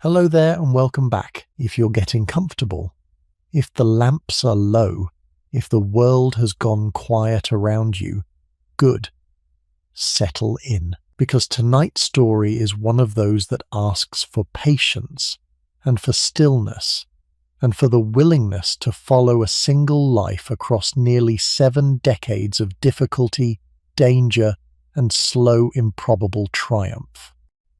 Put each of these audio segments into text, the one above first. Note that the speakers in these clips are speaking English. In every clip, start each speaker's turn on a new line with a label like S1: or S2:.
S1: Hello there and welcome back. If you're getting comfortable, if the lamps are low, if the world has gone quiet around you, good. Settle in, because tonight's story is one of those that asks for patience and for stillness and for the willingness to follow a single life across nearly 7 decades of difficulty, danger, and slow, improbable triumph.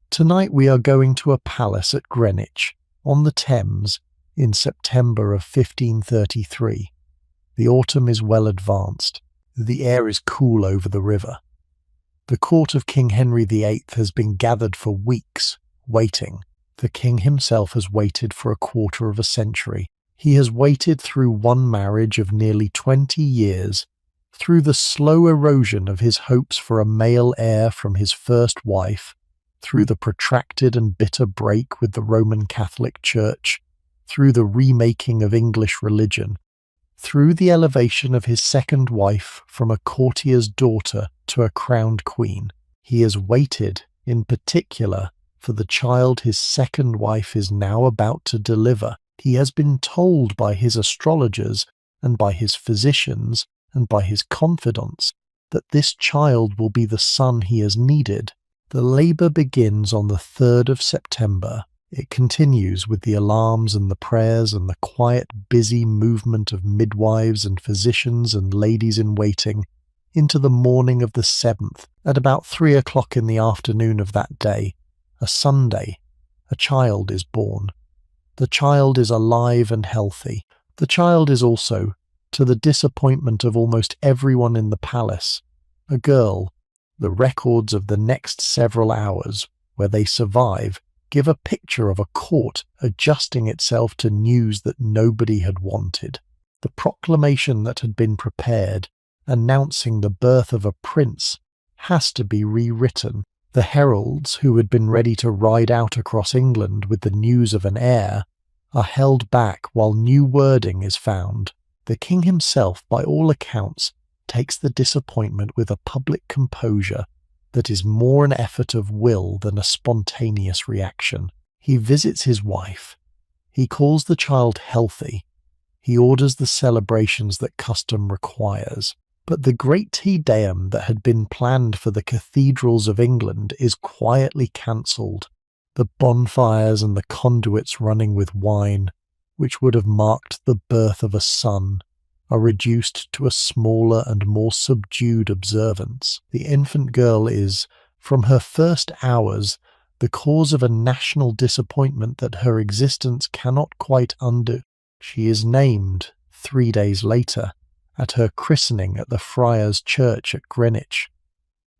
S1: Tonight we are going to a palace at Greenwich, on the Thames, in September of 1533. The autumn is well advanced. The air is cool over the river. The court of King Henry VIII has been gathered for weeks, waiting. The king himself has waited for a quarter of a century. He has waited through one marriage of nearly 20 years, through the slow erosion of his hopes for a male heir from his first wife, through the protracted and bitter break with the Roman Catholic Church, through the remaking of English religion, through the elevation of his second wife from a courtier's daughter to a crowned queen. He has waited, in particular, for the child his second wife is now about to deliver. He has been told by his astrologers and by his physicians and by his confidants that this child will be the son he has needed. The labour begins on the 3rd of September. It continues with the alarms and the prayers and the quiet, busy movement of midwives and physicians and ladies in waiting into the morning of the 7th. At about 3 o'clock in the afternoon of that day, a Sunday, a child is born. The child is alive and healthy. The child is also, to the disappointment of almost everyone in the palace, a girl. The records of the next several hours, where they survive, give a picture of a court adjusting itself to news that nobody had wanted. The proclamation that had been prepared, announcing the birth of a prince, has to be rewritten. The heralds, who had been ready to ride out across England with the news of an heir, are held back while new wording is found. The king himself, by all accounts, takes the disappointment with a public composure that is more an effort of will than a spontaneous reaction. He visits his wife. He calls the child healthy. He orders the celebrations that custom requires. But the great Te Deum that had been planned for the cathedrals of England is quietly cancelled. The bonfires and the conduits running with wine, which would have marked the birth of a son, are reduced to a smaller and more subdued observance. The infant girl is, from her first hours, the cause of a national disappointment that her existence cannot quite undo. She is named, 3 days later, at her christening at the Friars' Church at Greenwich.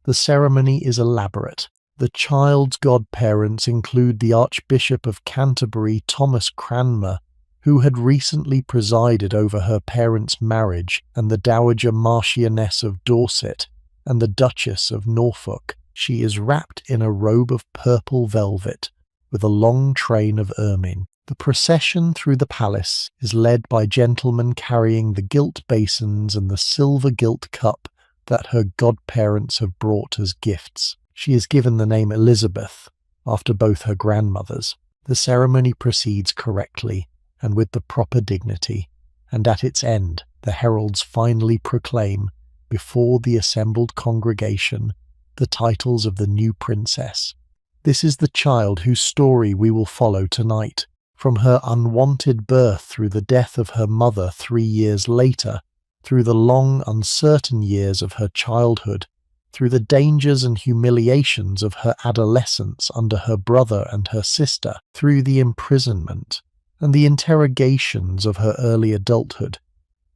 S1: The ceremony is elaborate. The child's godparents include the Archbishop of Canterbury, Thomas Cranmer, who had recently presided over her parents' marriage, and the Dowager Marchioness of Dorset and the Duchess of Norfolk. She is wrapped in a robe of purple velvet, with a long train of ermine. The procession through the palace is led by gentlemen carrying the gilt basins and the silver gilt cup that her godparents have brought as gifts. She is given the name Elizabeth, after both her grandmothers. The ceremony proceeds correctly, and with the proper dignity, and at its end the heralds finally proclaim, before the assembled congregation, the titles of the new princess. This is the child whose story we will follow tonight, from her unwanted birth through the death of her mother 3 years later, through the long, uncertain years of her childhood, through the dangers and humiliations of her adolescence under her brother and her sister, through the imprisonment and the interrogations of her early adulthood,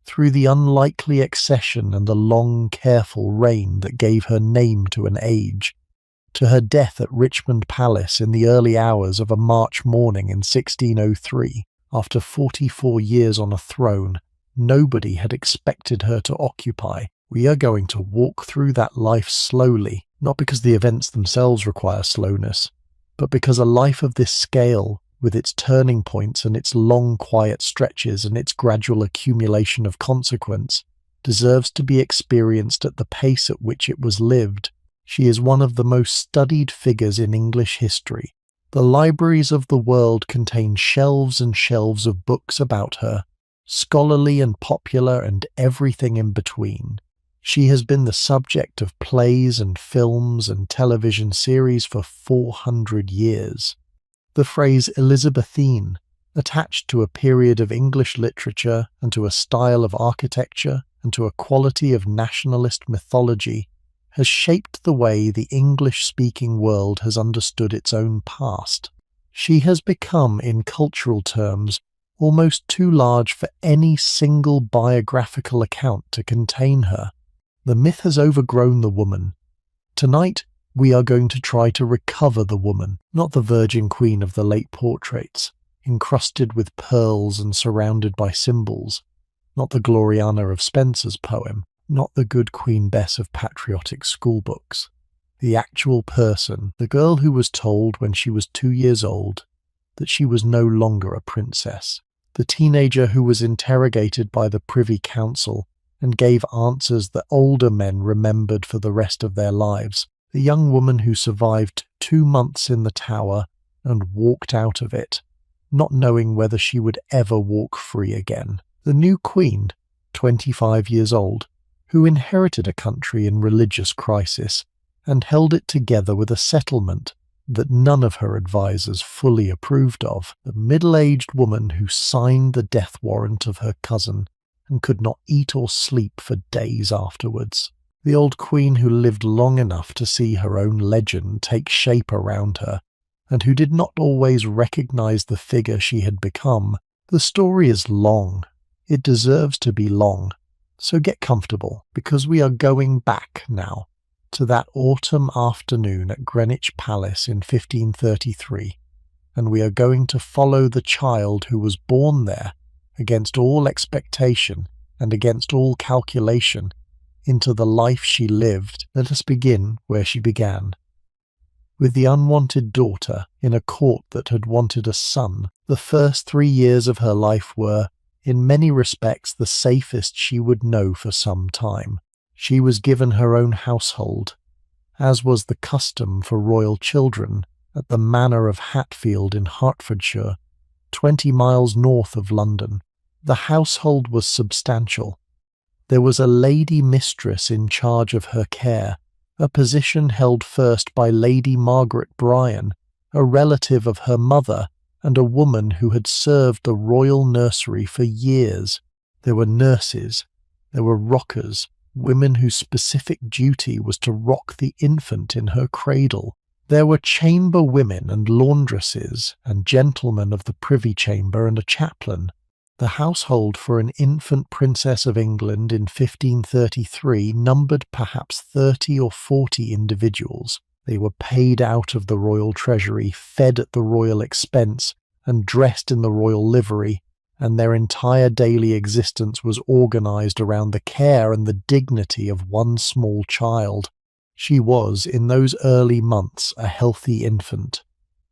S1: through the unlikely accession and the long, careful reign that gave her name to an age, to her death at Richmond Palace in the early hours of a March morning in 1603. After 44 years on a throne, nobody had expected her to occupy. We are going to walk through that life slowly, not because the events themselves require slowness, but because a life of this scale, with its turning points and its long quiet stretches and its gradual accumulation of consequence, deserves to be experienced at the pace at which it was lived. She is one of the most studied figures in English history, The libraries of the world contain shelves and shelves of books about her, scholarly and popular and everything in between. She has been the subject of plays and films and television series for 400 years. The phrase Elizabethine, attached to a period of English literature and to a style of architecture and to a quality of nationalist mythology, has shaped the way the English-speaking world has understood its own past. She has become, in cultural terms, almost too large for any single biographical account to contain her. The myth has overgrown the woman. Tonight, we are going to try to recover the woman, not the virgin queen of the late portraits, encrusted with pearls and surrounded by symbols, not the Gloriana of Spenser's poem, not the good Queen Bess of patriotic schoolbooks. The actual person, the girl who was told when she was 2 years old that she was no longer a princess, the teenager who was interrogated by the Privy Council and gave answers that older men remembered for the rest of their lives, the young woman who survived 2 months in the Tower and walked out of it, not knowing whether she would ever walk free again. The new queen, 25 years old, who inherited a country in religious crisis and held it together with a settlement that none of her advisers fully approved of, the middle-aged woman who signed the death warrant of her cousin and could not eat or sleep for days afterwards, the old queen who lived long enough to see her own legend take shape around her, and who did not always recognize the figure she had become. The story is long. It deserves to be long. So get comfortable, because we are going back now to that autumn afternoon at Greenwich Palace in 1533, and we are going to follow the child who was born there, against all expectation and against all calculation, into the life she lived. Let us begin where she began. With the unwanted daughter in a court that had wanted a son, the first 3 years of her life were, in many respects, the safest she would know for some time. She was given her own household, as was the custom for royal children, at the Manor of Hatfield in Hertfordshire, 20 miles north of London. The household was substantial. There was a lady mistress in charge of her care, a position held first by Lady Margaret Bryan, a relative of her mother, and a woman who had served the royal nursery for years. There were nurses, there were rockers, women whose specific duty was to rock the infant in her cradle. There were chamber women and laundresses, and gentlemen of the Privy Chamber and a chaplain. The household for an infant princess of England in 1533 numbered perhaps 30 or 40 individuals. They were paid out of the royal treasury, fed at the royal expense, and dressed in the royal livery, and their entire daily existence was organized around the care and the dignity of one small child. She was, in those early months, a healthy infant.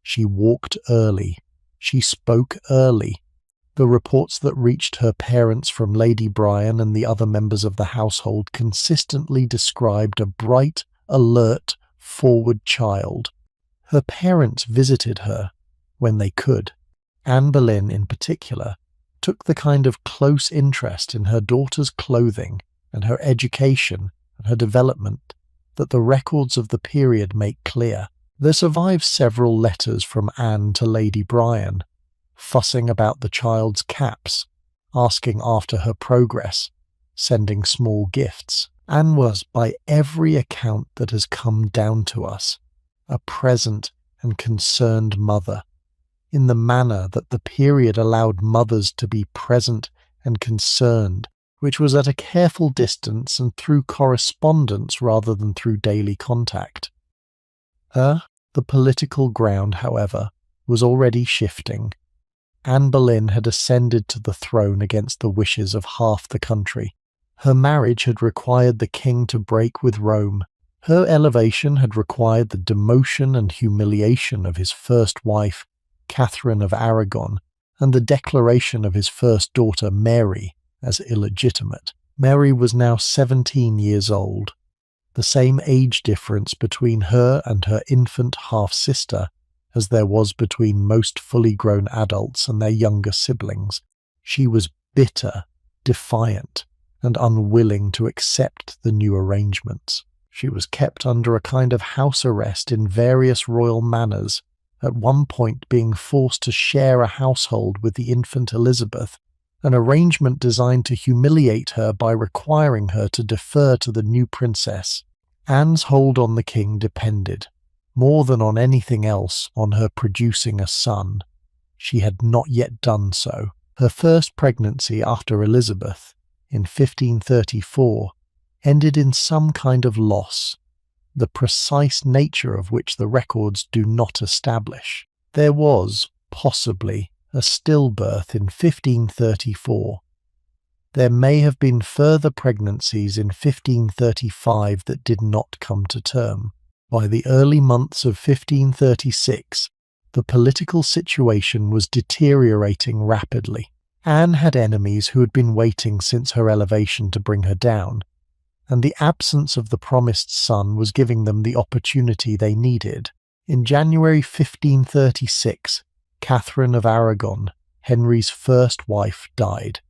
S1: She walked early. She spoke early. The reports that reached her parents from Lady Bryan and the other members of the household consistently described a bright, alert, forward child. Her parents visited her when they could. Anne Boleyn, in particular, took the kind of close interest in her daughter's clothing and her education and her development that the records of the period make clear. There survive several letters from Anne to Lady Bryan, fussing about the child's caps, asking after her progress, sending small gifts. Anne was, by every account that has come down to us, a present and concerned mother, in the manner that the period allowed mothers to be present and concerned, which was at a careful distance and through correspondence rather than through daily contact. The political ground, however, was already shifting. Anne Boleyn had ascended to the throne against the wishes of half the country. Her marriage had required the king to break with Rome. Her elevation had required the demotion and humiliation of his first wife, Catherine of Aragon, and the declaration of his first daughter, Mary, as illegitimate. Mary was now 17 years old. The same age difference between her and her infant half-sister as there was between most fully grown adults and their younger siblings. She was bitter, defiant, and unwilling to accept the new arrangements. She was kept under a kind of house arrest in various royal manors, at one point being forced to share a household with the infant Elizabeth, an arrangement designed to humiliate her by requiring her to defer to the new princess. Anne's hold on the king depended, more than on anything else, on her producing a son. She had not yet done so. Her first pregnancy after Elizabeth, in 1534, ended in some kind of loss, the precise nature of which the records do not establish. There was, possibly, a stillbirth in 1534. There may have been further pregnancies in 1535 that did not come to term. By the early months of 1536, the political situation was deteriorating rapidly. Anne had enemies who had been waiting since her elevation to bring her down, and the absence of the promised son was giving them the opportunity they needed. In January 1536, Catherine of Aragon, Henry's first wife, died.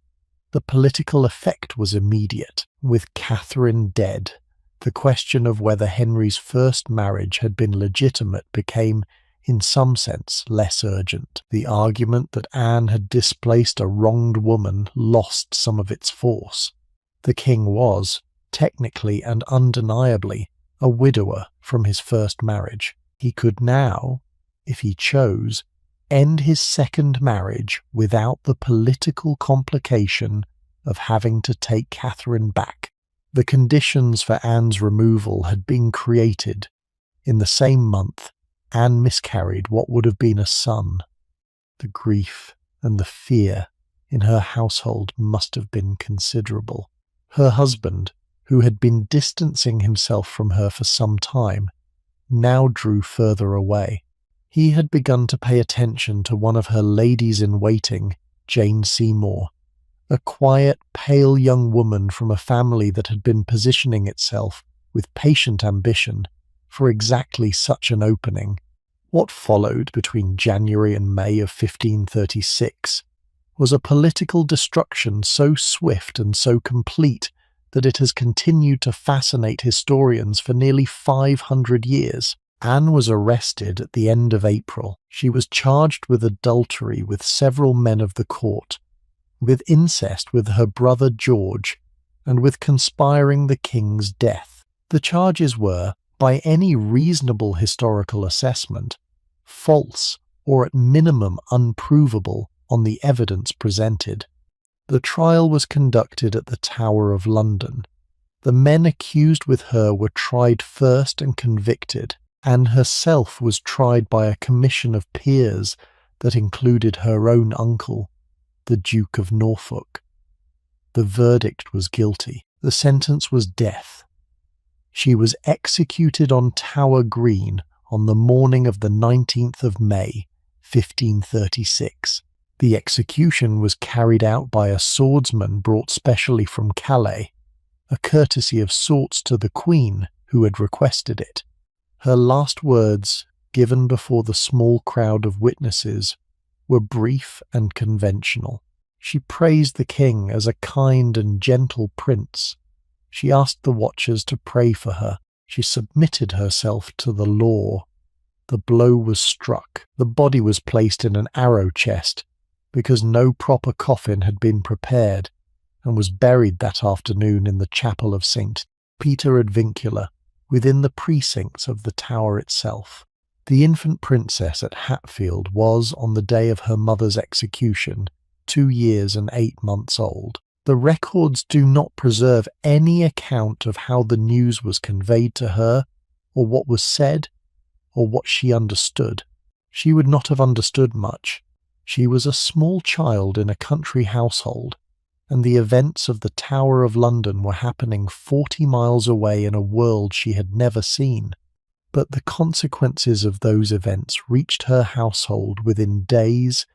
S1: The political effect was immediate. With Catherine dead, the question of whether Henry's first marriage had been legitimate became, in some sense, less urgent. The argument that Anne had displaced a wronged woman lost some of its force. The king was, technically and undeniably, a widower from his first marriage. He could now, if he chose, end his second marriage without the political complication of having to take Catherine back. The conditions for Anne's removal had been created. In the same month, Anne miscarried what would have been a son. The grief and the fear in her household must have been considerable. Her husband, who had been distancing himself from her for some time, now drew further away. He had begun to pay attention to one of her ladies-in-waiting, Jane Seymour, a quiet, pale young woman from a family that had been positioning itself, with patient ambition, for exactly such an opening. What followed between January and May of 1536 was a political destruction so swift and so complete that it has continued to fascinate historians for nearly 500 years. Anne was arrested at the end of April. She was charged with adultery with several men of the court, with incest with her brother George, and with conspiring the king's death. The charges were, by any reasonable historical assessment, false or at minimum unprovable on the evidence presented. The trial was conducted at the Tower of London. The men accused with her were tried first and convicted. Anne herself was tried by a commission of peers that included her own uncle, the Duke of Norfolk. The verdict was guilty. The sentence was death. She was executed on Tower Green on the morning of the 19th of May, 1536. The execution was carried out by a swordsman brought specially from Calais, a courtesy of sorts to the Queen, who had requested it. Her last words, given before the small crowd of witnesses, were brief and conventional. She praised the king as a kind and gentle prince. She asked the watchers to pray for her. She submitted herself to the law. The blow was struck. The body was placed in an arrow chest, because no proper coffin had been prepared, and was buried that afternoon in the chapel of St. Peter ad Vincula, within the precincts of the tower itself. The infant princess at Hatfield was, on the day of her mother's execution, 2 years and 8 months old. The records do not preserve any account of how the news was conveyed to her, or what was said, or what she understood. She would not have understood much. She was a small child in a country household, and the events of the Tower of London were happening 40 miles away in a world she had never seen. But the consequences of those events reached her household within days.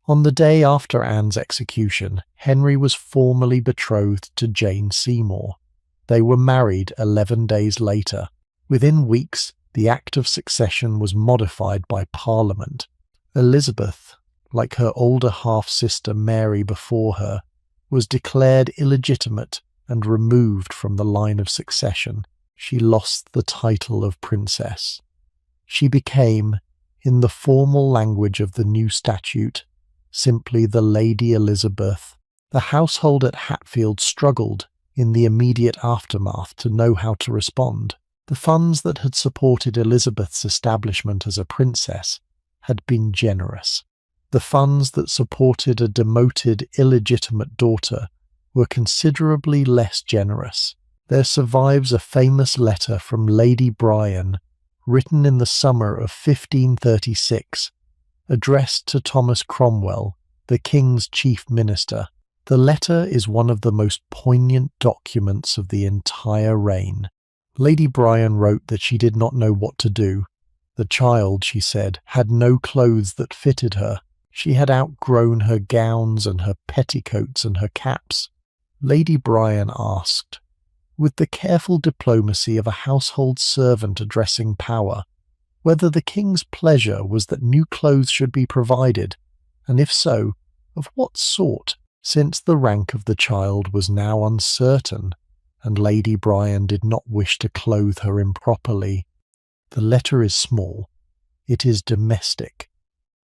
S1: On the day after Anne's execution, Henry was formally betrothed to Jane Seymour. They were married 11 days later. Within weeks, The Act of Succession was modified by Parliament. Elizabeth, like her older half-sister Mary before her, was declared illegitimate and removed from the line of succession. She lost the title of princess. She became, in the formal language of the new statute, simply the Lady Elizabeth. The household at Hatfield struggled, in the immediate aftermath, to know how to respond. The funds that had supported Elizabeth's establishment as a princess had been generous. The funds that supported a demoted, illegitimate daughter were considerably less generous. There survives a famous letter from Lady Bryan, written in the summer of 1536, addressed to Thomas Cromwell, the King's chief minister. The letter is one of the most poignant documents of the entire reign. Lady Bryan wrote that she did not know what to do. The child, she said, had no clothes that fitted her. She had outgrown her gowns and her petticoats and her caps. Lady Bryan asked, with the careful diplomacy of a household servant addressing power, whether the king's pleasure was that new clothes should be provided, and if so, of what sort, since the rank of the child was now uncertain, and Lady Bryan did not wish to clothe her improperly. The letter is small. It is domestic.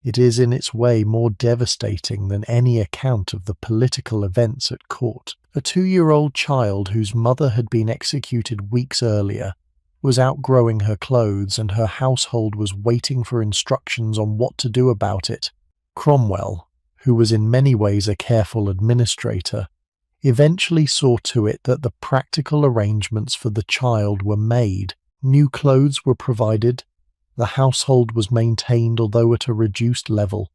S1: It is in its way more devastating than any account of the political events at court. A 2-year-old child whose mother had been executed weeks earlier was outgrowing her clothes, and her household was waiting for instructions on what to do about it. Cromwell, who was in many ways a careful administrator, eventually saw to it that the practical arrangements for the child were made. New clothes were provided. The household was maintained, although at a reduced level.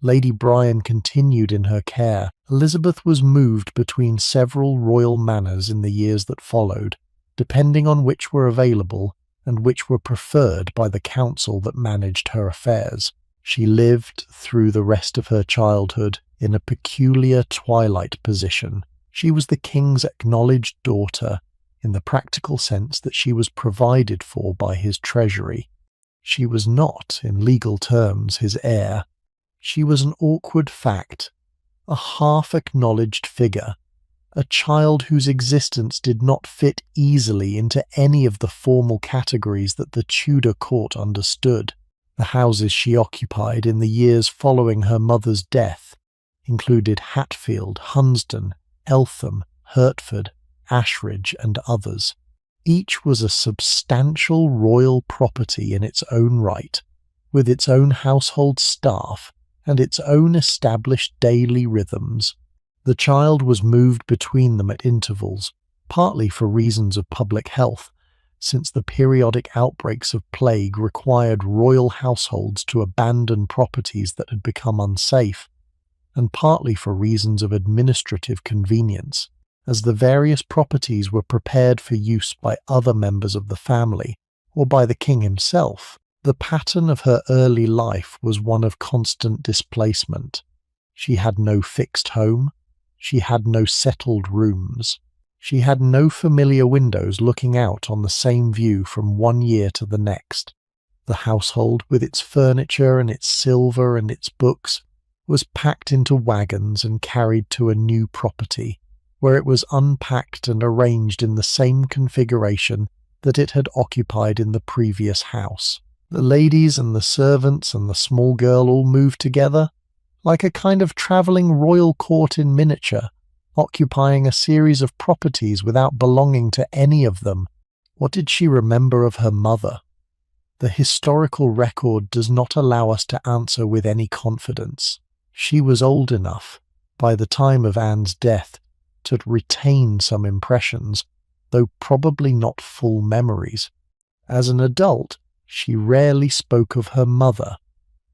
S1: Lady Bryan continued in her care. Elizabeth was moved between several royal manors in the years that followed, depending on which were available and which were preferred by the council that managed her affairs. She lived through the rest of her childhood in a peculiar twilight position. She was the king's acknowledged daughter, in the practical sense that she was provided for by his treasury. She was not, in legal terms, his heir. She was an awkward fact, a half-acknowledged figure, a child whose existence did not fit easily into any of the formal categories that the Tudor court understood. The houses she occupied in the years following her mother's death included Hatfield, Hunsdon, Eltham, Hertford, Ashridge, and others. Each was a substantial royal property in its own right, with its own household staff and its own established daily rhythms. The child was moved between them at intervals, partly for reasons of public health, since the periodic outbreaks of plague required royal households to abandon properties that had become unsafe, and partly for reasons of administrative convenience, as the various properties were prepared for use by other members of the family, or by the king himself. The pattern of her early life was one of constant displacement. She had no fixed home. She had no settled rooms. She had no familiar windows looking out on the same view from one year to the next. The household, with its furniture and its silver and its books, was packed into wagons and carried to a new property, where it was unpacked and arranged in the same configuration that it had occupied in the previous house. The ladies and the servants and the small girl all moved together, like a kind of travelling royal court in miniature, occupying a series of properties without belonging to any of them. What did she remember of her mother? The historical record does not allow us to answer with any confidence. She was old enough, by the time of Anne's death, to retain some impressions, though probably not full memories. As an adult, she rarely spoke of her mother.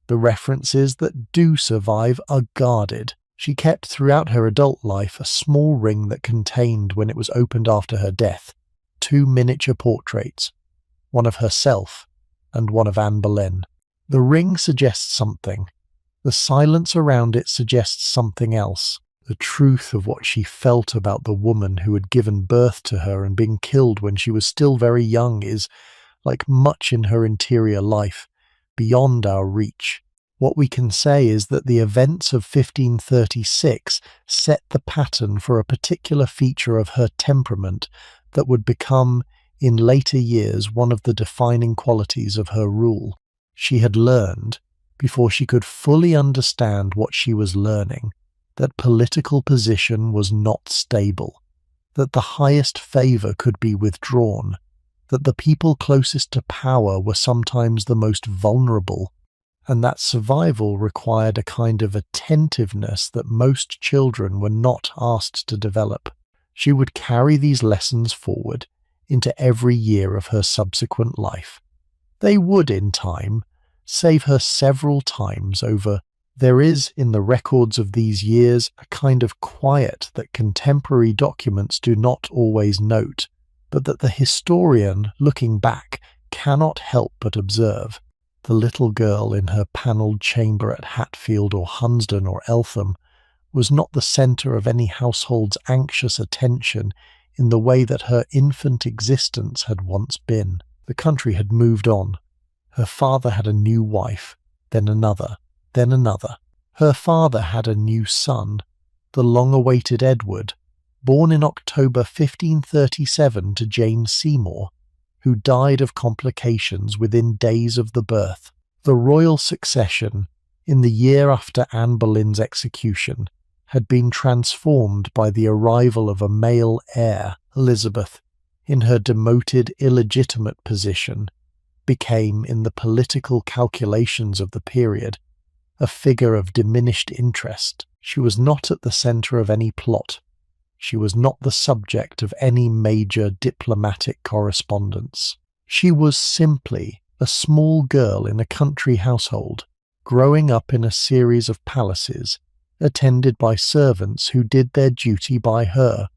S1: The references that do survive are guarded. She kept throughout her adult life a small ring that contained, when it was opened after her death, 2 miniature portraits, one of herself and one of Anne Boleyn. The ring suggests something. The silence around it suggests something else. The truth of what she felt about the woman who had given birth to her and been killed when she was still very young is, like much in her interior life, beyond our reach. What we can say is that the events of 1536 set the pattern for a particular feature of her temperament that would become, in later years, one of the defining qualities of her rule. She had learned, before she could fully understand what she was learning, that political position was not stable, that the highest favour could be withdrawn, that the people closest to power were sometimes the most vulnerable, and that survival required a kind of attentiveness that most children were not asked to develop. She would carry these lessons forward into every year of her subsequent life. They would, in time, save her several times over. There is, in the records of these years, a kind of quiet that contemporary documents do not always note, but that the historian, looking back, cannot help but observe. The little girl in her panelled chamber at Hatfield or Hunsdon or Eltham was not the centre of any household's anxious attention in the way that her infant existence had once been. The country had moved on. Her father had a new wife, then another, then another. Her father had a new son, the long-awaited Edward, born in October 1537 to Jane Seymour, who died of complications within days of the birth. The royal succession, in the year after Anne Boleyn's execution, had been transformed by the arrival of a male heir. Elizabeth, in her demoted, illegitimate position, became, in the political calculations of the period, a figure of diminished interest. She was not at the centre of any plot. She was not the subject of any major diplomatic correspondence. She was simply a small girl in a country household, growing up in a series of palaces, attended by servants who did their duty by her,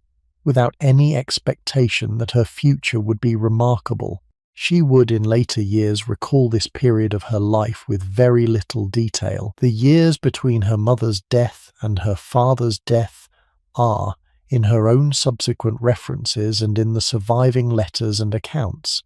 S1: without any expectation that her future would be remarkable. She would in later years recall this period of her life with very little detail. The years between her mother's death and her father's death are, in her own subsequent references and in the surviving letters and accounts,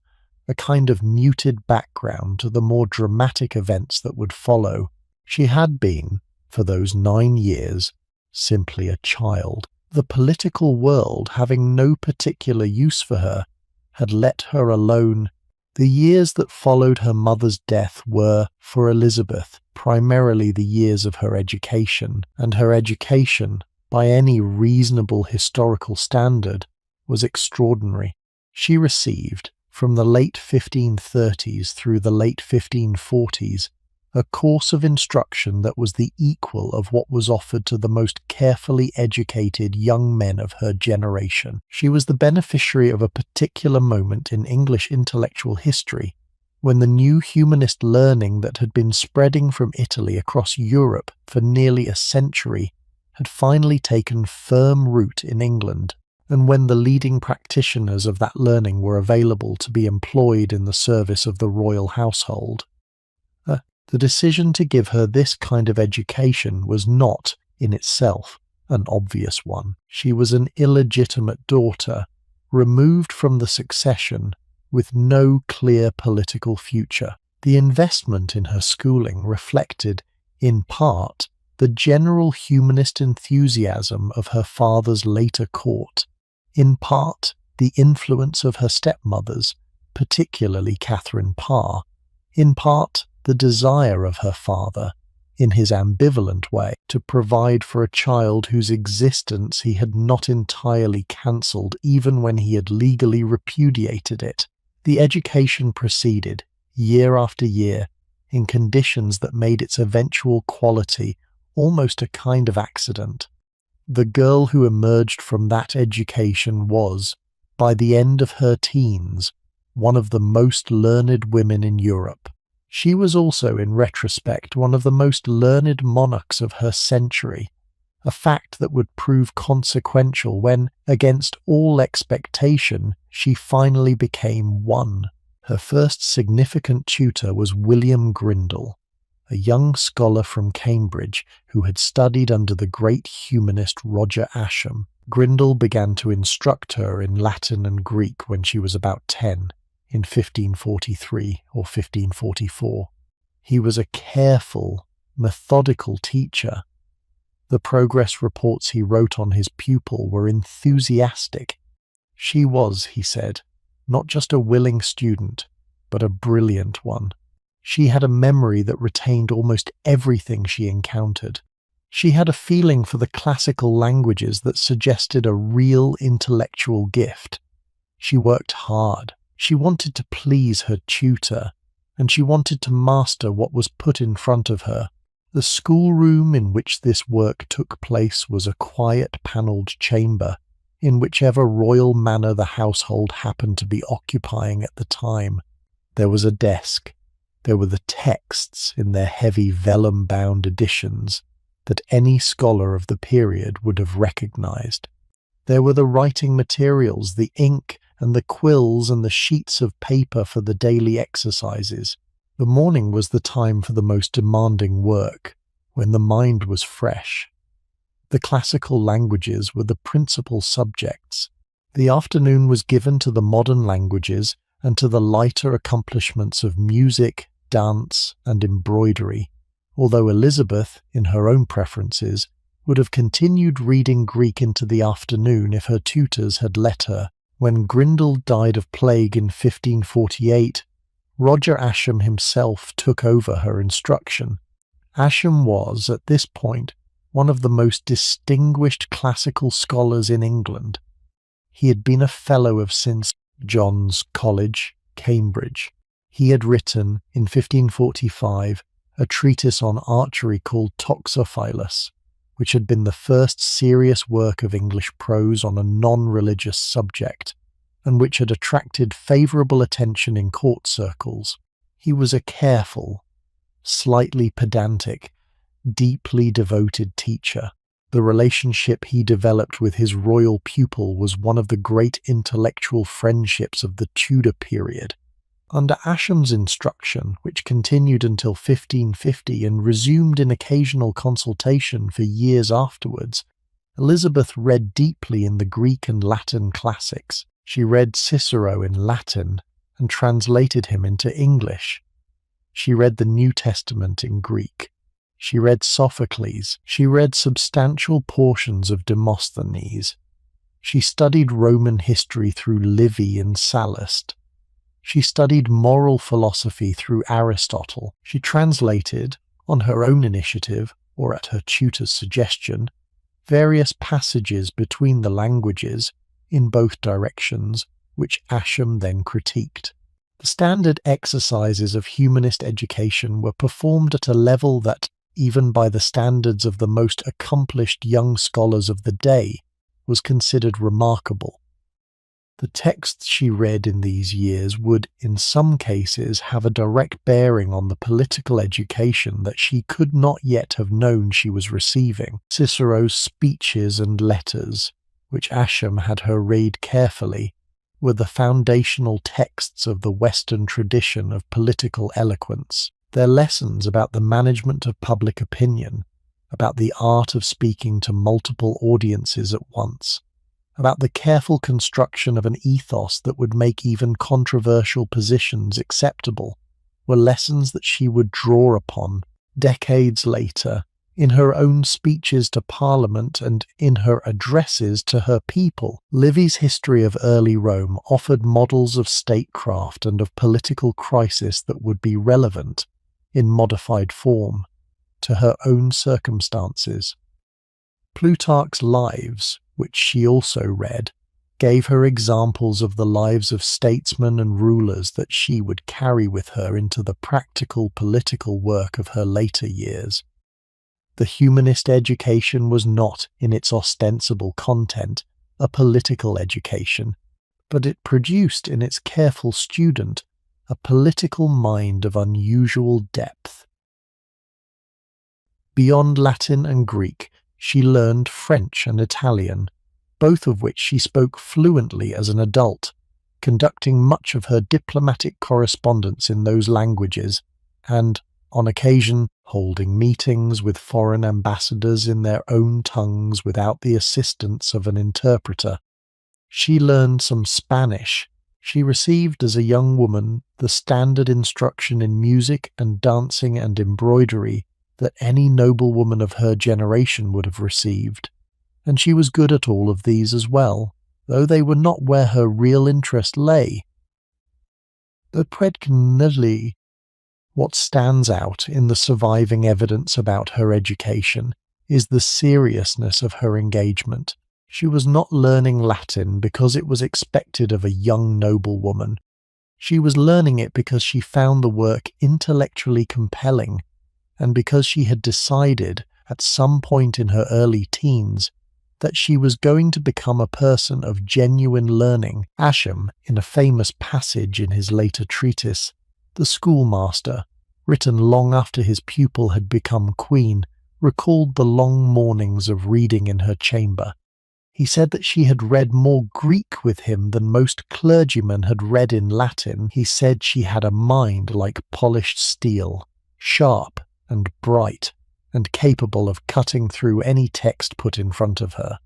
S1: a kind of muted background to the more dramatic events that would follow. She had been, for those 9 years, simply a child. The political world, having no particular use for her, had let her alone. The years that followed her mother's death were, for Elizabeth, primarily the years of her education, and her education, by any reasonable historical standard, was extraordinary. She received, from the late 1530s through the late 1540s, a course of instruction that was the equal of what was offered to the most carefully educated young men of her generation. She was the beneficiary of a particular moment in English intellectual history, when the new humanist learning that had been spreading from Italy across Europe for nearly a century had finally taken firm root in England, and when the leading practitioners of that learning were available to be employed in the service of the royal household. The decision to give her this kind of education was not, in itself, an obvious one. She was an illegitimate daughter, removed from the succession, with no clear political future. The investment in her schooling reflected, in part, the general humanist enthusiasm of her father's later court, in part, the influence of her stepmothers, particularly Catherine Parr, in part, the desire of her father, in his ambivalent way, to provide for a child whose existence he had not entirely cancelled even when he had legally repudiated it. The education proceeded, year after year, in conditions that made its eventual quality almost a kind of accident. The girl who emerged from that education was, by the end of her teens, one of the most learned women in Europe. She was also, in retrospect, one of the most learned monarchs of her century, a fact that would prove consequential when, against all expectation, she finally became one. Her first significant tutor was William Grindal, a young scholar from Cambridge who had studied under the great humanist Roger Ascham. Grindal began to instruct her in Latin and Greek when she was about 10. in 1543 or 1544. He was a careful, methodical teacher. The progress reports he wrote on his pupil were enthusiastic. She was, he said, not just a willing student, but a brilliant one. She had a memory that retained almost everything she encountered. She had a feeling for the classical languages that suggested a real intellectual gift. She worked hard. She wanted to please her tutor, and she wanted to master what was put in front of her. The schoolroom in which this work took place was a quiet panelled chamber, in whichever royal manor the household happened to be occupying at the time. There was a desk. There were the texts in their heavy vellum-bound editions that any scholar of the period would have recognized. There were the writing materials, the ink and the quills and the sheets of paper for the daily exercises. The morning was the time for the most demanding work, when the mind was fresh. The classical languages were the principal subjects. The afternoon was given to the modern languages and to the lighter accomplishments of music, dance, and embroidery, although Elizabeth, in her own preferences, would have continued reading Greek into the afternoon if her tutors had let her. When Grindal died of plague in 1548, Roger Ascham himself took over her instruction. Ascham was, at this point, one of the most distinguished classical scholars in England. He had been a Fellow of St. John's College, Cambridge. He had written, in 1545, a treatise on archery called Toxophilus, which had been the first serious work of English prose on a non-religious subject, and which had attracted favourable attention in court circles. He was a careful, slightly pedantic, deeply devoted teacher. The relationship he developed with his royal pupil was one of the great intellectual friendships of the Tudor period. Under Ascham's instruction, which continued until 1550 and resumed in occasional consultation for years afterwards, Elizabeth read deeply in the Greek and Latin classics. She read Cicero in Latin and translated him into English. She read the New Testament in Greek. She read Sophocles. She read substantial portions of Demosthenes. She studied Roman history through Livy and Sallust. She studied moral philosophy through Aristotle. She translated, on her own initiative, or at her tutor's suggestion, various passages between the languages, in both directions, which Ascham then critiqued. The standard exercises of humanist education were performed at a level that, even by the standards of the most accomplished young scholars of the day, was considered remarkable. The texts she read in these years would, in some cases, have a direct bearing on the political education that she could not yet have known she was receiving. Cicero's speeches and letters, which Ascham had her read carefully, were the foundational texts of the Western tradition of political eloquence. Their lessons about the management of public opinion, about the art of speaking to multiple audiences at once, about the careful construction of an ethos that would make even controversial positions acceptable, were lessons that she would draw upon decades later in her own speeches to Parliament and in her addresses to her people. Livy's history of early Rome offered models of statecraft and of political crisis that would be relevant, in modified form, to her own circumstances. Plutarch's Lives, which she also read, gave her examples of the lives of statesmen and rulers that she would carry with her into the practical political work of her later years. The humanist education was not, in its ostensible content, a political education, but it produced in its careful student a political mind of unusual depth. Beyond Latin and Greek, she learned French and Italian, both of which she spoke fluently as an adult, conducting much of her diplomatic correspondence in those languages, and, on occasion, holding meetings with foreign ambassadors in their own tongues without the assistance of an interpreter. She learned some Spanish, She received as a young woman the standard instruction in music and dancing and embroidery that any noblewoman of her generation would have received, and she was good at all of these as well, though they were not where her real interest lay. But predictably, what stands out in the surviving evidence about her education is the seriousness of her engagement. She was not learning Latin because it was expected of a young noblewoman. She was learning it because she found the work intellectually compelling, and because she had decided, at some point in her early teens, that she was going to become a person of genuine learning. Ascham, in a famous passage in his later treatise, The Schoolmaster, written long after his pupil had become queen, recalled the long mornings of reading in her chamber. He said that she had read more Greek with him than most clergymen had read in Latin. He said she had a mind like polished steel, sharp and bright, and capable of cutting through any text put in front of her.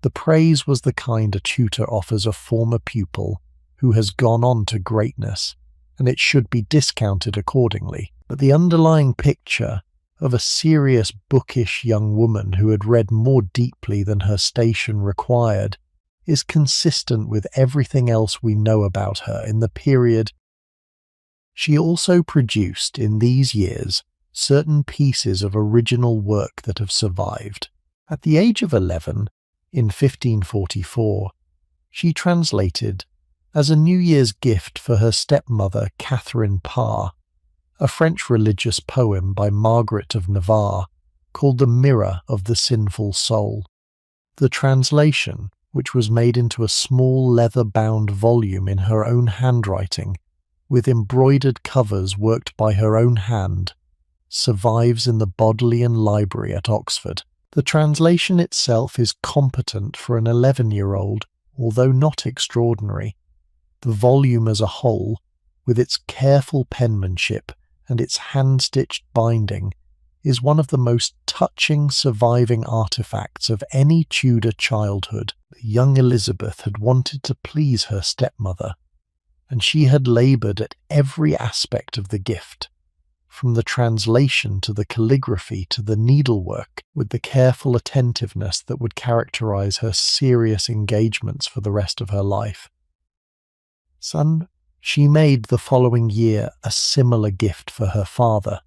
S1: The praise was the kind a tutor offers a former pupil who has gone on to greatness, and it should be discounted accordingly. But the underlying picture of a serious, bookish young woman who had read more deeply than her station required is consistent with everything else we know about her in the period. She also produced, in these years, certain pieces of original work that have survived. At the age of 11, in 1544, she translated, as a New Year's gift for her stepmother Catherine Parr, a French religious poem by Margaret of Navarre called The Mirror of the Sinful Soul. The translation, which was made into a small leather-bound volume in her own handwriting, with embroidered covers worked by her own hand, survives in the Bodleian Library at Oxford. The translation itself is competent for an 11-year-old, although not extraordinary. The volume as a whole, with its careful penmanship and its hand-stitched binding, is one of the most touching surviving artifacts of any Tudor childhood. Young Elizabeth had wanted to please her stepmother, and she had laboured at every aspect of the gift, from the translation to the calligraphy to the needlework, with the careful attentiveness that would characterize her serious engagements for the rest of her life. Son, she made the following year a similar gift for her father,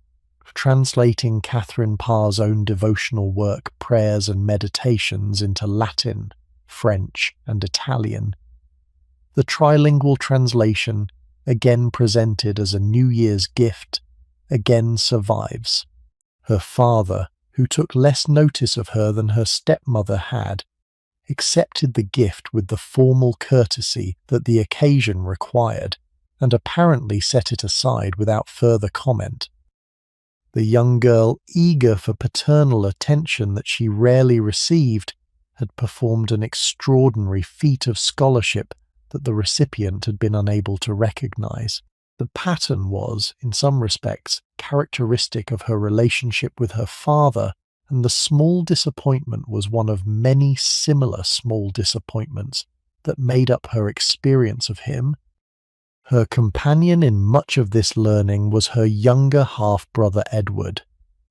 S1: translating Catherine Parr's own devotional work, Prayers and Meditations, into Latin, French, and Italian. The trilingual translation, again presented as a New Year's gift, again survives. Her father, who took less notice of her than her stepmother had, accepted the gift with the formal courtesy that the occasion required, and apparently set it aside without further comment. The young girl, eager for paternal attention that she rarely received, had performed an extraordinary feat of scholarship that the recipient had been unable to recognize. The pattern was, in some respects, characteristic of her relationship with her father, and the small disappointment was one of many similar small disappointments that made up her experience of him. Her companion in much of this learning was her younger half-brother Edward,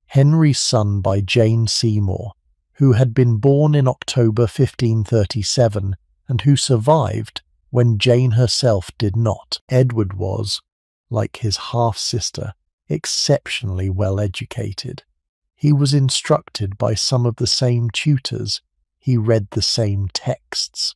S1: Henry's son by Jane Seymour, who had been born in October 1537 and who survived when Jane herself did not. Edward was, like his half-sister, exceptionally well educated. He was instructed by some of the same tutors. He read the same texts.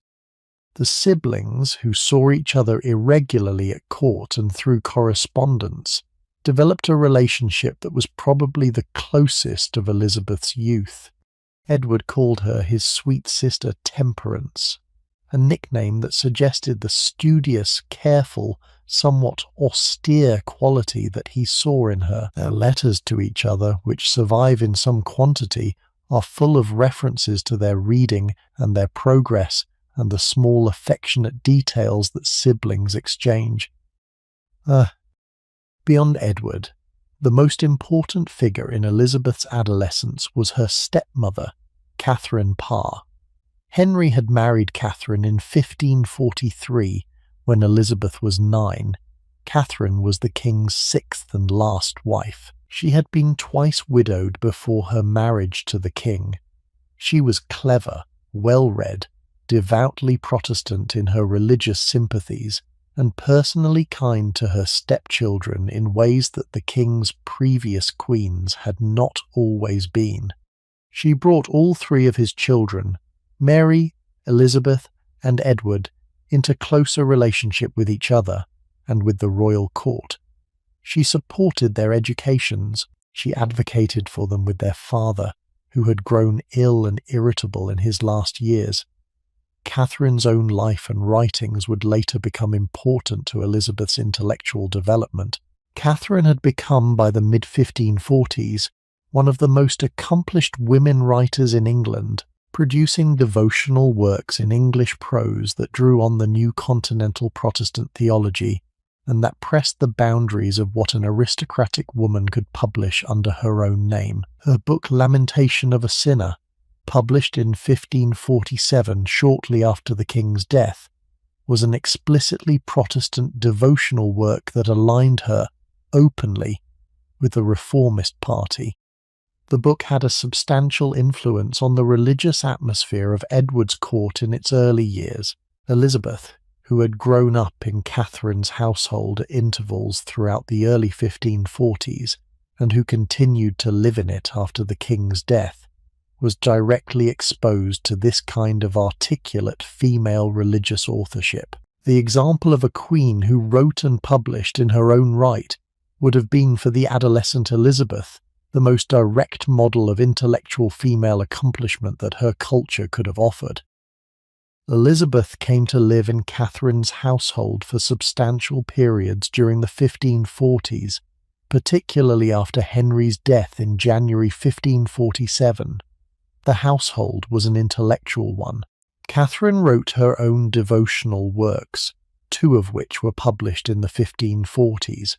S1: The siblings, who saw each other irregularly at court and through correspondence, developed a relationship that was probably the closest of Elizabeth's youth. Edward called her his sweet sister Temperance, a nickname that suggested the studious, careful, somewhat austere quality that he saw in her. Their letters to each other, which survive in some quantity, are full of references to their reading and their progress and the small affectionate details that siblings exchange. Beyond Edward, the most important figure in Elizabeth's adolescence was her stepmother, Catherine Parr. Henry had married Catherine in 1543, When Elizabeth was 9, Catherine was the king's 6th and last wife. She had been twice widowed before her marriage to the king. She was clever, well-read, devoutly Protestant in her religious sympathies, and personally kind to her stepchildren in ways that the king's previous queens had not always been. She brought all 3 of his children, Mary, Elizabeth, and Edward, into closer relationship with each other and with the royal court. She supported their educations. She advocated for them with their father, who had grown ill and irritable in his last years. Catherine's own life and writings would later become important to Elizabeth's intellectual development. Catherine had become, by the mid-1540s, one of the most accomplished women writers in England, producing devotional works in English prose that drew on the new continental Protestant theology and that pressed the boundaries of what an aristocratic woman could publish under her own name. Her book Lamentation of a Sinner, published in 1547 shortly after the king's death, was an explicitly Protestant devotional work that aligned her, openly, with the Reformist Party. The book had a substantial influence on the religious atmosphere of Edward's court in its early years. Elizabeth, who had grown up in Catherine's household at intervals throughout the early 1540s, and who continued to live in it after the king's death, was directly exposed to this kind of articulate female religious authorship. The example of a queen who wrote and published in her own right would have been for the adolescent Elizabeth the most direct model of intellectual female accomplishment that her culture could have offered. Elizabeth came to live in Catherine's household for substantial periods during the 1540s, particularly after Henry's death in January 1547. The household was an intellectual one. Catherine wrote her own devotional works, 2 of which were published in the 1540s.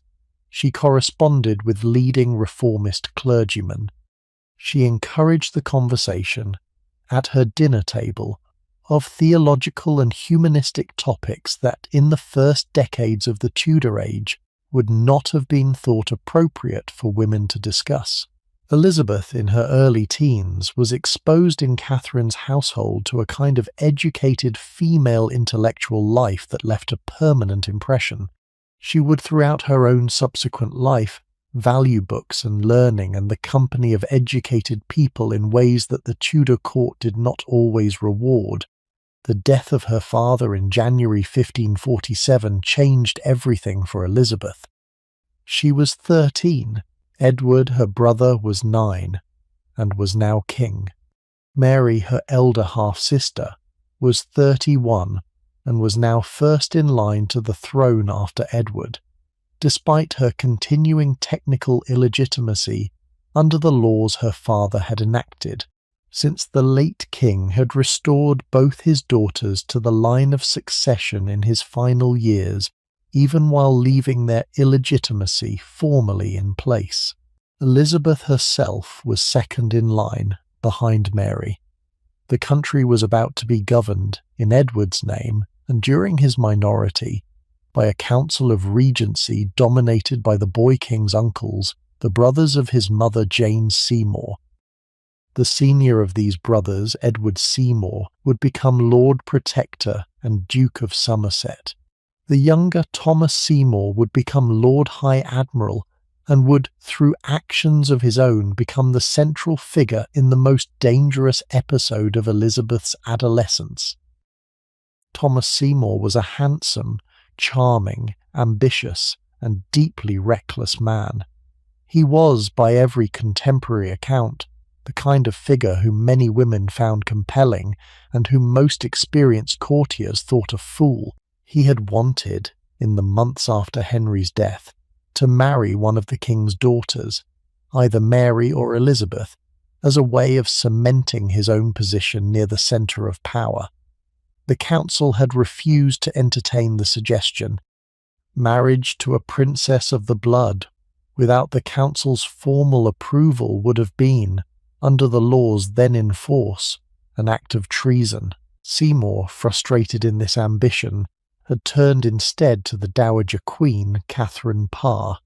S1: She corresponded with leading Reformist clergymen. She encouraged the conversation, at her dinner table, of theological and humanistic topics that in the first decades of the Tudor Age would not have been thought appropriate for women to discuss. Elizabeth, in her early teens, was exposed in Catherine's household to a kind of educated female intellectual life that left a permanent impression. She would, throughout her own subsequent life, value books and learning and the company of educated people in ways that the Tudor court did not always reward. The death of her father in January 1547 changed everything for Elizabeth. She was 13. Edward, her brother, was 9, and was now king. Mary, her elder half-sister, was 31, and was now first in line to the throne after Edward, despite her continuing technical illegitimacy under the laws her father had enacted, since the late king had restored both his daughters to the line of succession in his final years, even while leaving their illegitimacy formally in place. Elizabeth herself was second in line, behind Mary. The country was about to be governed, in Edward's name, and during his minority, by a council of regency dominated by the boy king's uncles, the brothers of his mother Jane Seymour. The senior of these brothers, Edward Seymour, would become Lord Protector and Duke of Somerset. The younger Thomas Seymour would become Lord High Admiral and would, through actions of his own, become the central figure in the most dangerous episode of Elizabeth's adolescence. Thomas Seymour was a handsome, charming, ambitious, and deeply reckless man. He was, by every contemporary account, the kind of figure whom many women found compelling and whom most experienced courtiers thought a fool. He had wanted, in the months after Henry's death, to marry one of the king's daughters, either Mary or Elizabeth, as a way of cementing his own position near the centre of power. The council had refused to entertain the suggestion. Marriage to a princess of the blood, without the council's formal approval, would have been, under the laws then in force, an act of treason. Seymour, frustrated in this ambition, had turned instead to the Dowager Queen Catherine Parr,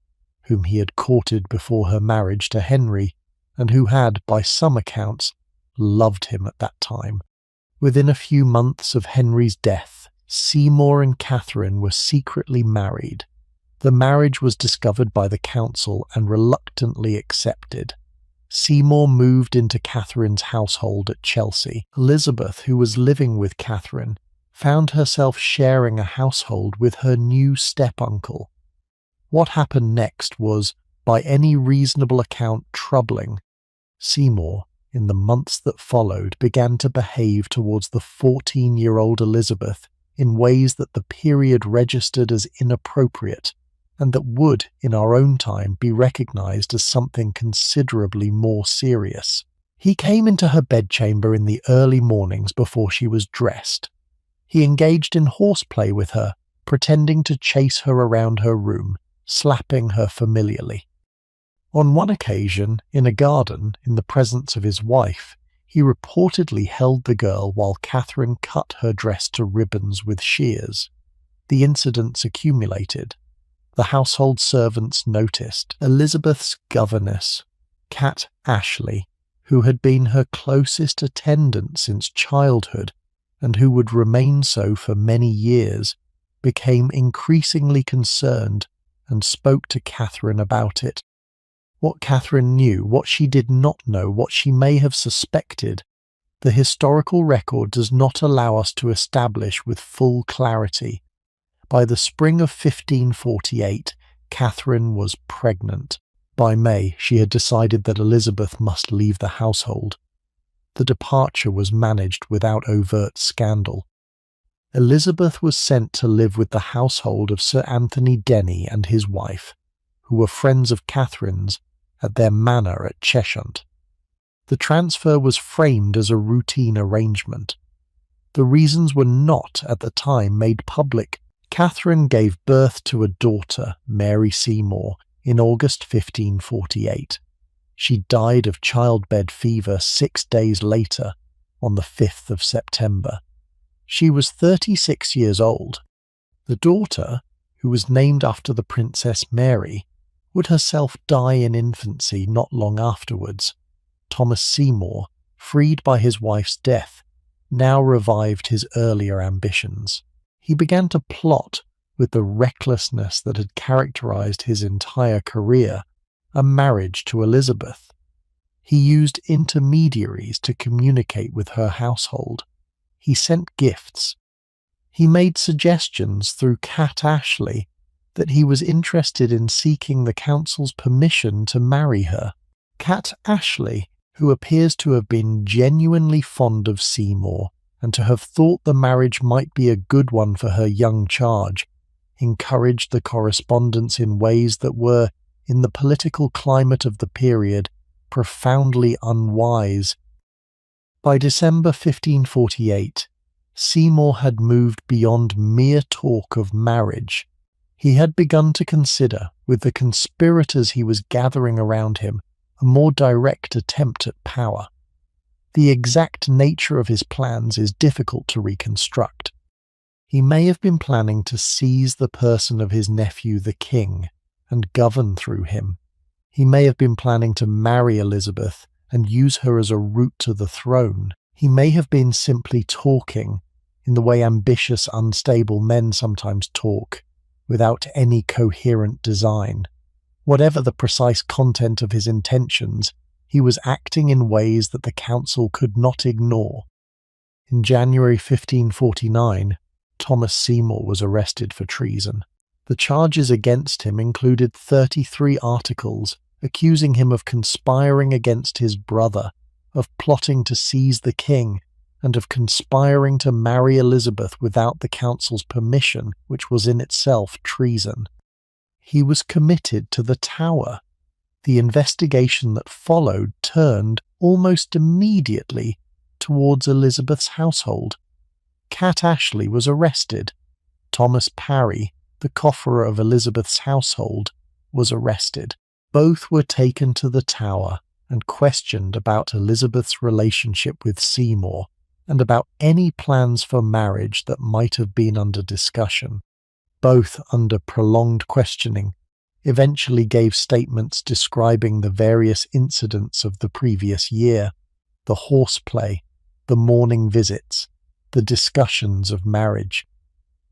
S1: whom he had courted before her marriage to Henry, and who had, by some accounts, loved him at that time. Within a few months of Henry's death, Seymour and Catherine were secretly married. The marriage was discovered by the council and reluctantly accepted. Seymour moved into Catherine's household at Chelsea. Elizabeth, who was living with Catherine, found herself sharing a household with her new step-uncle. What happened next was, by any reasonable account, troubling. Seymour, in the months that followed, began to behave towards the 14-year-old Elizabeth in ways that the period registered as inappropriate, and that would, in our own time, be recognised as something considerably more serious. He came into her bedchamber in the early mornings before she was dressed. He engaged in horseplay with her, pretending to chase her around her room, slapping her familiarly. On one occasion, in a garden, in the presence of his wife, he reportedly held the girl while Catherine cut her dress to ribbons with shears. The incidents accumulated. The household servants noticed. Elizabeth's governess, Cat Ashley, who had been her closest attendant since childhood, and who would remain so for many years, became increasingly concerned and spoke to Catherine about it. What Catherine knew, what she did not know, what she may have suspected, the historical record does not allow us to establish with full clarity. By the spring of 1548, Catherine was pregnant. By May, she had decided that Elizabeth must leave the household. The departure was managed without overt scandal. Elizabeth was sent to live with the household of Sir Anthony Denny and his wife, who were friends of Catherine's, at their manor at Cheshunt. The transfer was framed as a routine arrangement. The reasons were not, at the time, made public. Catherine gave birth to a daughter, Mary Seymour, in August 1548. She died of childbed fever 6 days later, on the 5th of September. She was 36 years old. The daughter, who was named after the Princess Mary, would herself die in infancy not long afterwards. Thomas Seymour, freed by his wife's death, now revived his earlier ambitions. He began to plot, with the recklessness that had characterized his entire career, a marriage to Elizabeth. He used intermediaries to communicate with her household. He sent gifts. He made suggestions through Cat Ashley that he was interested in seeking the council's permission to marry her. Cat Ashley, who appears to have been genuinely fond of Seymour and to have thought the marriage might be a good one for her young charge, encouraged the correspondence in ways that were, in the political climate of the period, profoundly unwise. By December 1548, Seymour had moved beyond mere talk of marriage. He had begun to consider, with the conspirators he was gathering around him, a more direct attempt at power. The exact nature of his plans is difficult to reconstruct. He may have been planning to seize the person of his nephew the king and govern through him. He may have been planning to marry Elizabeth and use her as a route to the throne. He may have been simply talking, in the way ambitious, unstable men sometimes talk, without any coherent design. Whatever the precise content of his intentions, he was acting in ways that the council could not ignore. In January 1549, Thomas Seymour was arrested for treason. The charges against him included 33 articles accusing him of conspiring against his brother, of plotting to seize the king, and of conspiring to marry Elizabeth without the council's permission, which was in itself treason. He was committed to the Tower. The investigation that followed turned, almost immediately, towards Elizabeth's household. Cat Ashley was arrested. Thomas Parry, the cofferer of Elizabeth's household, was arrested. Both were taken to the Tower and questioned about Elizabeth's relationship with Seymour and about any plans for marriage that might have been under discussion. Both, under prolonged questioning, eventually gave statements describing the various incidents of the previous year, the horseplay, the morning visits, the discussions of marriage.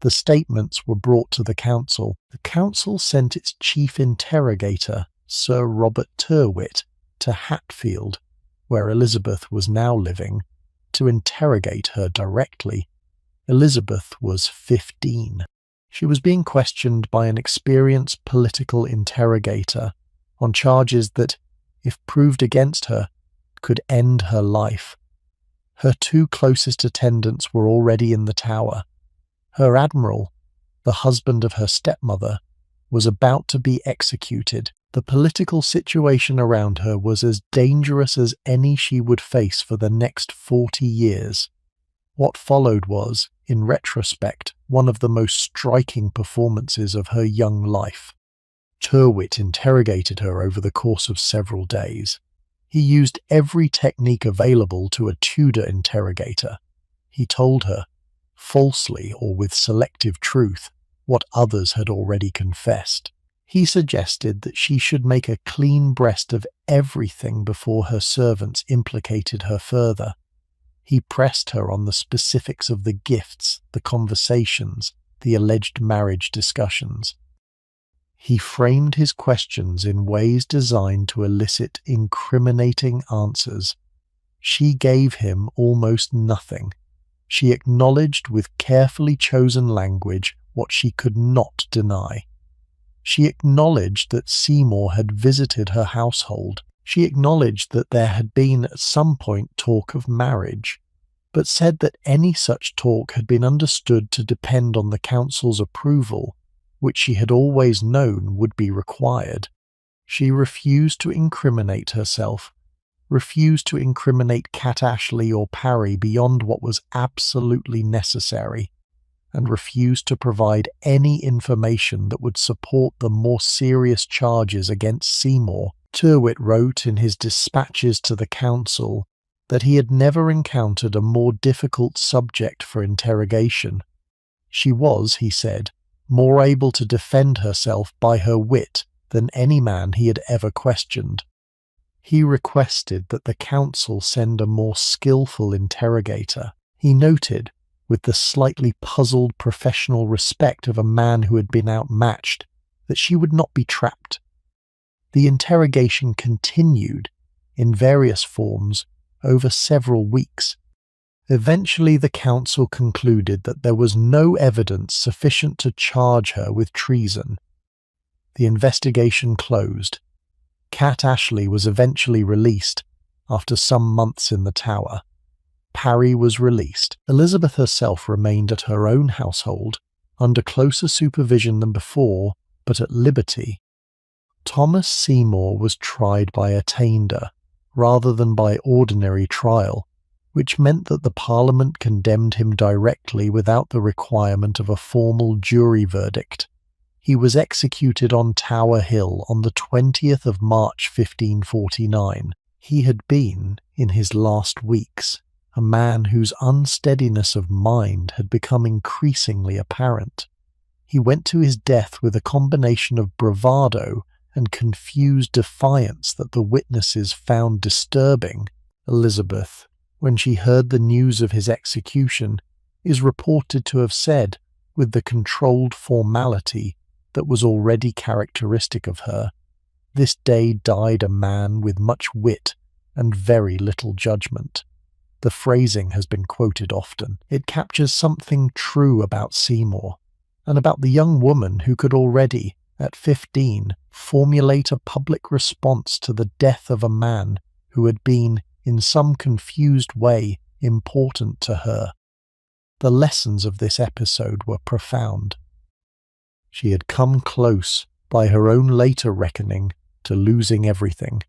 S1: The statements were brought to the council. The council sent its chief interrogator, Sir Robert Tyrwhitt, to Hatfield, where Elizabeth was now living, to interrogate her directly. Elizabeth was 15. She was being questioned by an experienced political interrogator on charges that, if proved against her, could end her life. Her two closest attendants were already in the Tower. Her admiral, the husband of her stepmother, was about to be executed. The political situation around her was as dangerous as any she would face for the next 40 years. What followed was, in retrospect, one of the most striking performances of her young life. Tyrwhitt interrogated her over the course of several days. He used every technique available to a Tudor interrogator. He told her, falsely or with selective truth, what others had already confessed. He suggested that she should make a clean breast of everything before her servants implicated her further. He pressed her on the specifics of the gifts, the conversations, the alleged marriage discussions. He framed his questions in ways designed to elicit incriminating answers. She gave him almost nothing. She acknowledged with carefully chosen language what she could not deny. She acknowledged that Seymour had visited her household. She acknowledged that there had been at some point talk of marriage, but said that any such talk had been understood to depend on the council's approval, which she had always known would be required. She refused to incriminate herself, refused to incriminate Cat Ashley or Parry beyond what was absolutely necessary, and refused to provide any information that would support the more serious charges against Seymour. Tyrwhitt wrote in his dispatches to the council that he had never encountered a more difficult subject for interrogation. She was, he said, more able to defend herself by her wit than any man he had ever questioned. He requested that the council send a more skillful interrogator. He noted, with the slightly puzzled professional respect of a man who had been outmatched, that she would not be trapped. The interrogation continued, in various forms, over several weeks. Eventually the council concluded that there was no evidence sufficient to charge her with treason. The investigation closed. Cat Ashley was eventually released after some months in the Tower. Parry was released. Elizabeth herself remained at her own household, under closer supervision than before, but at liberty. Thomas Seymour was tried by attainder, rather than by ordinary trial, which meant that the Parliament condemned him directly without the requirement of a formal jury verdict. He was executed on Tower Hill on the 20th of March 1549. He had been, in his last weeks, a man whose unsteadiness of mind had become increasingly apparent. He went to his death with a combination of bravado and confused defiance that the witnesses found disturbing. Elizabeth, when she heard the news of his execution, is reported to have said, with the controlled formality that was already characteristic of her, "This day died a man with much wit and very little judgment." The phrasing has been quoted often. It captures something true about Seymour, and about the young woman who could already, at 15, formulate a public response to the death of a man who had been, in some confused way, important to her. The lessons of this episode were profound. She had come close, by her own later reckoning, to losing everything.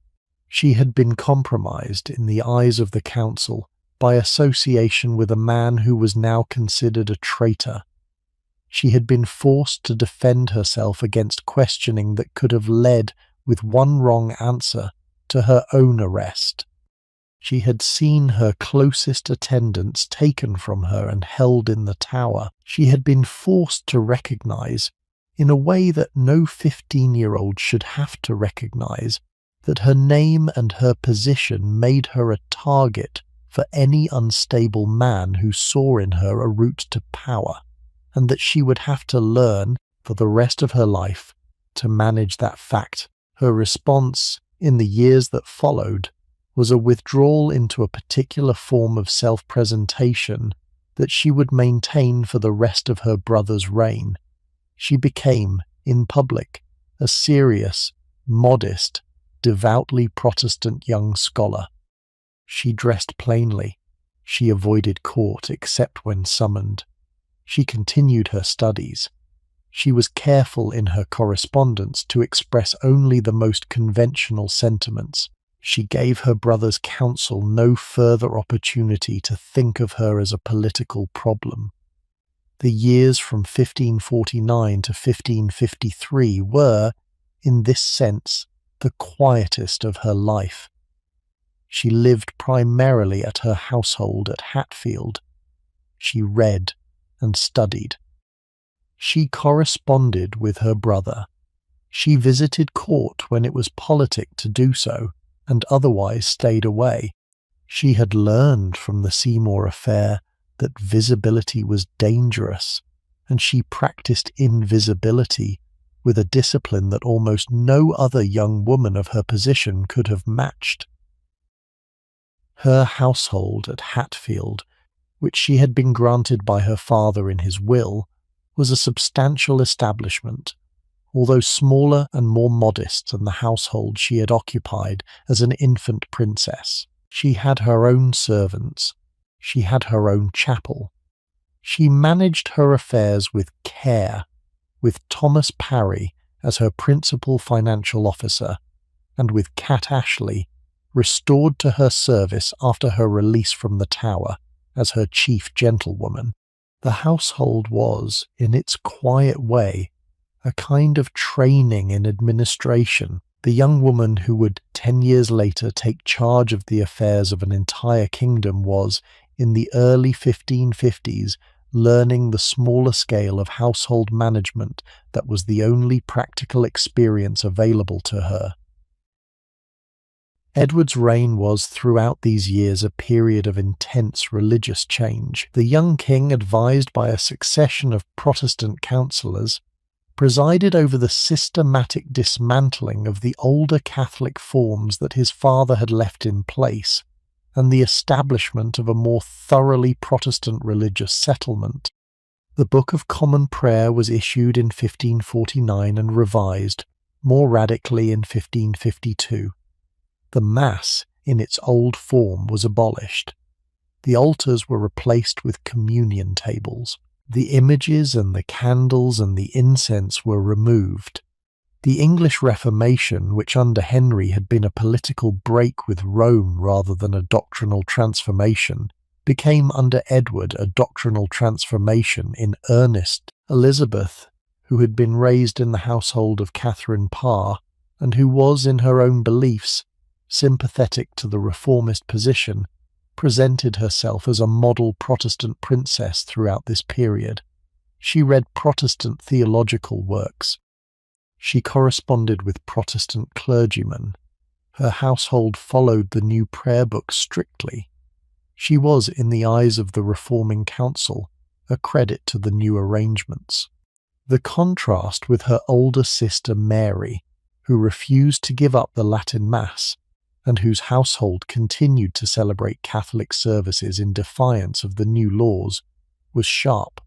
S1: She had been compromised, in the eyes of the council, by association with a man who was now considered a traitor. She had been forced to defend herself against questioning that could have led, with one wrong answer, to her own arrest. She had seen her closest attendants taken from her and held in the tower. She had been forced to recognize, in a way that no 15-year-old should have to recognize, that her name and her position made her a target for any unstable man who saw in her a route to power, and that she would have to learn, for the rest of her life, to manage that fact. Her response, in the years that followed, was a withdrawal into a particular form of self-presentation that she would maintain for the rest of her brother's reign. She became, in public, a serious, modest, devoutly Protestant young scholar. She dressed plainly. She avoided court except when summoned. She continued her studies. She was careful in her correspondence to express only the most conventional sentiments. She gave her brother's counsel no further opportunity to think of her as a political problem. The years from 1549 to 1553 were, in this sense, the quietest of her life. She lived primarily at her household at Hatfield. She read and studied. She corresponded with her brother. She visited court when it was politic to do so, and otherwise stayed away. She had learned from the Seymour affair that visibility was dangerous, and she practiced invisibility with a discipline that almost no other young woman of her position could have matched. Her household at Hatfield, which she had been granted by her father in his will, was a substantial establishment, although smaller and more modest than the household she had occupied as an infant princess. She had her own servants. She had her own chapel. She managed her affairs with care, with Thomas Parry as her principal financial officer, and with Cat Ashley, restored to her service after her release from the Tower, as her chief gentlewoman. The household was, in its quiet way, a kind of training in administration. The young woman who would 10 years later take charge of the affairs of an entire kingdom was, in the early 1550s, learning the smaller scale of household management that was the only practical experience available to her. Edward's reign was throughout these years a period of intense religious change. The young king, advised by a succession of Protestant counsellors, presided over the systematic dismantling of the older Catholic forms that his father had left in place, and the establishment of a more thoroughly Protestant religious settlement. The Book of Common Prayer was issued in 1549 and revised, more radically, in 1552. The Mass, in its old form, was abolished. The altars were replaced with communion tables. The images and the candles and the incense were removed. The English Reformation, which under Henry had been a political break with Rome rather than a doctrinal transformation, became under Edward a doctrinal transformation in earnest. Elizabeth, who had been raised in the household of Catherine Parr, and who was, in her own beliefs, sympathetic to the reformist position, presented herself as a model Protestant princess throughout this period. She read Protestant theological works. She corresponded with Protestant clergymen. Her household followed the new prayer book strictly. She was, in the eyes of the reforming council, a credit to the new arrangements. The contrast with her older sister Mary, who refused to give up the Latin Mass, and whose household continued to celebrate Catholic services in defiance of the new laws, was sharp.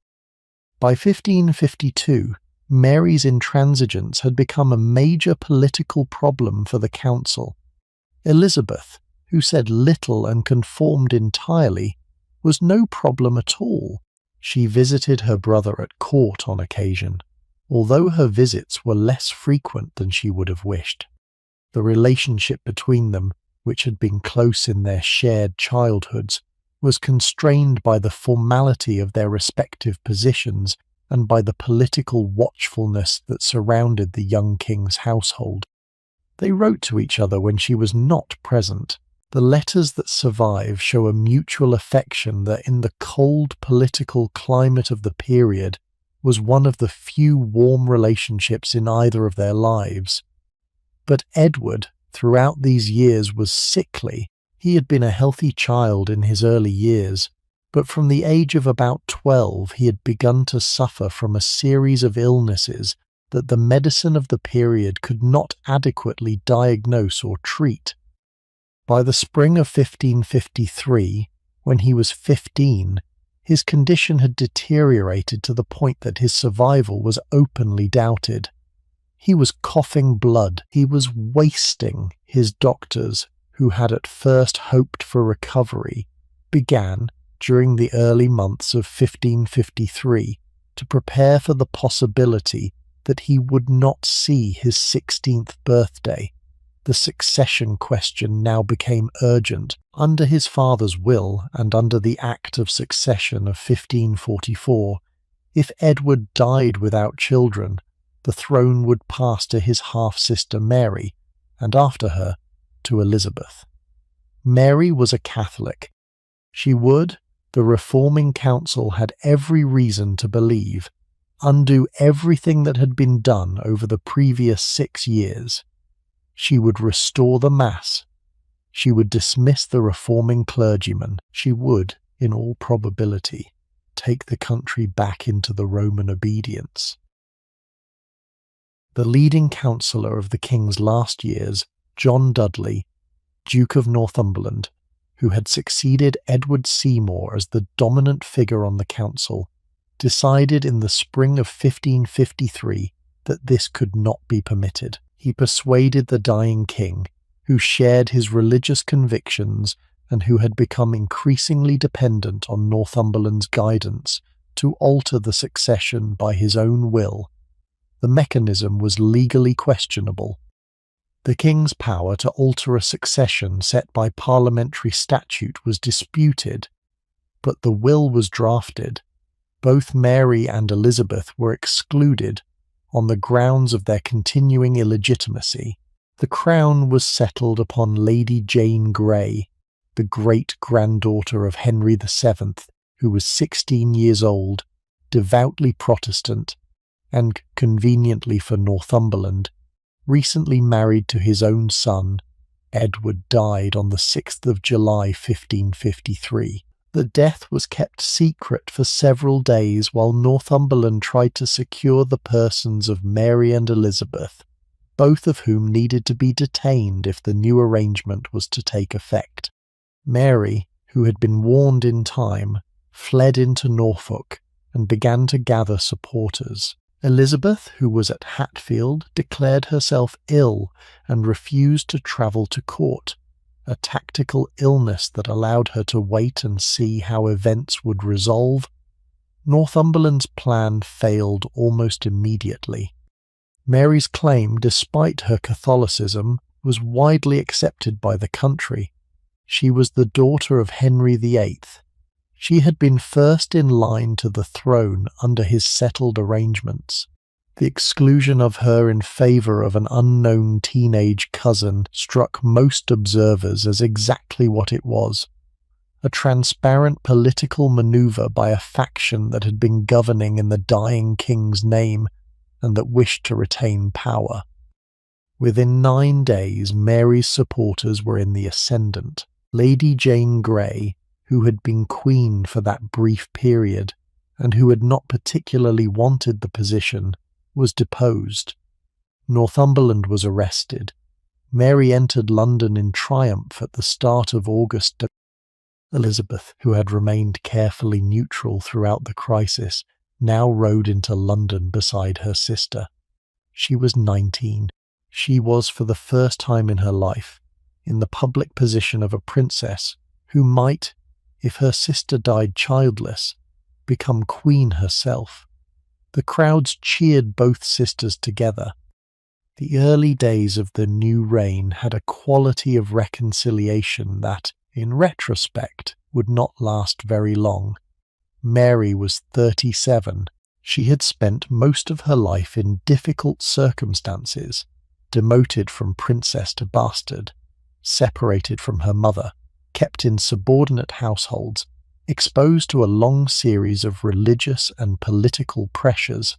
S1: By 1552, Mary's intransigence had become a major political problem for the council. Elizabeth, who said little and conformed entirely, was no problem at all. She visited her brother at court on occasion, although her visits were less frequent than she would have wished. The relationship between them, which had been close in their shared childhoods, was constrained by the formality of their respective positions and by the political watchfulness that surrounded the young king's household. They wrote to each other when she was not present. The letters that survive show a mutual affection that, in the cold political climate of the period, was one of the few warm relationships in either of their lives. But Edward, throughout these years, was sickly. He had been a healthy child in his early years, but from the age of about 12 he had begun to suffer from a series of illnesses that the medicine of the period could not adequately diagnose or treat. By the spring of 1553, when he was 15, his condition had deteriorated to the point that his survival was openly doubted. He was coughing blood. He was wasting. His doctors, who had at first hoped for recovery, began, during the early months of 1553, to prepare for the possibility that he would not see his 16th birthday. The succession question now became urgent. Under his father's will and under the Act of Succession of 1544, if Edward died without children, the throne would pass to his half-sister Mary, and after her, to Elizabeth. Mary was a Catholic. She would, the reforming council had every reason to believe, undo everything that had been done over the previous 6 years. She would restore the Mass. She would dismiss the reforming clergyman. She would, in all probability, take the country back into the Roman obedience. The leading counsellor of the king's last years, John Dudley, Duke of Northumberland, who had succeeded Edward Seymour as the dominant figure on the council, decided in the spring of 1553 that this could not be permitted. He persuaded the dying king, who shared his religious convictions and who had become increasingly dependent on Northumberland's guidance, to alter the succession by his own will. The mechanism was legally questionable. The king's power to alter a succession set by parliamentary statute was disputed, but the will was drafted. Both Mary and Elizabeth were excluded on the grounds of their continuing illegitimacy. The crown was settled upon Lady Jane Grey, the great-granddaughter of Henry VII, who was 16 years old, devoutly Protestant, and, conveniently for Northumberland, recently married to his own son. Edward died on the 6th of July 1553. The death was kept secret for several days while Northumberland tried to secure the persons of Mary and Elizabeth, both of whom needed to be detained if the new arrangement was to take effect. Mary, who had been warned in time, fled into Norfolk and began to gather supporters. Elizabeth, who was at Hatfield, declared herself ill and refused to travel to court, a tactical illness that allowed her to wait and see how events would resolve. Northumberland's plan failed almost immediately. Mary's claim, despite her Catholicism, was widely accepted by the country. She was the daughter of Henry VIII. She had been first in line to the throne under his settled arrangements. The exclusion of her in favour of an unknown teenage cousin struck most observers as exactly what it was: a transparent political manoeuvre by a faction that had been governing in the dying king's name and that wished to retain power. Within 9 days, Mary's supporters were in the ascendant. Lady Jane Grey, who had been queen for that brief period, and who had not particularly wanted the position, was deposed. Northumberland was arrested. Mary entered London in triumph at the start of August. Elizabeth, who had remained carefully neutral throughout the crisis, now rode into London beside her sister. She was 19. She was, for the first time in her life, in the public position of a princess who might, if her sister died childless, become queen herself. The crowds cheered both sisters together. The early days of the new reign had a quality of reconciliation that, in retrospect, would not last very long. Mary was 37. She had spent most of her life in difficult circumstances, demoted from princess to bastard. separated from her mother, kept in subordinate households, exposed to a long series of religious and political pressures.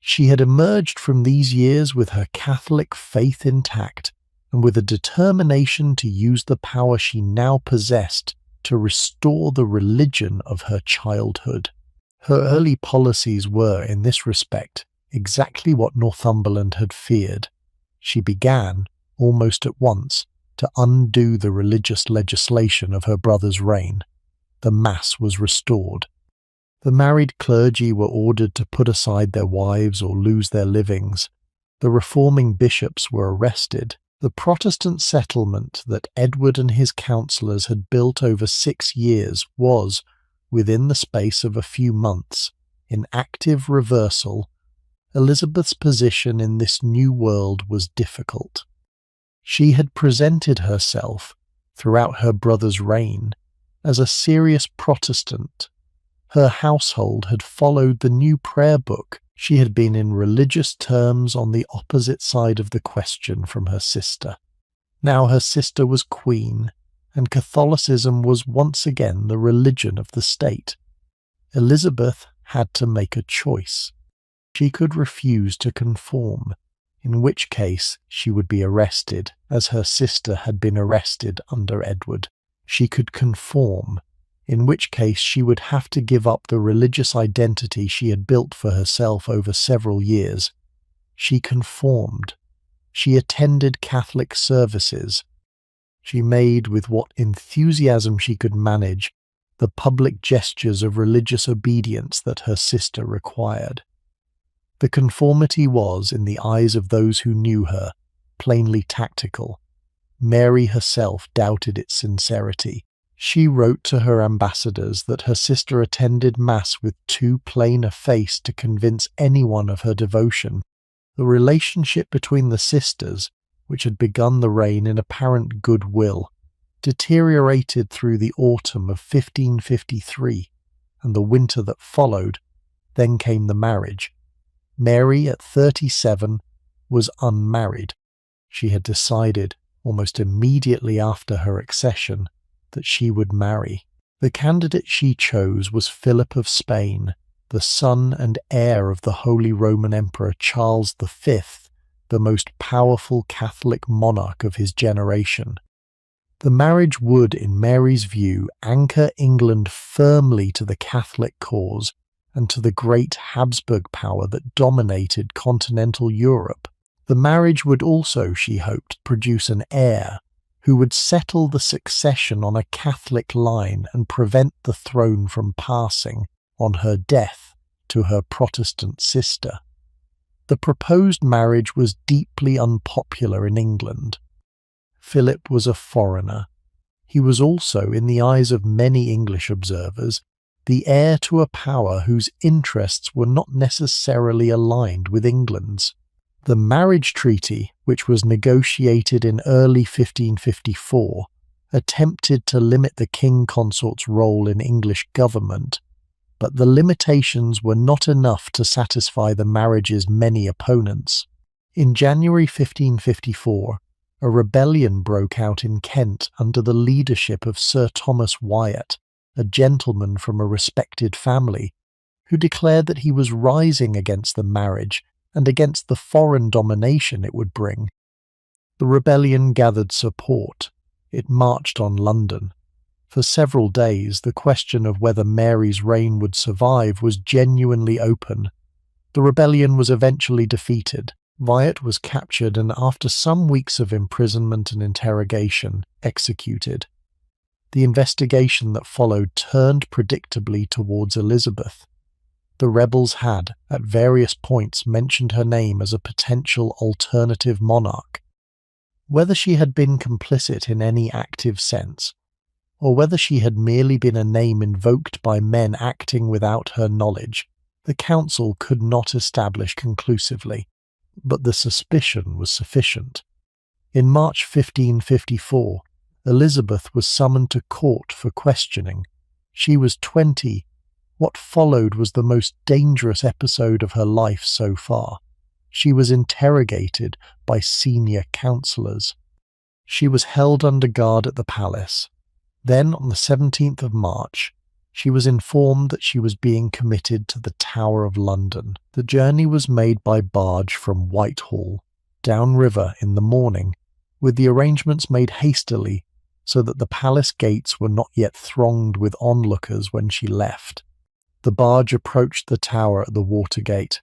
S1: She had emerged from these years with her Catholic faith intact and with a determination to use the power she now possessed to restore the religion of her childhood. Her early policies were, in this respect, exactly what Northumberland had feared. She began, almost at once, to undo the religious legislation of her brother's reign. The Mass was restored. The married clergy were ordered to put aside their wives or lose their livings. The reforming bishops were arrested. The Protestant settlement that Edward and his counsellors had built over 6 years was, within the space of a few months, in active reversal. Elizabeth's position in this new world was difficult. She had presented herself, throughout her brother's reign, as a serious Protestant. Her household had followed the new prayer book. She had been in religious terms on the opposite side of the question from her sister. Now her sister was queen, and Catholicism was once again the religion of the state. Elizabeth had to make a choice. She could refuse to conform, in which case she would be arrested, as her sister had been arrested under Edward. She could conform, in which case she would have to give up the religious identity she had built for herself over several years. She conformed. She attended Catholic services. She made, with what enthusiasm she could manage, the public gestures of religious obedience that her sister required. The conformity was, in the eyes of those who knew her, plainly tactical. Mary herself doubted its sincerity. She wrote to her ambassadors that her sister attended Mass with too plain a face to convince anyone of her devotion. The relationship between the sisters, which had begun the reign in apparent goodwill, deteriorated through the autumn of 1553 and the winter that followed. Then came the marriage. Mary, at 37, was unmarried. She had decided, almost immediately after her accession, that she would marry. The candidate she chose was Philip of Spain, the son and heir of the Holy Roman Emperor Charles V, the most powerful Catholic monarch of his generation. The marriage would, in Mary's view, anchor England firmly to the Catholic cause and to the great Habsburg power that dominated continental Europe. The marriage would also, she hoped, produce an heir who would settle the succession on a Catholic line and prevent the throne from passing, on her death, to her Protestant sister. The proposed marriage was deeply unpopular in England. Philip was a foreigner. He was also, in the eyes of many English observers, the heir to a power whose interests were not necessarily aligned with England's. The marriage treaty, which was negotiated in early 1554, attempted to limit the king consort's role in English government, but the limitations were not enough to satisfy the marriage's many opponents. In January 1554, a rebellion broke out in Kent under the leadership of Sir Thomas Wyatt, a gentleman from a respected family, who declared that he was rising against the marriage and against the foreign domination it would bring. The rebellion gathered support. It marched on London. For several days, the question of whether Mary's reign would survive was genuinely open. The rebellion was eventually defeated. Wyatt was captured and, after some weeks of imprisonment and interrogation, executed. The investigation that followed turned predictably towards Elizabeth. The rebels had, at various points, mentioned her name as a potential alternative monarch. Whether she had been complicit in any active sense, or whether she had merely been a name invoked by men acting without her knowledge, the council could not establish conclusively, but the suspicion was sufficient. In March 1554, Elizabeth was summoned to court for questioning. She was 20. What followed was the most dangerous episode of her life so far. She was interrogated by senior counsellors. She was held under guard at the palace. Then, on the 17th of March, she was informed that she was being committed to the Tower of London. The journey was made by barge from Whitehall, downriver in the morning, with the arrangements made hastily so that the palace gates were not yet thronged with onlookers when she left. The barge approached the tower at the Watergate,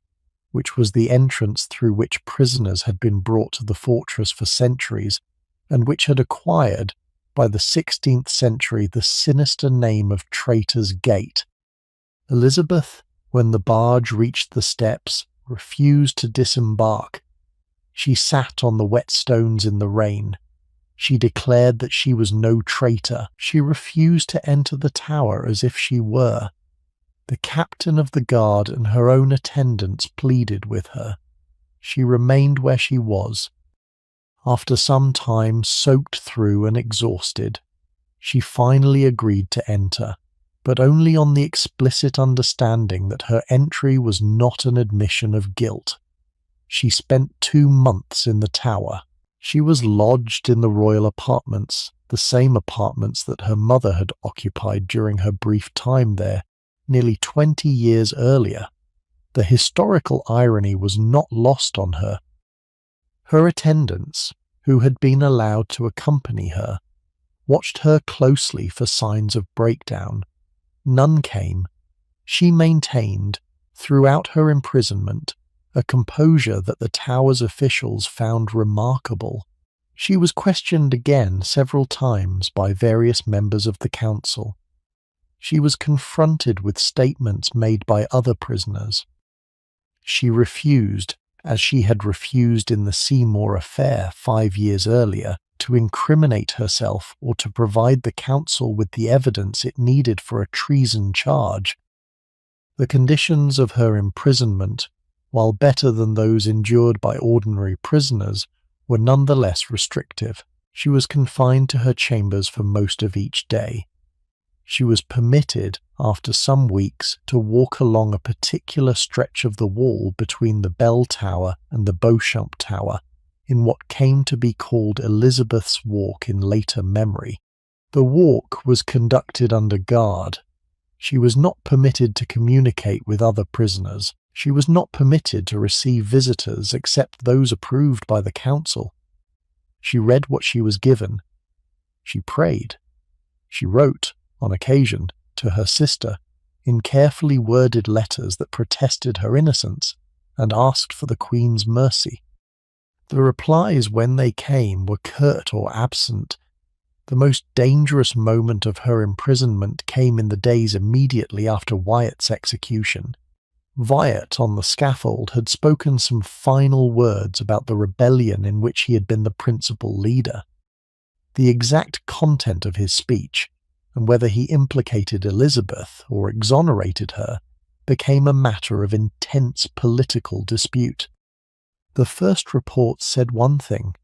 S1: which was the entrance through which prisoners had been brought to the fortress for centuries, and which had acquired, by the 16th century, the sinister name of Traitor's Gate. Elizabeth, when the barge reached the steps, refused to disembark. She sat on the wet stones in the rain. She declared that she was no traitor. She refused to enter the tower as if she were. The captain of the guard and her own attendants pleaded with her. She remained where she was. After some time, soaked through and exhausted, she finally agreed to enter, but only on the explicit understanding that her entry was not an admission of guilt. She spent 2 months in the tower. She was lodged in the royal apartments, the same apartments that her mother had occupied during her brief time there, nearly 20 years earlier. The historical irony was not lost on her. Her attendants, who had been allowed to accompany her, watched her closely for signs of breakdown. None came. She maintained, throughout her imprisonment, a composure that the tower's officials found remarkable. She was questioned again several times by various members of the council. She was confronted with statements made by other prisoners. She refused, as she had refused in the Seymour affair 5 years earlier, to incriminate herself or to provide the council with the evidence it needed for a treason charge. The conditions of her imprisonment, while better than those endured by ordinary prisoners, were nonetheless restrictive. She was confined to her chambers for most of each day. She was permitted, after some weeks, to walk along a particular stretch of the wall between the Bell Tower and the Beauchamp Tower, in what came to be called Elizabeth's Walk in later memory. The walk was conducted under guard. She was not permitted to communicate with other prisoners. She was not permitted to receive visitors except those approved by the council. She read what she was given. She prayed. She wrote, on occasion, to her sister, in carefully worded letters that protested her innocence and asked for the Queen's mercy. The replies, when they came, were curt or absent. The most dangerous moment of her imprisonment came in the days immediately after Wyatt's execution. Wyatt, on the scaffold, had spoken some final words about the rebellion in which he had been the principal leader. The exact content of his speech, and whether he implicated Elizabeth or exonerated her, became a matter of intense political dispute. The first report said one thing.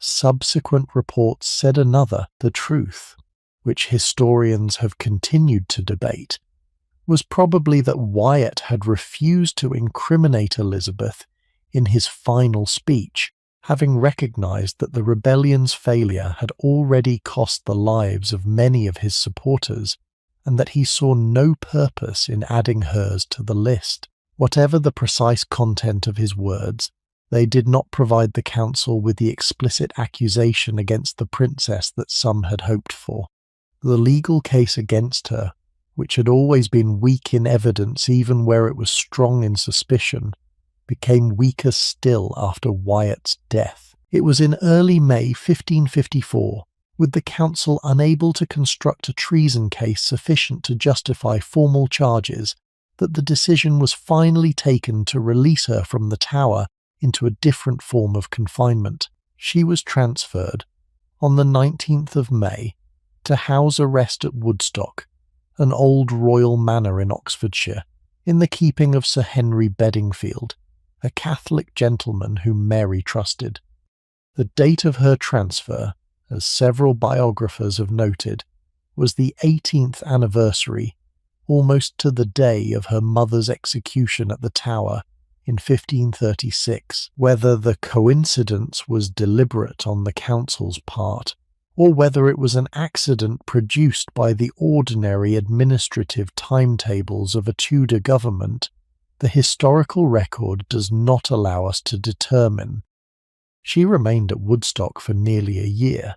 S1: Subsequent reports said another. The truth, which historians have continued to debate, was probably that Wyatt had refused to incriminate Elizabeth in his final speech, having recognized that the rebellion's failure had already cost the lives of many of his supporters, and that he saw no purpose in adding hers to the list. Whatever the precise content of his words, they did not provide the council with the explicit accusation against the princess that some had hoped for. The legal case against her, which had always been weak in evidence even where it was strong in suspicion, became weaker still after Wyatt's death. It was in early May 1554, with the council unable to construct a treason case sufficient to justify formal charges, that the decision was finally taken to release her from the Tower into a different form of confinement. She was transferred, on the 19th of May, to house arrest at Woodstock, an old royal manor in Oxfordshire, in the keeping of Sir Henry Bedingfield, a Catholic gentleman whom Mary trusted. The date of her transfer, as several biographers have noted, was the 18th anniversary, almost to the day of her mother's execution at the Tower in 1536. Whether the coincidence was deliberate on the council's part, or whether it was an accident produced by the ordinary administrative timetables of a Tudor government, the historical record does not allow us to determine. She remained at Woodstock for nearly a year.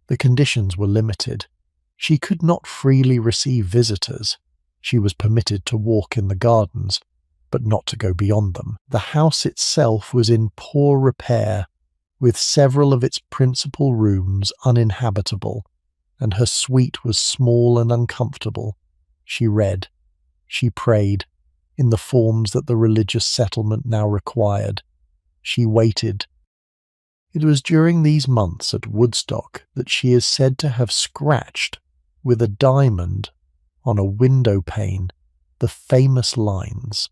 S1: The conditions were limited. She could not freely receive visitors. She was permitted to walk in the gardens, but not to go beyond them. The house itself was in poor repair, with several of its principal rooms uninhabitable, and her suite was small and uncomfortable. She read, she prayed, in the forms that the religious settlement now required. She waited. It was during these months at Woodstock that she is said to have scratched, with a diamond, on a window pane, the famous lines,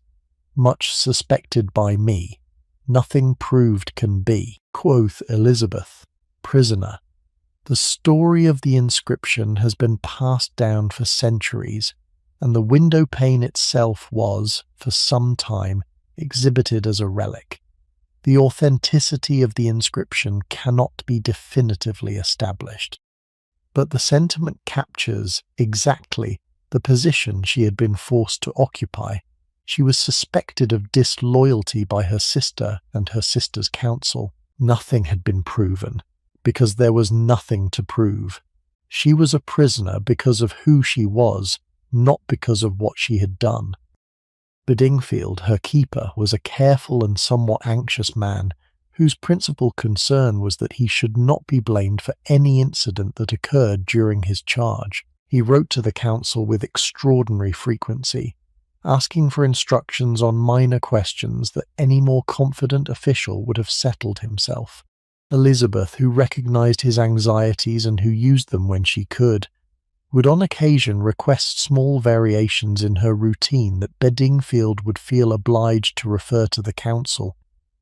S1: "Much suspected by me, nothing proved can be," quoth Elizabeth, prisoner. The story of the inscription has been passed down for centuries, and the window pane itself was, for some time, exhibited as a relic. The authenticity of the inscription cannot be definitively established, but the sentiment captures exactly the position she had been forced to occupy. She was suspected of disloyalty by her sister and her sister's council. Nothing had been proven, because there was nothing to prove. She was a prisoner because of who she was, not because of what she had done. Bedingfield, her keeper, was a careful and somewhat anxious man, whose principal concern was that he should not be blamed for any incident that occurred during his charge. He wrote to the council with extraordinary frequency, asking for instructions on minor questions that any more confident official would have settled himself. Elizabeth, who recognized his anxieties and who used them when she could, would on occasion request small variations in her routine that Bedingfield would feel obliged to refer to the council,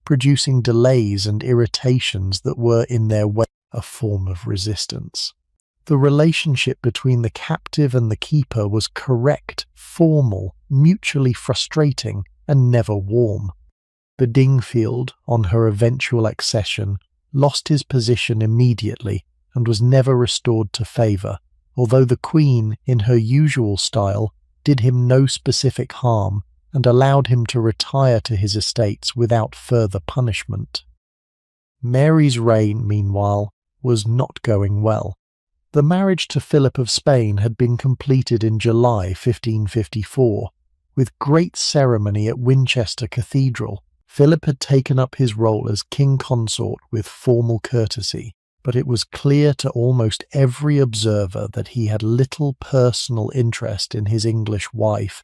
S1: producing delays and irritations that were in their way a form of resistance. The relationship between the captive and the keeper was correct, formal, mutually frustrating, and never warm. Bedingfield, on her eventual accession, lost his position immediately and was never restored to favour, although the Queen, in her usual style, did him no specific harm and allowed him to retire to his estates without further punishment. Mary's reign, meanwhile, was not going well. The marriage to Philip of Spain had been completed in July 1554, with great ceremony at Winchester Cathedral. Philip had taken up his role as king consort with formal courtesy, but it was clear to almost every observer that he had little personal interest in his English wife,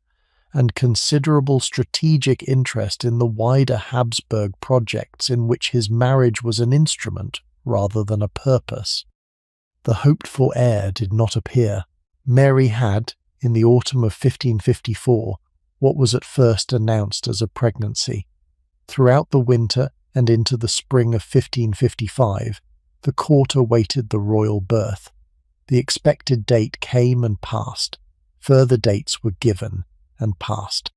S1: and considerable strategic interest in the wider Habsburg projects in which his marriage was an instrument rather than a purpose. The hoped-for heir did not appear. Mary had, in the autumn of 1554, what was at first announced as a pregnancy. Throughout the winter and into the spring of 1555, the court awaited the royal birth. The expected date came and passed. Further dates were given and passed.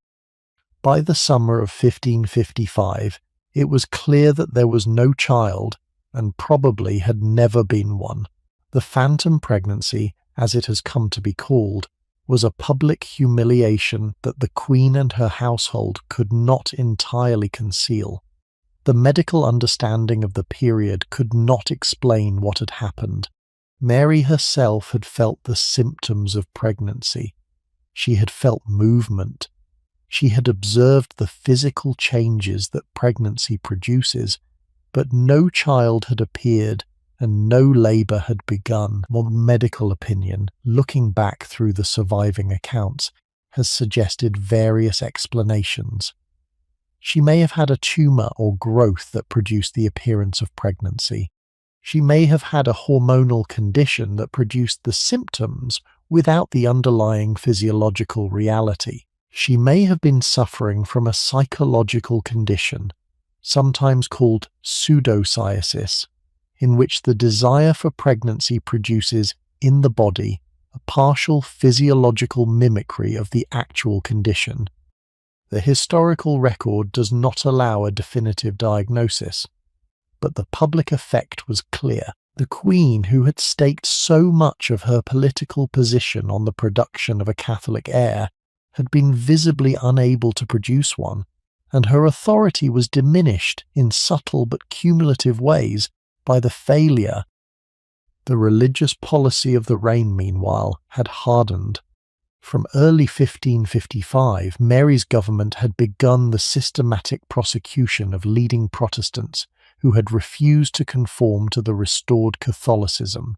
S1: By the summer of 1555, it was clear that there was no child, and probably had never been one. The phantom pregnancy, as it has come to be called, was a public humiliation that the Queen and her household could not entirely conceal. The medical understanding of the period could not explain what had happened. Mary herself had felt the symptoms of pregnancy. She had felt movement. She had observed the physical changes that pregnancy produces, but no child had appeared and no labour had begun. Modern medical opinion, looking back through the surviving accounts, has suggested various explanations. She may have had a tumour or growth that produced the appearance of pregnancy. She may have had a hormonal condition that produced the symptoms without the underlying physiological reality. She may have been suffering from a psychological condition, sometimes called pseudocyesis, in which the desire for pregnancy produces, in the body, a partial physiological mimicry of the actual condition. The historical record does not allow a definitive diagnosis, but the public effect was clear. The Queen, who had staked so much of her political position on the production of a Catholic heir, had been visibly unable to produce one, and her authority was diminished in subtle but cumulative ways by the failure. The religious policy of the reign, meanwhile, had hardened. From early 1555, Mary's government had begun the systematic prosecution of leading Protestants who had refused to conform to the restored Catholicism.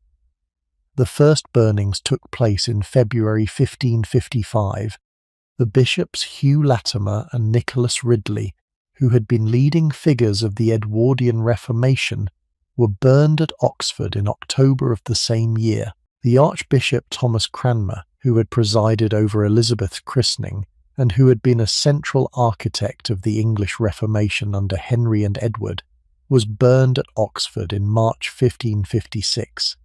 S1: The first burnings took place in February 1555. The bishops Hugh Latimer and Nicholas Ridley, who had been leading figures of the Edwardian Reformation, were burned at Oxford in October of the same year. The Archbishop Thomas Cranmer, who had presided over Elizabeth's christening, and who had been a central architect of the English Reformation under Henry and Edward, was burned at Oxford in March 1556.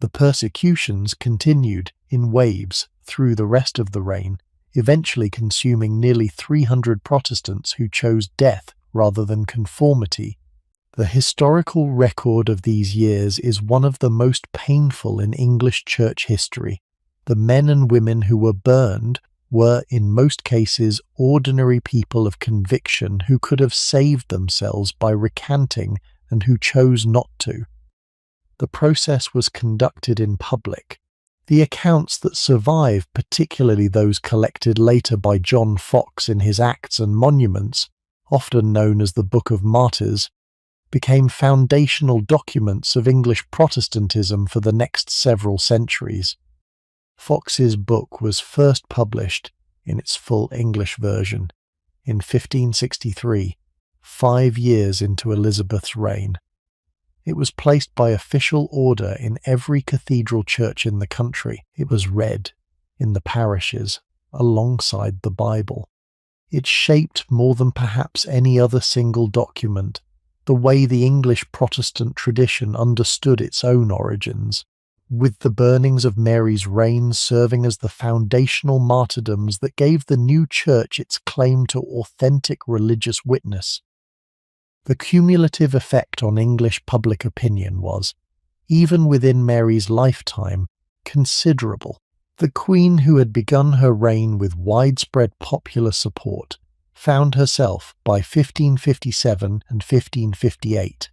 S1: The persecutions continued in waves through the rest of the reign, eventually consuming nearly 300 Protestants who chose death rather than conformity. The historical record of these years is one of the most painful in English church history. The men and women who were burned were, in most cases, ordinary people of conviction who could have saved themselves by recanting and who chose not to. The process was conducted in public. The accounts that survive, particularly those collected later by John Foxe in his Acts and Monuments, often known as the Book of Martyrs, became foundational documents of English Protestantism for the next several centuries. Foxe's book was first published, in its full English version, in 1563, 5 years into Elizabeth's reign. It was placed by official order in every cathedral church in the country. It was read in the parishes alongside the Bible. It shaped more than perhaps any other single document the way the English Protestant tradition understood its own origins, with the burnings of Mary's reign serving as the foundational martyrdoms that gave the new church its claim to authentic religious witness. The cumulative effect on English public opinion was, even within Mary's lifetime, considerable. The Queen, who had begun her reign with widespread popular support, found herself, by 1557 and 1558,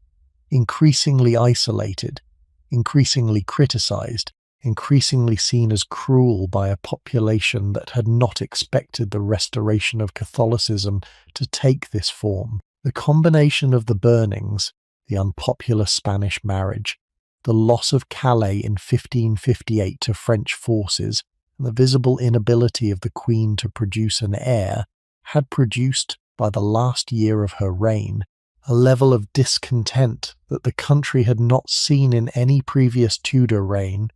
S1: increasingly isolated, increasingly criticised, increasingly seen as cruel by a population that had not expected the restoration of Catholicism to take this form. The combination of the burnings, the unpopular Spanish marriage, the loss of Calais in 1558 to French forces, and the visible inability of the Queen to produce an heir, had produced, by the last year of her reign, a level of discontent that the country had not seen in any previous Tudor reign.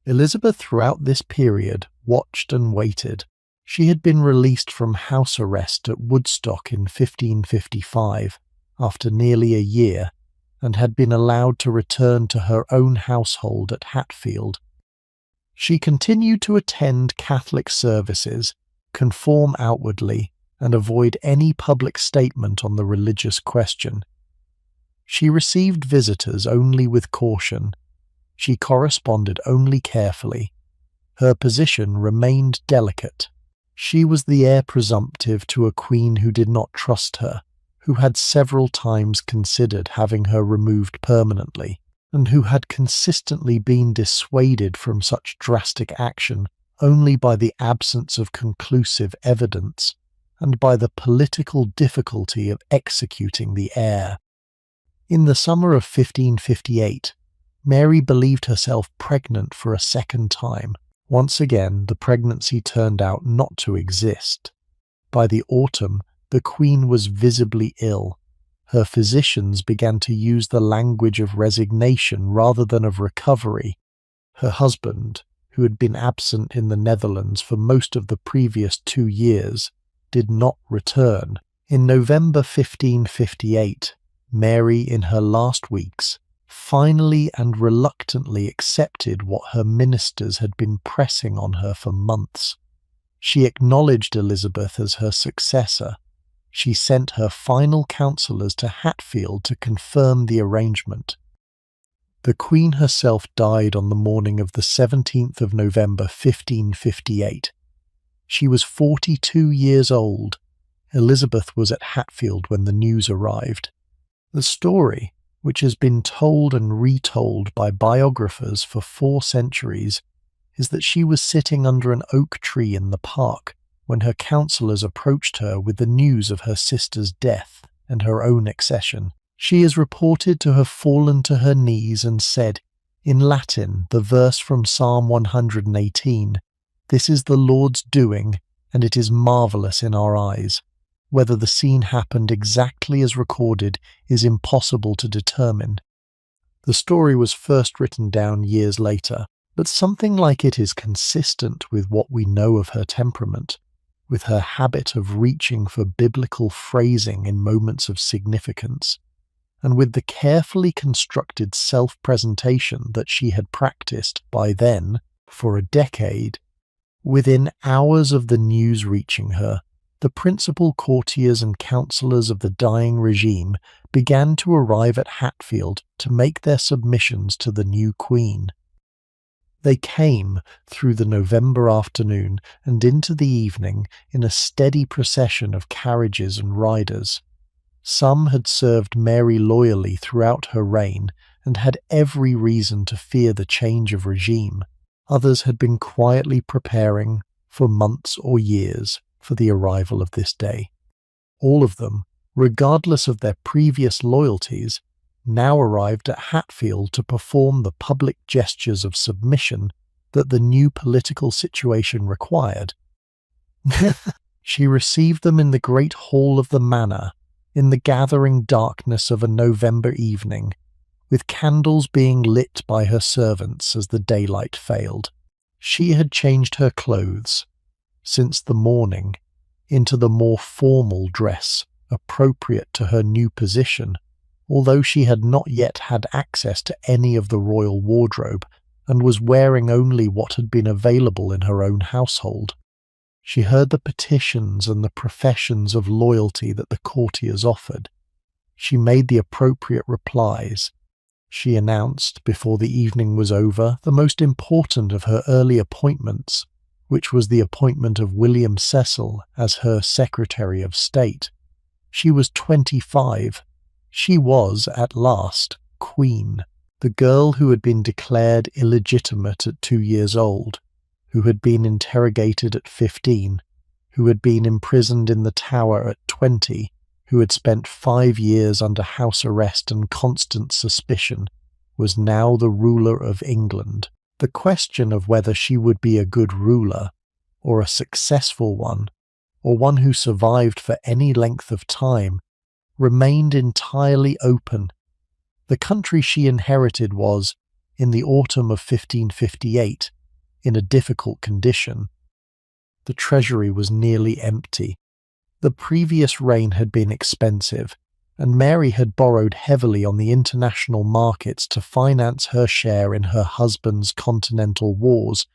S1: Elizabeth throughout this period watched and waited. She had been released from house arrest at Woodstock in 1555 after nearly a year, and had been allowed to return to her own household at Hatfield. She continued to attend Catholic services, conform outwardly, and avoid any public statement on the religious question. She received visitors only with caution. She corresponded only carefully. Her position remained delicate. She was the heir presumptive to a queen who did not trust her, who had several times considered having her removed permanently, and who had consistently been dissuaded from such drastic action only by the absence of conclusive evidence and by the political difficulty of executing the heir. In the summer of 1558, Mary believed herself pregnant for a second time. Once again, the pregnancy turned out not to exist. By the autumn, the Queen was visibly ill. Her physicians began to use the language of resignation rather than of recovery. Her husband, who had been absent in the Netherlands for most of the previous 2 years, did not return. In November 1558, Mary, in her last weeks, finally and reluctantly accepted what her ministers had been pressing on her for months. She acknowledged Elizabeth as her successor. She sent her final counsellors to Hatfield to confirm the arrangement. The Queen herself died on the morning of the 17th of November 1558. She was 42 years old. Elizabeth was at Hatfield when the news arrived. The story, which has been told and retold by biographers for 4 centuries, is that she was sitting under an oak tree in the park when her counsellors approached her with the news of her sister's death and her own accession. She is reported to have fallen to her knees and said, in Latin, the verse from Psalm 118, "This is the Lord's doing, and it is marvellous in our eyes." Whether the scene happened exactly as recorded is impossible to determine. The story was first written down years later, but something like it is consistent with what we know of her temperament, with her habit of reaching for biblical phrasing in moments of significance, and with the carefully constructed self-presentation that she had practiced by then for a decade. Within hours of the news reaching her, the principal courtiers and counsellors of the dying regime began to arrive at Hatfield to make their submissions to the new queen. They came through the November afternoon and into the evening in a steady procession of carriages and riders. Some had served Mary loyally throughout her reign and had every reason to fear the change of regime. Others had been quietly preparing for months or years for the arrival of this day. All of them, regardless of their previous loyalties, now arrived at Hatfield to perform the public gestures of submission that the new political situation required. She received them in the great hall of the manor, in the gathering darkness of a November evening, with candles being lit by her servants as the daylight failed. She had changed her clothes, since the morning, into the more formal dress appropriate to her new position, although she had not yet had access to any of the royal wardrobe and was wearing only what had been available in her own household. She heard the petitions and the professions of loyalty that the courtiers offered. She made the appropriate replies. She announced, before the evening was over, the most important of her early appointments, which was the appointment of William Cecil as her Secretary of State. She was 25. She was, at last, Queen, the girl who had been declared illegitimate at 2 years old, who had been interrogated at 15, who had been imprisoned in the Tower at 20, who had spent 5 years under house arrest and constant suspicion, was now the ruler of England. The question of whether she would be a good ruler, or a successful one, or one who survived for any length of time, remained entirely open. The country she inherited was, in the autumn of 1558, in a difficult condition. The treasury was nearly empty. The previous reign had been expensive, and Mary had borrowed heavily on the international markets to finance her share in her husband's continental wars,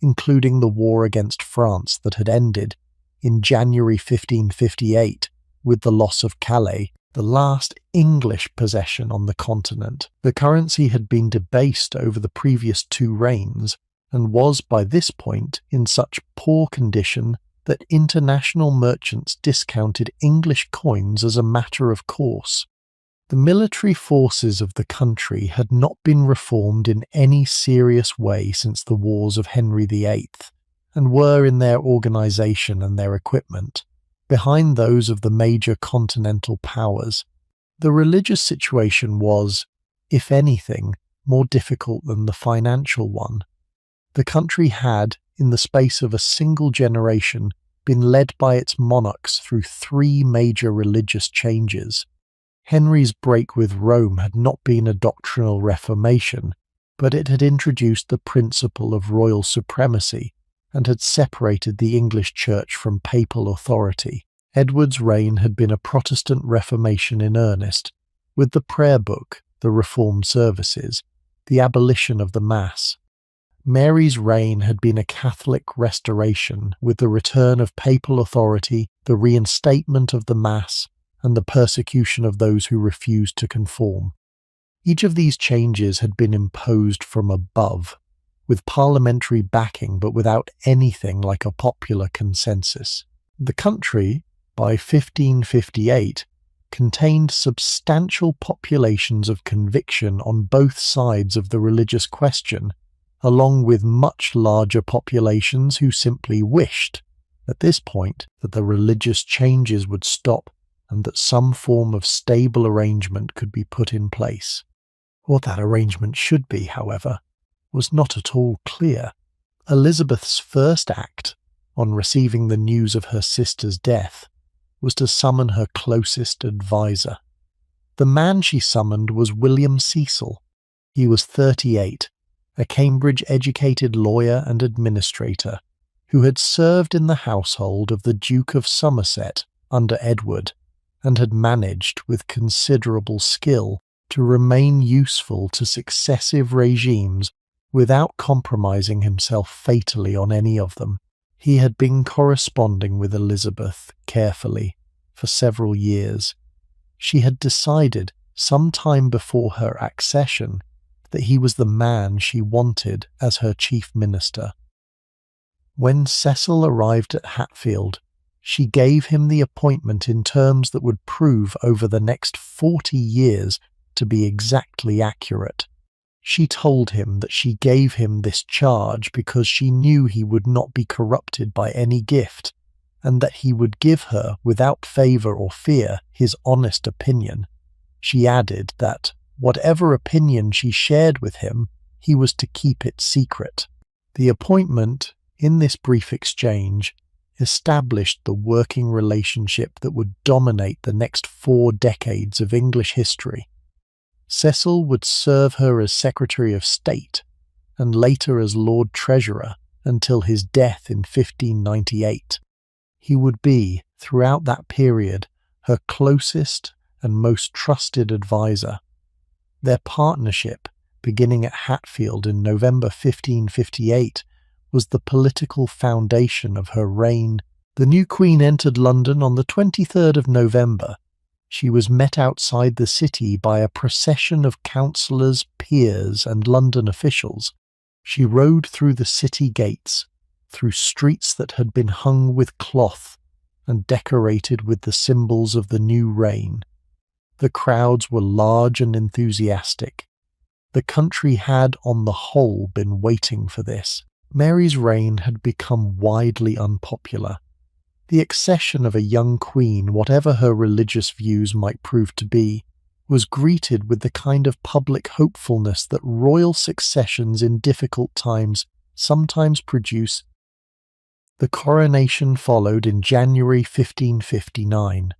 S1: including the war against France that had ended in January 1558 with the loss of Calais, the last English possession on the continent. The currency had been debased over the previous 2 reigns, and was by this point in such poor condition that international merchants discounted English coins as a matter of course. The military forces of the country had not been reformed in any serious way since the wars of Henry VIII, and were in their organisation and their equipment behind those of the major continental powers. The religious situation was, if anything, more difficult than the financial one. The country had, in the space of a single generation, been led by its monarchs through 3 major religious changes. Henry's break with Rome had not been a doctrinal reformation, but it had introduced the principle of royal supremacy and had separated the English Church from papal authority. Edward's reign had been a Protestant Reformation in earnest, with the prayer book, the reformed services, the abolition of the Mass. Mary's reign had been a Catholic restoration, with the return of papal authority, the reinstatement of the Mass, and the persecution of those who refused to conform. Each of these changes had been imposed from above, with parliamentary backing but without anything like a popular consensus. The country, by 1558, contained substantial populations of conviction on both sides of the religious question, along with much larger populations who simply wished, at this point, that the religious changes would stop and that some form of stable arrangement could be put in place. What that arrangement should be, however, was not at all clear. Elizabeth's first act, on receiving the news of her sister's death, was to summon her closest adviser. The man she summoned was William Cecil. He was 38, a Cambridge-educated lawyer and administrator, who had served in the household of the Duke of Somerset under Edward, and had managed with considerable skill to remain useful to successive regimes without compromising himself fatally on any of them. He had been corresponding with Elizabeth carefully for several years. She had decided some time before her accession that he was the man she wanted as her chief minister. When Cecil arrived at Hatfield, she gave him the appointment in terms that would prove over the next 40 years to be exactly accurate. She told him that she gave him this charge because she knew he would not be corrupted by any gift, and that he would give her, without favour or fear, his honest opinion. She added that, whatever opinion she shared with him, he was to keep it secret. The appointment, in this brief exchange, established the working relationship that would dominate the next 4 decades of English history. Cecil would serve her as Secretary of State, and later as Lord Treasurer, until his death in 1598. He would be, throughout that period, her closest and most trusted adviser. Their partnership, beginning at Hatfield in November 1558, was the political foundation of her reign. The new Queen entered London on the 23rd of November. She was met outside the city by a procession of councillors, peers, and London officials. She rode through the city gates, through streets that had been hung with cloth and decorated with the symbols of the new reign. The crowds were large and enthusiastic. The country had, on the whole, been waiting for this. Mary's reign had become widely unpopular. The accession of a young queen, whatever her religious views might prove to be, was greeted with the kind of public hopefulness that royal successions in difficult times sometimes produce. The coronation followed in January 1559.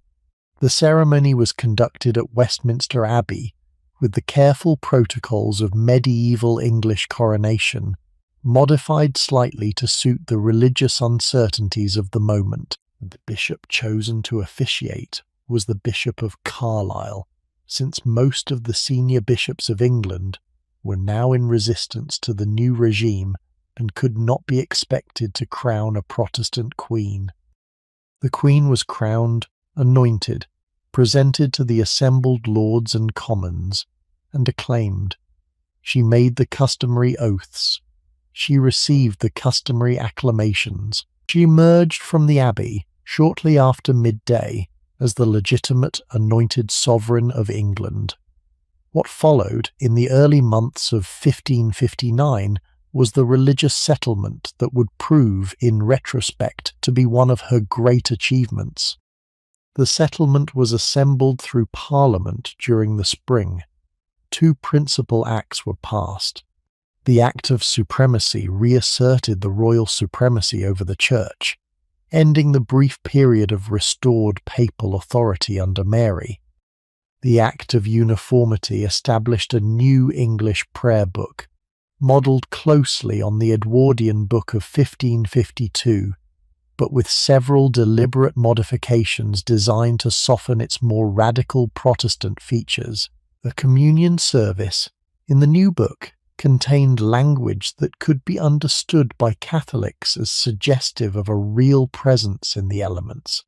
S1: The ceremony was conducted at Westminster Abbey, with the careful protocols of medieval English coronation, modified slightly to suit the religious uncertainties of the moment. The bishop chosen to officiate was the Bishop of Carlisle, since most of the senior bishops of England were now in resistance to the new regime and could not be expected to crown a Protestant queen. The queen was crowned, anointed, presented to the assembled lords and commons, and acclaimed. She made the customary oaths. She received the customary acclamations. She emerged from the abbey shortly after midday as the legitimate anointed sovereign of England. What followed in the early months of 1559 was the religious settlement that would prove, in retrospect, to be one of her great achievements. The settlement was assembled through Parliament during the spring. 2 principal acts were passed. The Act of Supremacy reasserted the royal supremacy over the Church, ending the brief period of restored papal authority under Mary. The Act of Uniformity established a new English prayer book, modelled closely on the Edwardian Book of 1552, but with several deliberate modifications designed to soften its more radical Protestant features. The communion service, in the new book, contained language that could be understood by Catholics as suggestive of a real presence in the elements,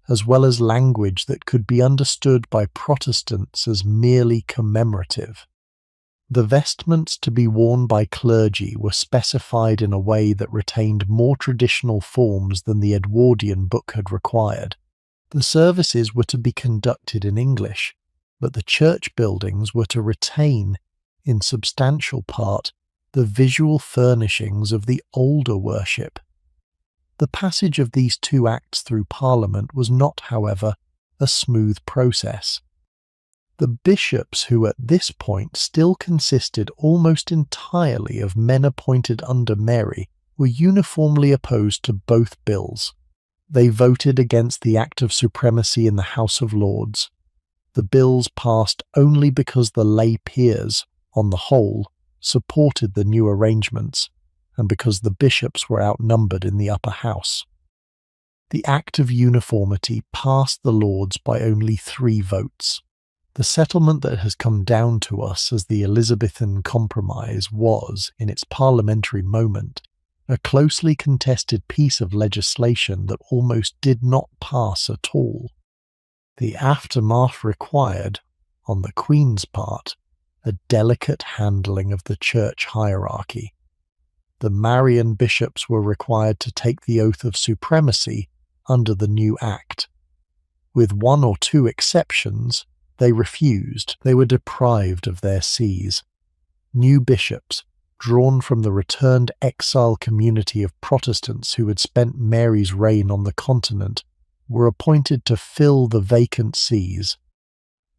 S1: as well as language that could be understood by Protestants as merely commemorative. The vestments to be worn by clergy were specified in a way that retained more traditional forms than the Edwardian book had required. The services were to be conducted in English, but the church buildings were to retain, in substantial part, the visual furnishings of the older worship. The passage of these two acts through Parliament was not, however, a smooth process. The bishops, who at this point still consisted almost entirely of men appointed under Mary, were uniformly opposed to both bills. They voted against the Act of Supremacy in the House of Lords. The bills passed only because the lay peers, on the whole, supported the new arrangements, and because the bishops were outnumbered in the upper house. The Act of Uniformity passed the Lords by only 3 votes. The settlement that has come down to us as the Elizabethan Compromise was, in its parliamentary moment, a closely contested piece of legislation that almost did not pass at all. The aftermath required, on the Queen's part, a delicate handling of the church hierarchy. The Marian bishops were required to take the oath of supremacy under the new Act. With 1 or 2 exceptions, they refused. They were deprived of their sees. New bishops, drawn from the returned exile community of Protestants who had spent Mary's reign on the continent, were appointed to fill the vacant sees.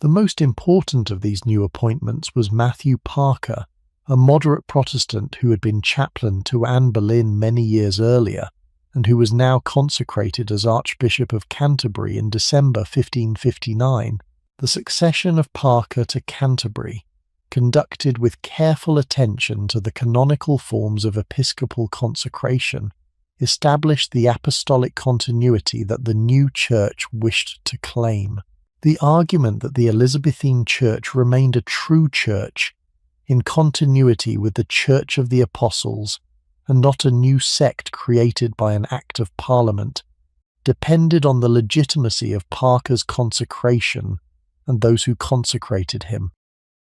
S1: The most important of these new appointments was Matthew Parker, a moderate Protestant who had been chaplain to Anne Boleyn many years earlier, and who was now consecrated as Archbishop of Canterbury in December 1559. The succession of Parker to Canterbury, conducted with careful attention to the canonical forms of episcopal consecration, established the apostolic continuity that the new church wished to claim. The argument that the Elizabethan Church remained a true church, in continuity with the Church of the Apostles, and not a new sect created by an Act of Parliament, depended on the legitimacy of Parker's consecration and those who consecrated him.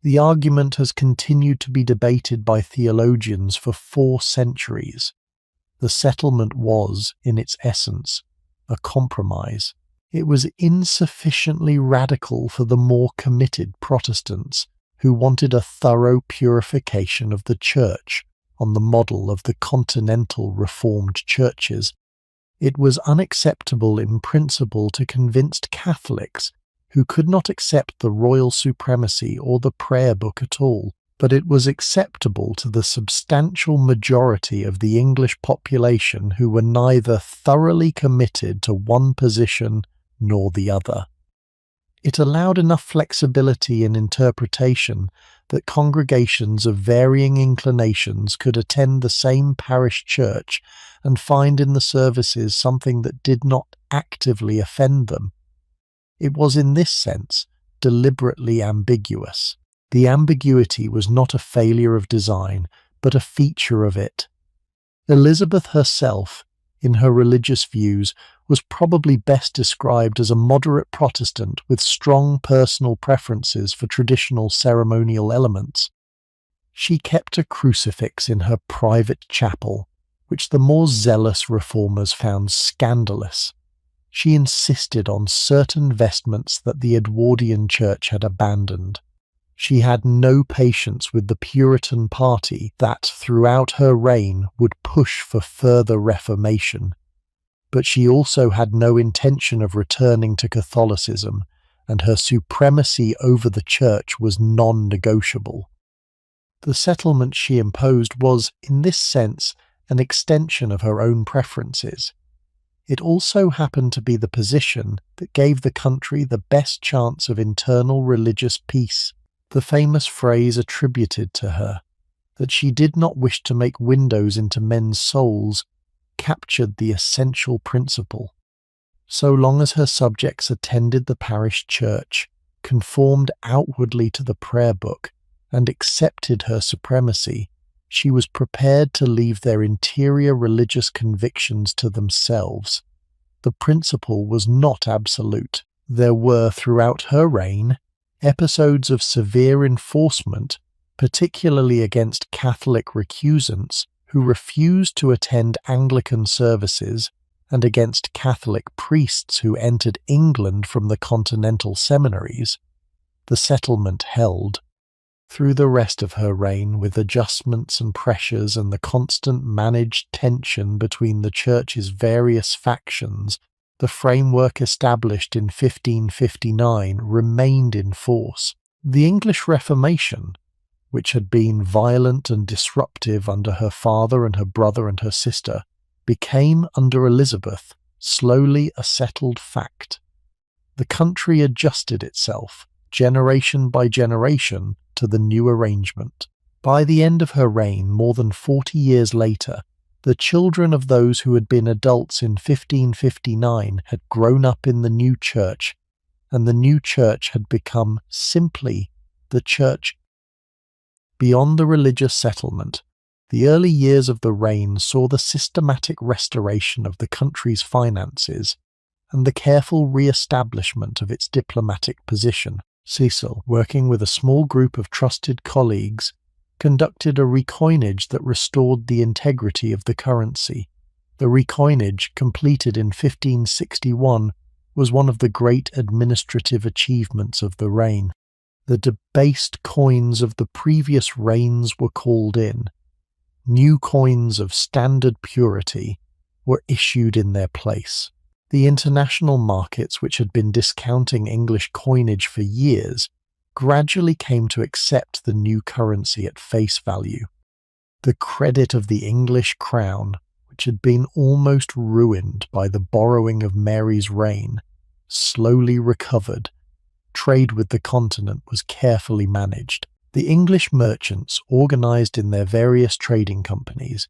S1: The argument has continued to be debated by theologians for 4 centuries. The settlement was, in its essence, a compromise. It was insufficiently radical for the more committed Protestants, who wanted a thorough purification of the Church on the model of the continental Reformed churches. It was unacceptable in principle to convinced Catholics who could not accept the royal supremacy or the prayer book at all, but it was acceptable to the substantial majority of the English population who were neither thoroughly committed to one position nor the other. It allowed enough flexibility in interpretation that congregations of varying inclinations could attend the same parish church and find in the services something that did not actively offend them. It was in this sense deliberately ambiguous. The ambiguity was not a failure of design, but a feature of it. Elizabeth herself, in her religious views, was probably best described as a moderate Protestant with strong personal preferences for traditional ceremonial elements. She kept a crucifix in her private chapel, which the more zealous reformers found scandalous. She insisted on certain vestments that the Edwardian Church had abandoned. She had no patience with the Puritan party that, throughout her reign, would push for further reformation. But she also had no intention of returning to Catholicism, and her supremacy over the Church was non-negotiable. The settlement she imposed was, in this sense, an extension of her own preferences. It also happened to be the position that gave the country the best chance of internal religious peace. The famous phrase attributed to her, that she did not wish to make windows into men's souls, captured the essential principle. So long as her subjects attended the parish church, conformed outwardly to the prayer book, and accepted her supremacy, she was prepared to leave their interior religious convictions to themselves. The principle was not absolute. There were, throughout her reign, episodes of severe enforcement, particularly against Catholic recusants who refused to attend Anglican services and against Catholic priests who entered England from the continental seminaries. The settlement held. Through the rest of her reign, with adjustments and pressures and the constant managed tension between the Church's various factions, the framework established in 1559 remained in force. The English Reformation, which had been violent and disruptive under her father and her brother and her sister, became, under Elizabeth, slowly a settled fact. The country adjusted itself, generation by generation, to the new arrangement. By the end of her reign, more than 40 years later, the children of those who had been adults in 1559 had grown up in the new church, and the new church had become simply the church. Beyond the religious settlement, the early years of the reign saw the systematic restoration of the country's finances and the careful re-establishment of its diplomatic position. Cecil, working with a small group of trusted colleagues, conducted a recoinage that restored the integrity of the currency. The recoinage, completed in 1561, was one of the great administrative achievements of the reign. The debased coins of the previous reigns were called in. New coins of standard purity were issued in their place. The international markets, which had been discounting English coinage for years, gradually came to accept the new currency at face value. The credit of the English crown, which had been almost ruined by the borrowing of Mary's reign, slowly recovered. Trade with the continent was carefully managed. The English merchants, organized in their various trading companies,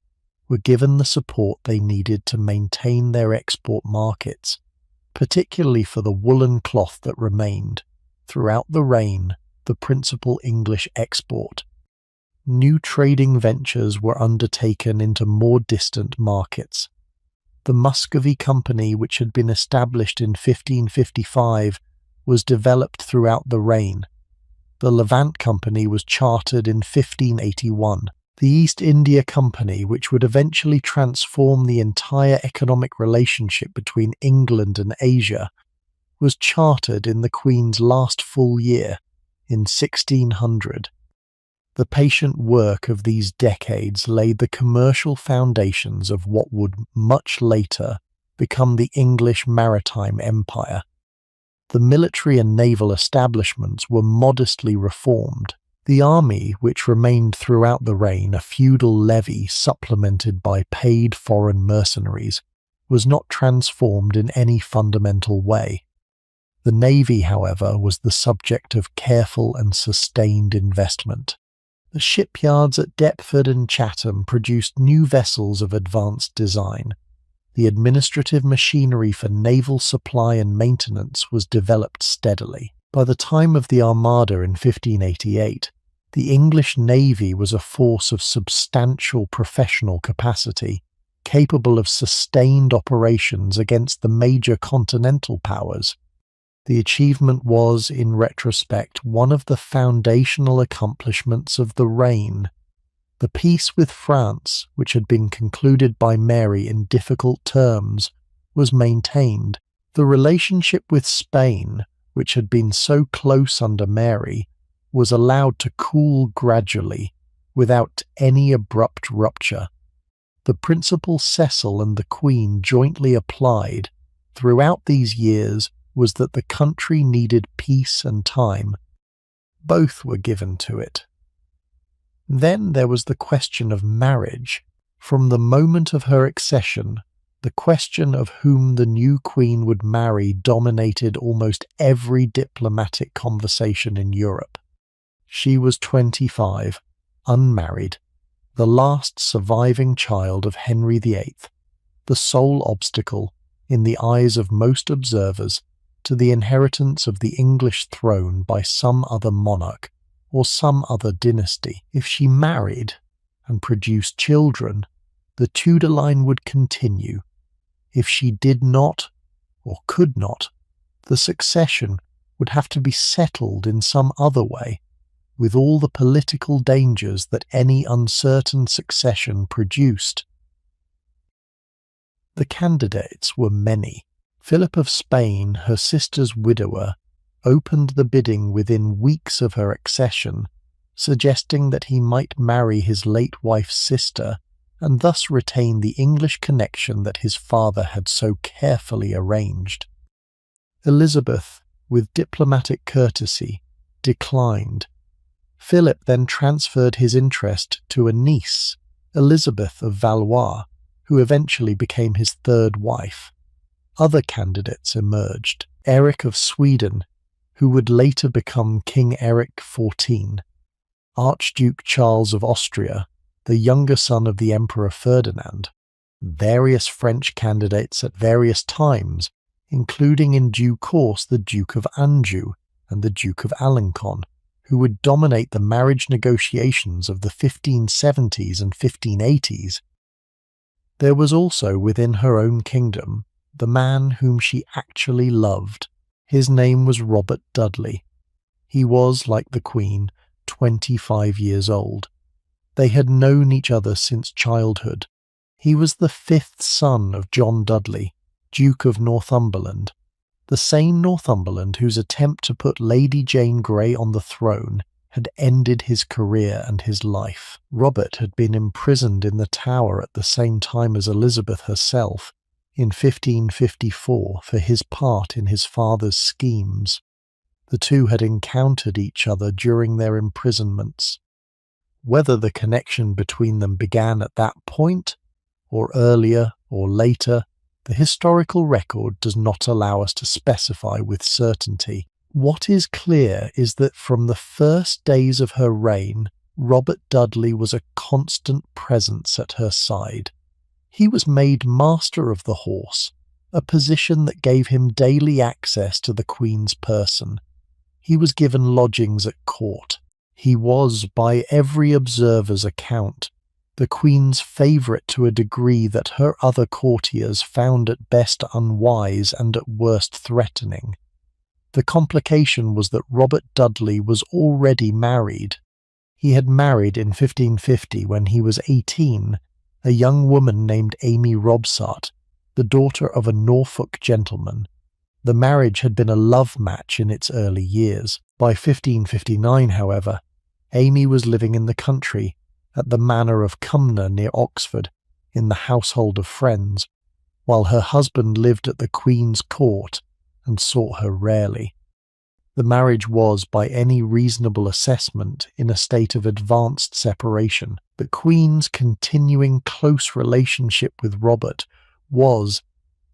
S1: were given the support they needed to maintain their export markets, particularly for the woolen cloth that remained, throughout the reign, the principal English export. New trading ventures were undertaken into more distant markets. The Muscovy Company, which had been established in 1555, was developed throughout the reign. The Levant Company was chartered in 1581. The East India Company, which would eventually transform the entire economic relationship between England and Asia, was chartered in the Queen's last full year, in 1600. The patient work of these decades laid the commercial foundations of what would much later become the English Maritime Empire. The military and naval establishments were modestly reformed. The army, which remained throughout the reign a feudal levy supplemented by paid foreign mercenaries, was not transformed in any fundamental way. The navy, however, was the subject of careful and sustained investment. The shipyards at Deptford and Chatham produced new vessels of advanced design. The administrative machinery for naval supply and maintenance was developed steadily. By the time of the Armada in 1588, the English Navy was a force of substantial professional capacity, capable of sustained operations against the major continental powers. The achievement was, in retrospect, one of the foundational accomplishments of the reign. The peace with France, which had been concluded by Mary in difficult terms, was maintained. The relationship with Spain, which had been so close under Mary, was allowed to cool gradually, without any abrupt rupture. The principle Cecil and the Queen jointly applied throughout these years was that the country needed peace and time. Both were given to it. Then there was the question of marriage. From the moment of her accession, the question of whom the new queen would marry dominated almost every diplomatic conversation in Europe. She was 25, unmarried, the last surviving child of Henry VIII, the sole obstacle, in the eyes of most observers, to the inheritance of the English throne by some other monarch. or some other dynasty. If she married and produced children, the Tudor line would continue. If she did not, or could not, the succession would have to be settled in some other way, with all the political dangers that any uncertain succession produced. The candidates were many. Philip of Spain, her sister's widower, opened the bidding within weeks of her accession, suggesting that he might marry his late wife's sister and thus retain the English connection that his father had so carefully arranged. Elizabeth, with diplomatic courtesy, declined. Philip then transferred his interest to a niece, Elizabeth of Valois, who eventually became his third wife. Other candidates emerged. Eric of Sweden, who would later become King Eric XIV, Archduke Charles of Austria, the younger son of the Emperor Ferdinand, various French candidates at various times, including in due course the Duke of Anjou and the Duke of Alencon, who would dominate the marriage negotiations of the 1570s and 1580s. There was also within her own kingdom the man whom she actually loved. His name was Robert Dudley. He was, like the Queen, 25 years old. They had known each other since childhood. He was the fifth son of John Dudley, Duke of Northumberland, the same Northumberland whose attempt to put Lady Jane Grey on the throne had ended his career and his life. Robert had been imprisoned in the Tower at the same time as Elizabeth herself, in 1554, for his part in his father's schemes. The two had encountered each other during their imprisonments. Whether the connection between them began at that point, or earlier or later, the historical record does not allow us to specify with certainty. What is clear is that from the first days of her reign, Robert Dudley was a constant presence at her side. He was made Master of the Horse, a position that gave him daily access to the Queen's person. He was given lodgings at court. He was, by every observer's account, the Queen's favourite to a degree that her other courtiers found at best unwise and at worst threatening. The complication was that Robert Dudley was already married. He had married in 1550, when he was 18, a young woman named Amy Robsart, the daughter of a Norfolk gentleman. The marriage had been a love match in its early years. By 1559, however, Amy was living in the country, at the manor of Cumnor near Oxford, in the household of friends, while her husband lived at the Queen's court and saw her rarely. The marriage was, by any reasonable assessment, in a state of advanced separation. The Queen's continuing close relationship with Robert was,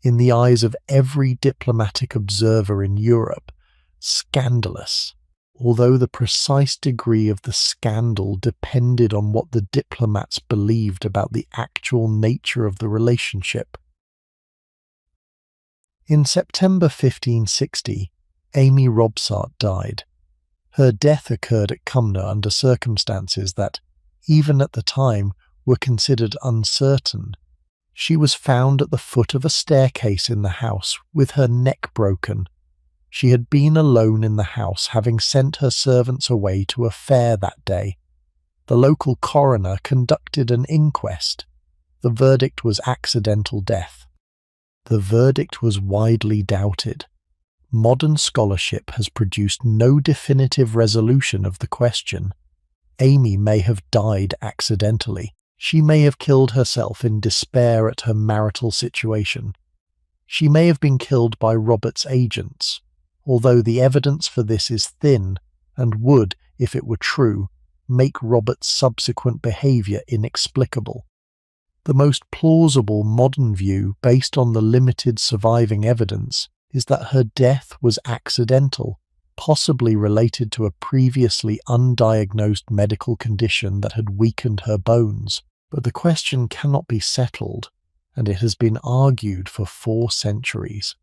S1: in the eyes of every diplomatic observer in Europe, scandalous, although the precise degree of the scandal depended on what the diplomats believed about the actual nature of the relationship. In September 1560, Amy Robsart died. Her death occurred at Cumnor under circumstances that, even at the time, were considered uncertain. She was found at the foot of a staircase in the house, with her neck broken. She had been alone in the house, having sent her servants away to a fair that day. The local coroner conducted an inquest. The verdict was accidental death. The verdict was widely doubted. Modern scholarship has produced no definitive resolution of the question. Amy may have died accidentally. She may have killed herself in despair at her marital situation. She may have been killed by Robert's agents, although the evidence for this is thin and would, if it were true, make Robert's subsequent behaviour inexplicable. The most plausible modern view, based on the limited surviving evidence, is that her death was accidental, possibly related to a previously undiagnosed medical condition that had weakened her bones. But the question cannot be settled, and it has been argued for 4 centuries.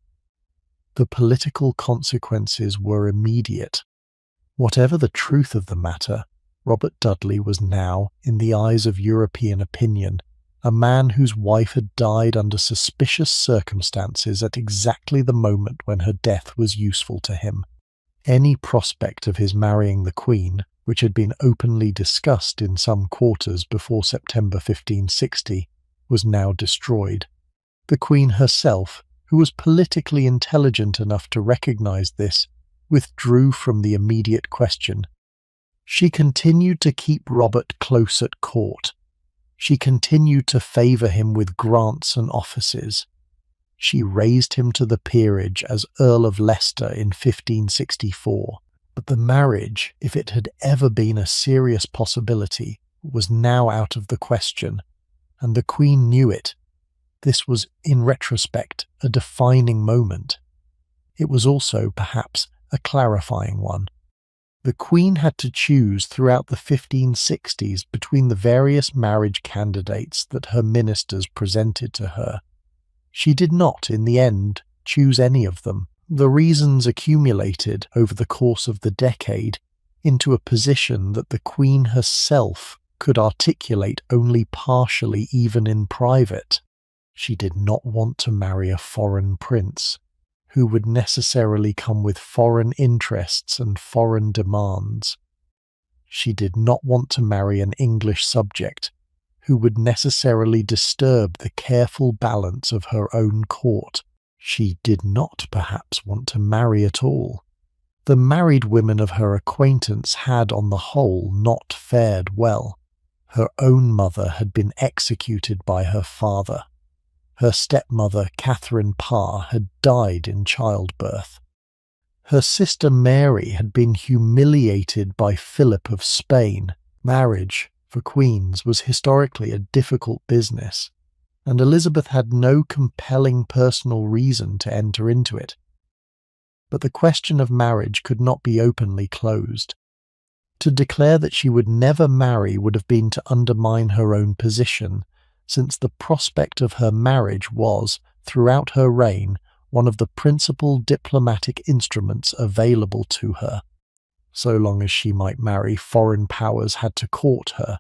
S1: The political consequences were immediate. Whatever the truth of the matter, Robert Dudley was now, in the eyes of European opinion, a man whose wife had died under suspicious circumstances at exactly the moment when her death was useful to him. Any prospect of his marrying the Queen, which had been openly discussed in some quarters before September 1560, was now destroyed. The Queen herself, who was politically intelligent enough to recognise this, withdrew from the immediate question. She continued to keep Robert close at court. She continued to favour him with grants and offices. She raised him to the peerage as Earl of Leicester in 1564. But the marriage, if it had ever been a serious possibility, was now out of the question, and the Queen knew it. This was, in retrospect, a defining moment. It was also, perhaps, a clarifying one. The Queen had to choose throughout the 1560s between the various marriage candidates that her ministers presented to her. She did not, in the end, choose any of them. The reasons accumulated over the course of the decade into a position that the Queen herself could articulate only partially, even in private. She did not want to marry a foreign prince, who would necessarily come with foreign interests and foreign demands. She did not want to marry an English subject, who would necessarily disturb the careful balance of her own court. She did not perhaps want to marry at all. The married women of her acquaintance had, on the whole, not fared well. Her own mother had been executed by her father. Her stepmother, Catherine Parr, had died in childbirth. Her sister Mary had been humiliated by Philip of Spain. Marriage, for queens, was historically a difficult business, and Elizabeth had no compelling personal reason to enter into it. But the question of marriage could not be openly closed. To declare that she would never marry would have been to undermine her own position, since the prospect of her marriage was, throughout her reign, one of the principal diplomatic instruments available to her. So long as she might marry, foreign powers had to court her.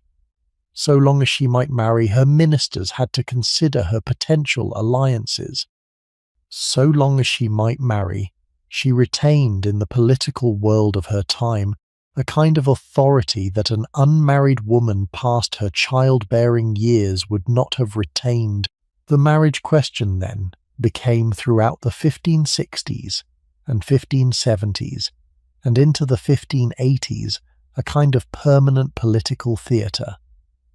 S1: So long as she might marry, her ministers had to consider her potential alliances. So long as she might marry, she retained in the political world of her time a kind of authority that an unmarried woman past her childbearing years would not have retained. The marriage question, then, became throughout the 1560s and 1570s and into the 1580s a kind of permanent political theatre.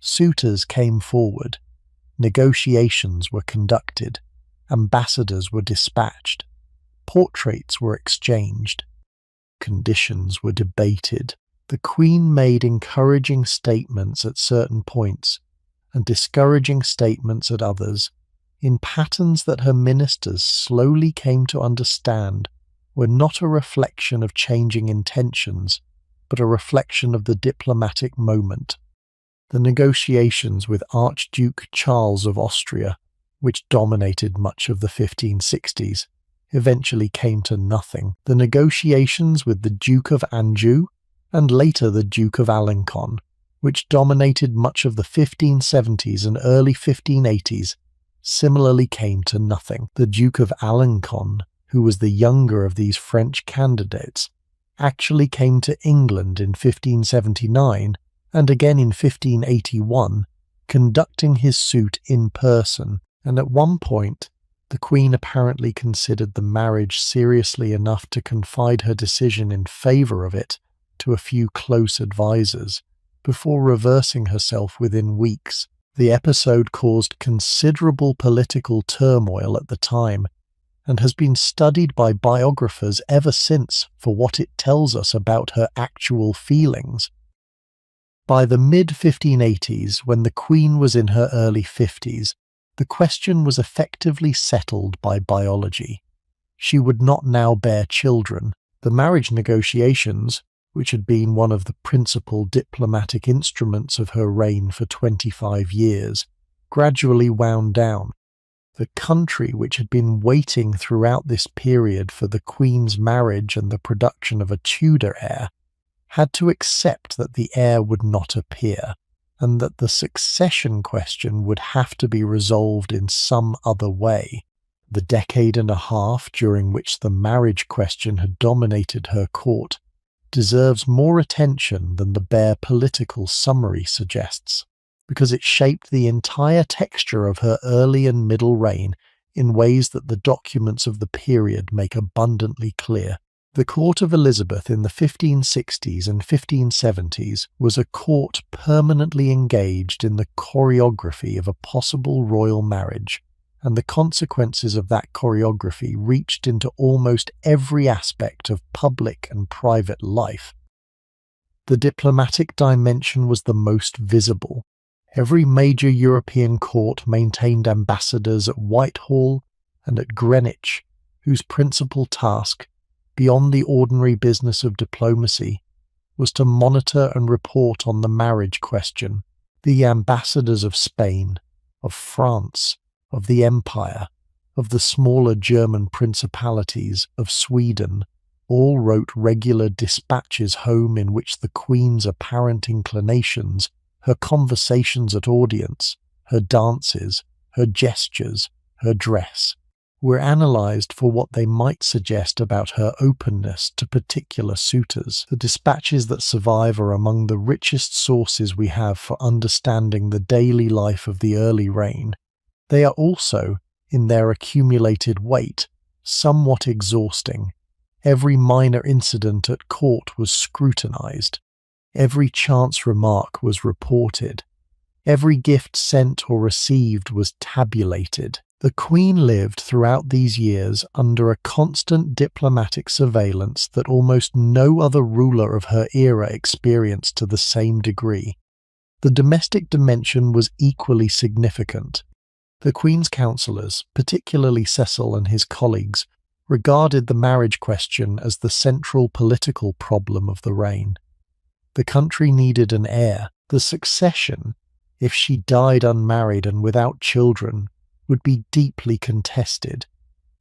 S1: Suitors came forward, negotiations were conducted, ambassadors were dispatched, portraits were exchanged, conditions were debated. The Queen made encouraging statements at certain points and discouraging statements at others, in patterns that her ministers slowly came to understand were not a reflection of changing intentions, but a reflection of the diplomatic moment. The negotiations with Archduke Charles of Austria, which dominated much of the 1560s, eventually came to nothing. The negotiations with the Duke of Anjou, and later the Duke of Alencon, which dominated much of the 1570s and early 1580s, similarly came to nothing. The Duke of Alencon, who was the younger of these French candidates, actually came to England in 1579 and again in 1581, conducting his suit in person, and at one point the Queen apparently considered the marriage seriously enough to confide her decision in favour of it to a few close advisers, before reversing herself within weeks. The episode caused considerable political turmoil at the time, and has been studied by biographers ever since for what it tells us about her actual feelings. By the mid-1580s, when the Queen was in her early 50s, the question was effectively settled by biology. She would not now bear children. The marriage negotiations, which had been one of the principal diplomatic instruments of her reign for 25 years, gradually wound down. The country, which had been waiting throughout this period for the Queen's marriage and the production of a Tudor heir, had to accept that the heir would not appear, and that the succession question would have to be resolved in some other way. The decade and a half during which the marriage question had dominated her court deserves more attention than the bare political summary suggests, because it shaped the entire texture of her early and middle reign in ways that the documents of the period make abundantly clear. The court of Elizabeth in the 1560s and 1570s was a court permanently engaged in the choreography of a possible royal marriage, and the consequences of that choreography reached into almost every aspect of public and private life. The diplomatic dimension was the most visible. Every major European court maintained ambassadors at Whitehall and at Greenwich, whose principal task, beyond the ordinary business of diplomacy, was to monitor and report on the marriage question. The ambassadors of Spain, of France, of the Empire, of the smaller German principalities, of Sweden, all wrote regular dispatches home in which the Queen's apparent inclinations, her conversations at audience, her dances, her gestures, her dress, were analysed for what they might suggest about her openness to particular suitors. The dispatches that survive are among the richest sources we have for understanding the daily life of the early reign. They are also, in their accumulated weight, somewhat exhausting. Every minor incident at court was scrutinised. Every chance remark was reported. Every gift sent or received was tabulated. The Queen lived throughout these years under a constant diplomatic surveillance that almost no other ruler of her era experienced to the same degree. The domestic dimension was equally significant. The Queen's counsellors, particularly Cecil and his colleagues, regarded the marriage question as the central political problem of the reign. The country needed an heir. The succession, if she died unmarried and without children, would be deeply contested.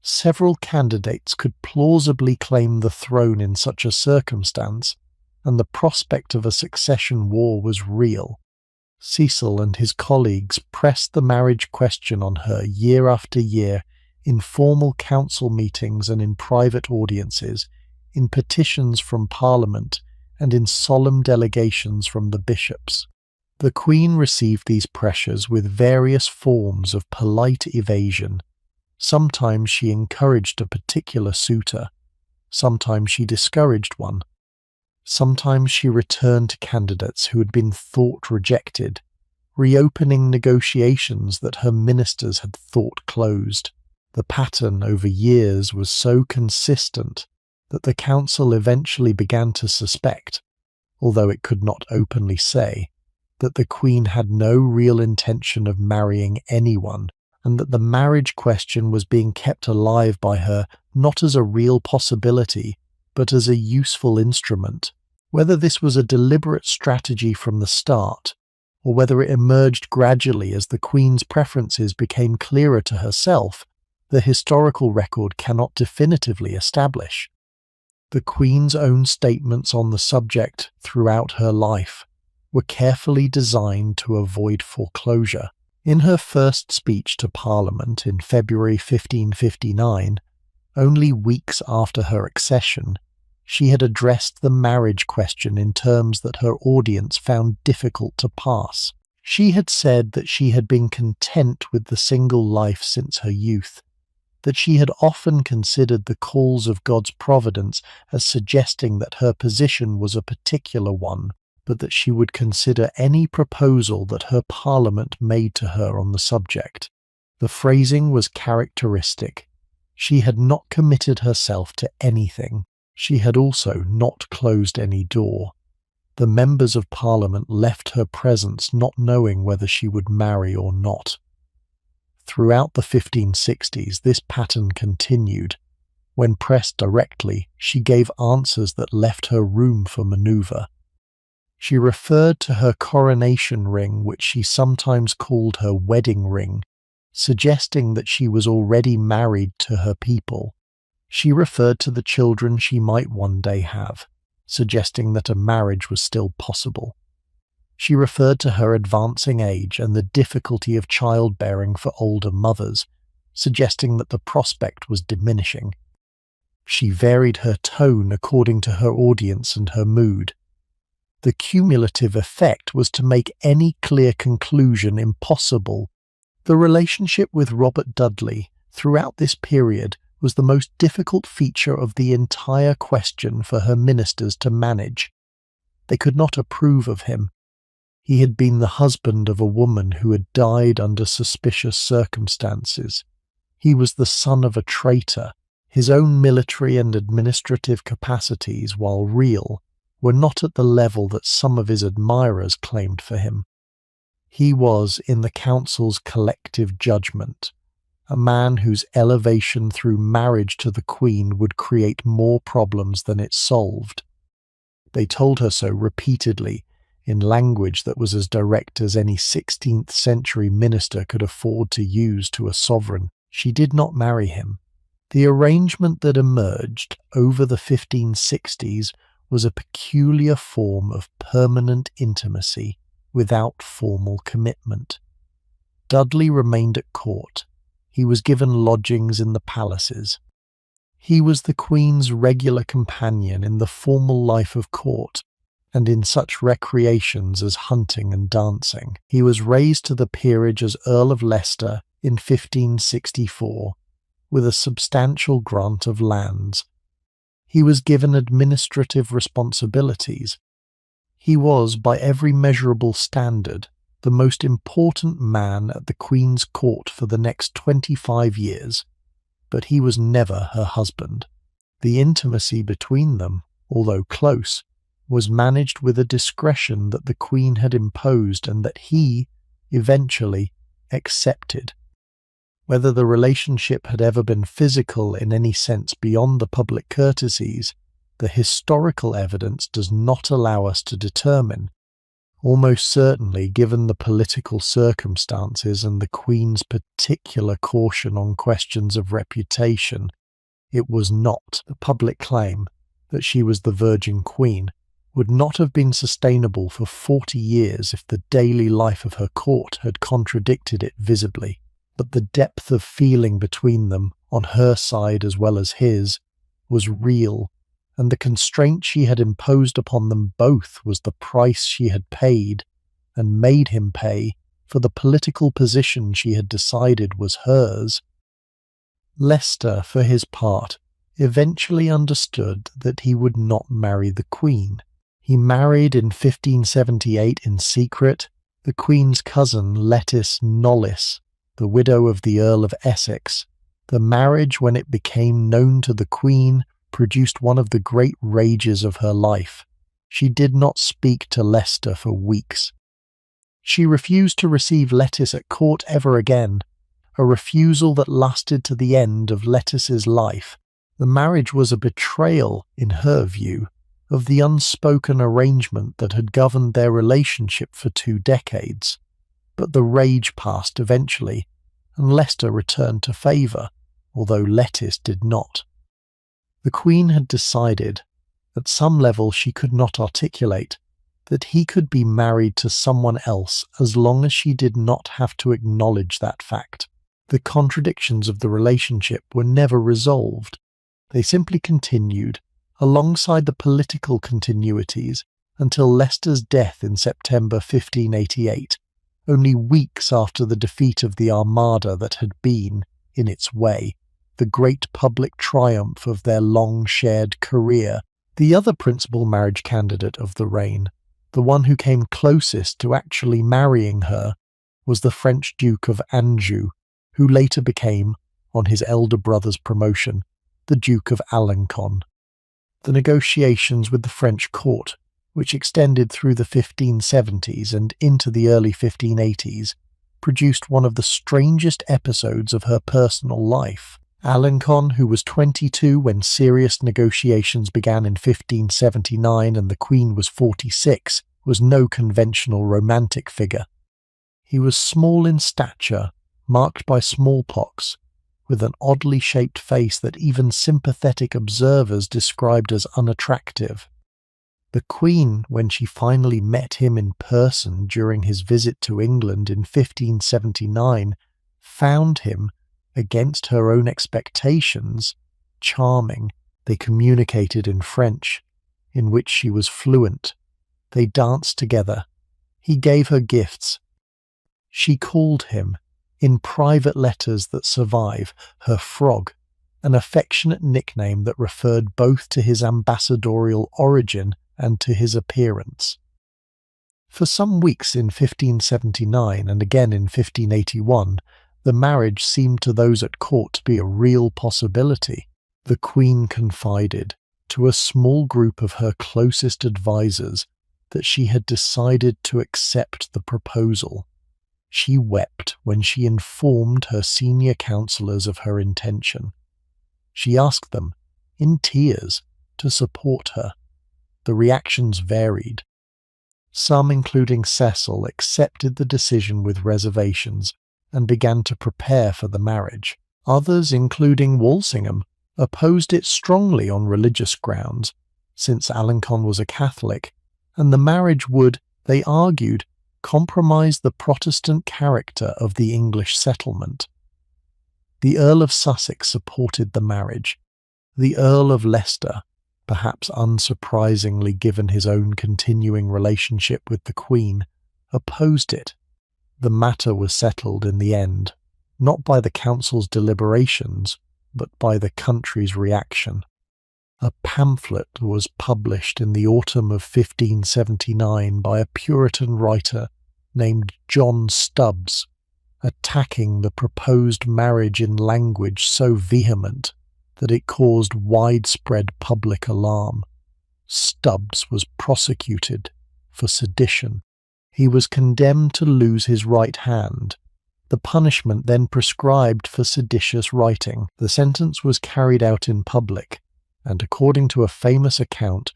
S1: Several candidates could plausibly claim the throne in such a circumstance, and the prospect of a succession war was real. Cecil and his colleagues pressed the marriage question on her year after year in formal council meetings and in private audiences, in petitions from Parliament, and in solemn delegations from the bishops. The Queen received these pressures with various forms of polite evasion. Sometimes she encouraged a particular suitor, sometimes she discouraged one. Sometimes she returned to candidates who had been thought rejected, reopening negotiations that her ministers had thought closed. The pattern over years was so consistent that the council eventually began to suspect, although it could not openly say, that the Queen had no real intention of marrying anyone, and that the marriage question was being kept alive by her not as a real possibility, but as a useful instrument. Whether this was a deliberate strategy from the start, or whether it emerged gradually as the Queen's preferences became clearer to herself, the historical record cannot definitively establish. The Queen's own statements on the subject throughout her life were carefully designed to avoid foreclosure. In her first speech to Parliament in February 1559, only weeks after her accession, she had addressed the marriage question in terms that her audience found difficult to pass. She had said that she had been content with the single life since her youth, that she had often considered the calls of God's providence as suggesting that her position was a particular one, but that she would consider any proposal that her Parliament made to her on the subject. The phrasing was characteristic. She had not committed herself to anything. She had also not closed any door. The members of Parliament left her presence not knowing whether she would marry or not. Throughout the 1560s, this pattern continued. When pressed directly, she gave answers that left her room for manoeuvre. She referred to her coronation ring, which she sometimes called her wedding ring, suggesting that she was already married to her people. She referred to the children she might one day have. suggesting that a marriage was still possible. She referred to her advancing age and the difficulty of childbearing for older mothers, suggesting that the prospect was diminishing. She varied her tone according to her audience and her mood. The cumulative effect was to make any clear conclusion impossible. The relationship with Robert Dudley throughout this period was the most difficult feature of the entire question for her ministers to manage. They could not approve of him. He had been the husband of a woman who had died under suspicious circumstances. He was the son of a traitor. His own military and administrative capacities, while real, were not at the level that some of his admirers claimed for him. He was, in the council's collective judgment, a man whose elevation through marriage to the Queen would create more problems than it solved. They told her so repeatedly, in language that was as direct as any 16th century minister could afford to use to a sovereign. She did not marry him. The arrangement that emerged over the 1560s was a peculiar form of permanent intimacy without formal commitment. Dudley remained at court. He was given lodgings in the palaces. He was the Queen's regular companion in the formal life of court, and in such recreations as hunting and dancing. He was raised to the peerage as Earl of Leicester in 1564, with a substantial grant of lands. He was given administrative responsibilities. He was, by every measurable standard, the most important man at the Queen's court for the next 25 years, but he was never her husband. The intimacy between them, although close, was managed with a discretion that the Queen had imposed and that he, eventually, accepted. Whether the relationship had ever been physical in any sense beyond the public courtesies, the historical evidence does not allow us to determine. Almost certainly, given the political circumstances and the Queen's particular caution on questions of reputation, it was not. The public claim that she was the Virgin Queen would not have been sustainable for 40 years if the daily life of her court had contradicted it visibly. But the depth of feeling between them, on her side as well as his, was real, and the constraint she had imposed upon them both was the price she had paid, and made him pay, for the political position she had decided was hers. Leicester, for his part, eventually understood that he would not marry the Queen. He married in 1578 in secret the Queen's cousin Lettice Knollys, the widow of the Earl of Essex. The marriage, when it became known to the Queen, produced one of the great rages of her life. She did not speak to Leicester for weeks. She refused to receive Lettice at court ever again, a refusal that lasted to the end of Lettice's life. The marriage was a betrayal, in her view, of the unspoken arrangement that had governed their relationship for 2 decades. But the rage passed eventually, and Leicester returned to favour, although Lettice did not. The Queen had decided, at some level she could not articulate, that he could be married to someone else as long as she did not have to acknowledge that fact. The contradictions of the relationship were never resolved. They simply continued, alongside the political continuities, until Leicester's death in September 1588, only weeks after the defeat of the Armada that had been, in its way, the great public triumph of their long-shared career. The other principal marriage candidate of the reign, the one who came closest to actually marrying her, was the French Duke of Anjou, who later became, on his elder brother's promotion, the Duke of Alencon. The negotiations with the French court, which extended through the 1570s and into the early 1580s, produced one of the strangest episodes of her personal life. Alencon, who was 22 when serious negotiations began in 1579 and the Queen was 46, was no conventional romantic figure. He was small in stature, marked by smallpox, with an oddly shaped face that even sympathetic observers described as unattractive. The Queen, when she finally met him in person during his visit to England in 1579, found him, against her own expectations, charming. They communicated in French, in which she was fluent. They danced together. He gave her gifts. She called him, in private letters that survive, her frog, an affectionate nickname that referred both to his ambassadorial origin and to his appearance. For some weeks in 1579 and again in 1581, the marriage seemed to those at court to be a real possibility. The Queen confided to a small group of her closest advisers that she had decided to accept the proposal. She wept when she informed her senior councillors of her intention. She asked them, in tears, to support her. The reactions varied. Some, including Cecil, accepted the decision with reservations and began to prepare for the marriage. Others, including Walsingham, opposed it strongly on religious grounds, since Alencon was a Catholic, and the marriage would, they argued, compromise the Protestant character of the English settlement. The Earl of Sussex supported the marriage. The Earl of Leicester, perhaps unsurprisingly given his own continuing relationship with the Queen, opposed it. The matter was settled in the end, not by the council's deliberations, but by the country's reaction. A pamphlet was published in the autumn of 1579 by a Puritan writer named John Stubbs, attacking the proposed marriage in language so vehement that it caused widespread public alarm. Stubbs was prosecuted for sedition. He was condemned to lose his right hand. The punishment then prescribed for seditious writing. The sentence was carried out in public, and according to a famous account,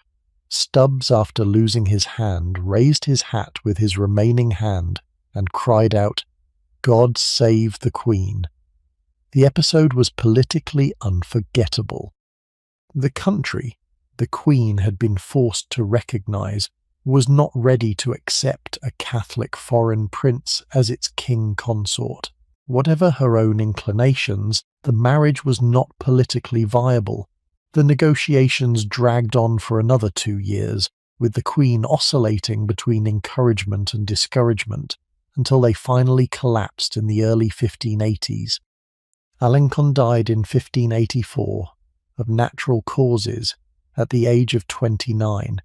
S1: Stubbs, after losing his hand, raised his hat with his remaining hand and cried out, "God save the Queen." The episode was politically unforgettable. The country the Queen had been forced to recognise was not ready to accept a Catholic foreign prince as its king consort. Whatever her own inclinations, the marriage was not politically viable. The negotiations dragged on for another 2 years, with the Queen oscillating between encouragement and discouragement, until they finally collapsed in the early 1580s. Alencon died in 1584, of natural causes, at the age of 29.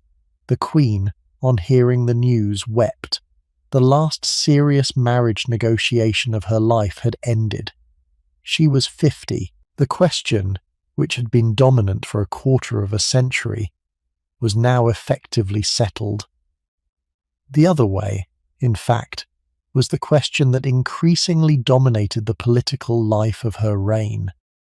S1: The Queen, on hearing the news, wept. The last serious marriage negotiation of her life had ended. She was 50. The question, which had been dominant for a quarter of a century, was now effectively settled. The other way, in fact, was the question that increasingly dominated the political life of her reign.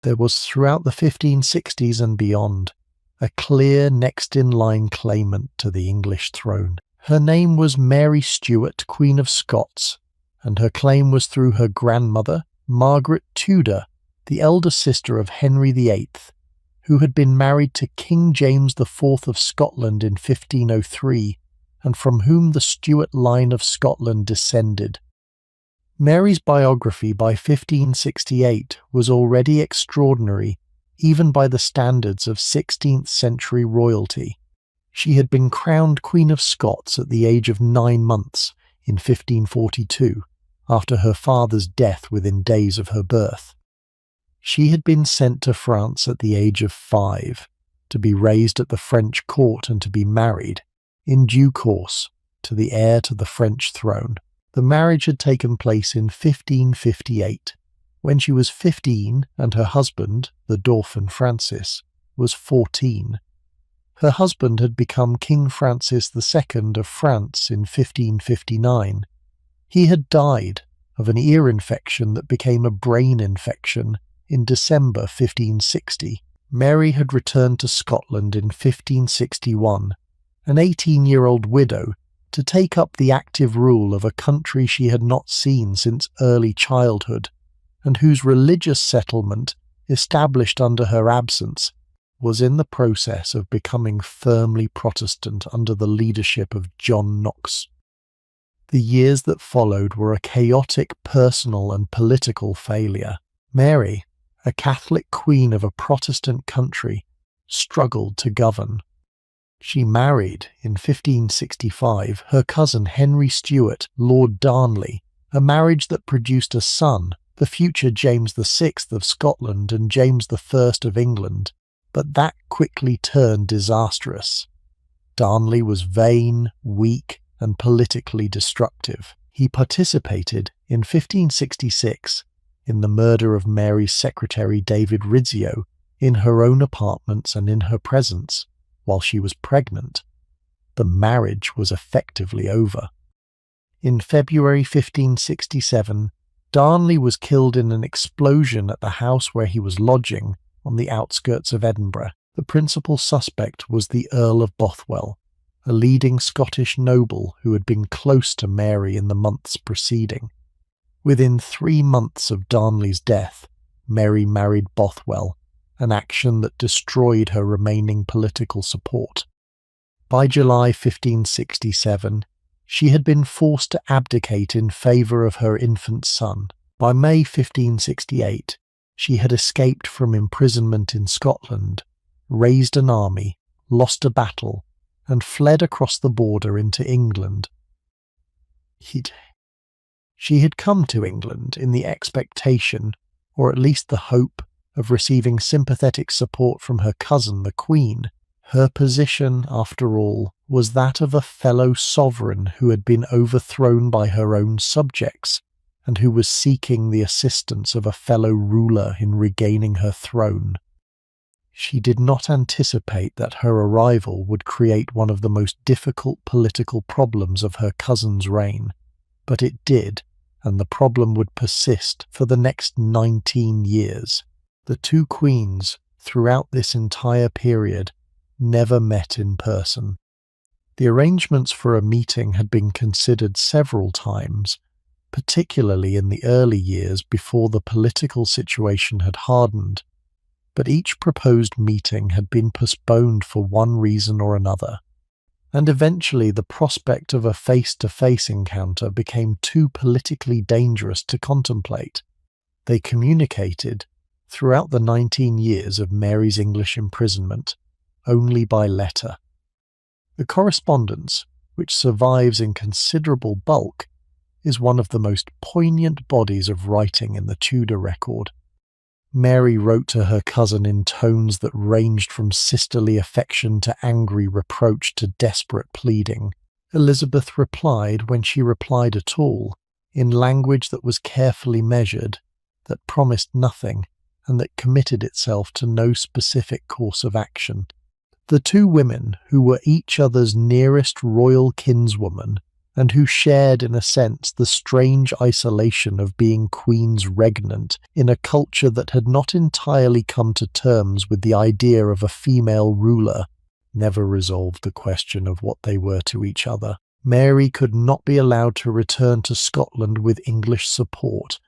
S1: There was throughout the 1560s and beyond a clear next-in-line claimant to the English throne. Her name was Mary Stuart, Queen of Scots, and her claim was through her grandmother, Margaret Tudor, the elder sister of Henry VIII, who had been married to King James IV of Scotland in 1503, and from whom the Stuart line of Scotland descended. Mary's biography by 1568 was already extraordinary, even by the standards of 16th century royalty. She had been crowned Queen of Scots at the age of 9 months in 1542, after her father's death within days of her birth. She had been sent to France at the age of 5, to be raised at the French court and to be married, in due course, to the heir to the French throne. The marriage had taken place in 1558, when she was 15 and her husband, the Dauphin Francis, was 14. Her husband had become King Francis II of France in 1559. He had died of an ear infection that became a brain infection in December 1560. Mary had returned to Scotland in 1561, an 18-year-old widow, to take up the active rule of a country she had not seen since early childhood, and whose religious settlement, established under her absence, was in the process of becoming firmly Protestant under the leadership of John Knox. The years that followed were a chaotic personal and political failure. Mary, a Catholic queen of a Protestant country, struggled to govern. She married, in 1565, her cousin Henry Stuart, Lord Darnley, a marriage that produced a son, the future James VI of Scotland and James I of England, but that quickly turned disastrous. Darnley was vain, weak, and politically destructive. He participated, in 1566, in the murder of Mary's secretary David Rizzio in her own apartments and in her presence, while she was pregnant. The marriage was effectively over. In February 1567, Darnley was killed in an explosion at the house where he was lodging on the outskirts of Edinburgh. The principal suspect was the Earl of Bothwell, a leading Scottish noble who had been close to Mary in the months preceding. Within 3 months of Darnley's death, Mary married Bothwell, an action that destroyed her remaining political support. By July 1567, she had been forced to abdicate in favour of her infant son. By May 1568, she had escaped from imprisonment in Scotland, raised an army, lost a battle, and fled across the border into England. She had come to England in the expectation, or at least the hope, of receiving sympathetic support from her cousin, the Queen. Her position, after all, was that of a fellow sovereign who had been overthrown by her own subjects, and who was seeking the assistance of a fellow ruler in regaining her throne. She did not anticipate that her arrival would create one of the most difficult political problems of her cousin's reign, but it did, and the problem would persist for the next 19 years. The two queens, throughout this entire period, never met in person. The arrangements for a meeting had been considered several times, particularly in the early years before the political situation had hardened, but each proposed meeting had been postponed for one reason or another, and eventually the prospect of a face-to-face encounter became too politically dangerous to contemplate. They communicated, throughout the 19 years of Mary's English imprisonment, only by letter. The correspondence, which survives in considerable bulk, is one of the most poignant bodies of writing in the Tudor record. Mary wrote to her cousin in tones that ranged from sisterly affection to angry reproach to desperate pleading. Elizabeth replied, when she replied at all, in language that was carefully measured, that promised nothing, and that committed itself to no specific course of action. The two women, who were each other's nearest royal kinswoman, and who shared in a sense the strange isolation of being queens regnant in a culture that had not entirely come to terms with the idea of a female ruler, never resolved the question of what they were to each other. Mary could not be allowed to return to Scotland with English support,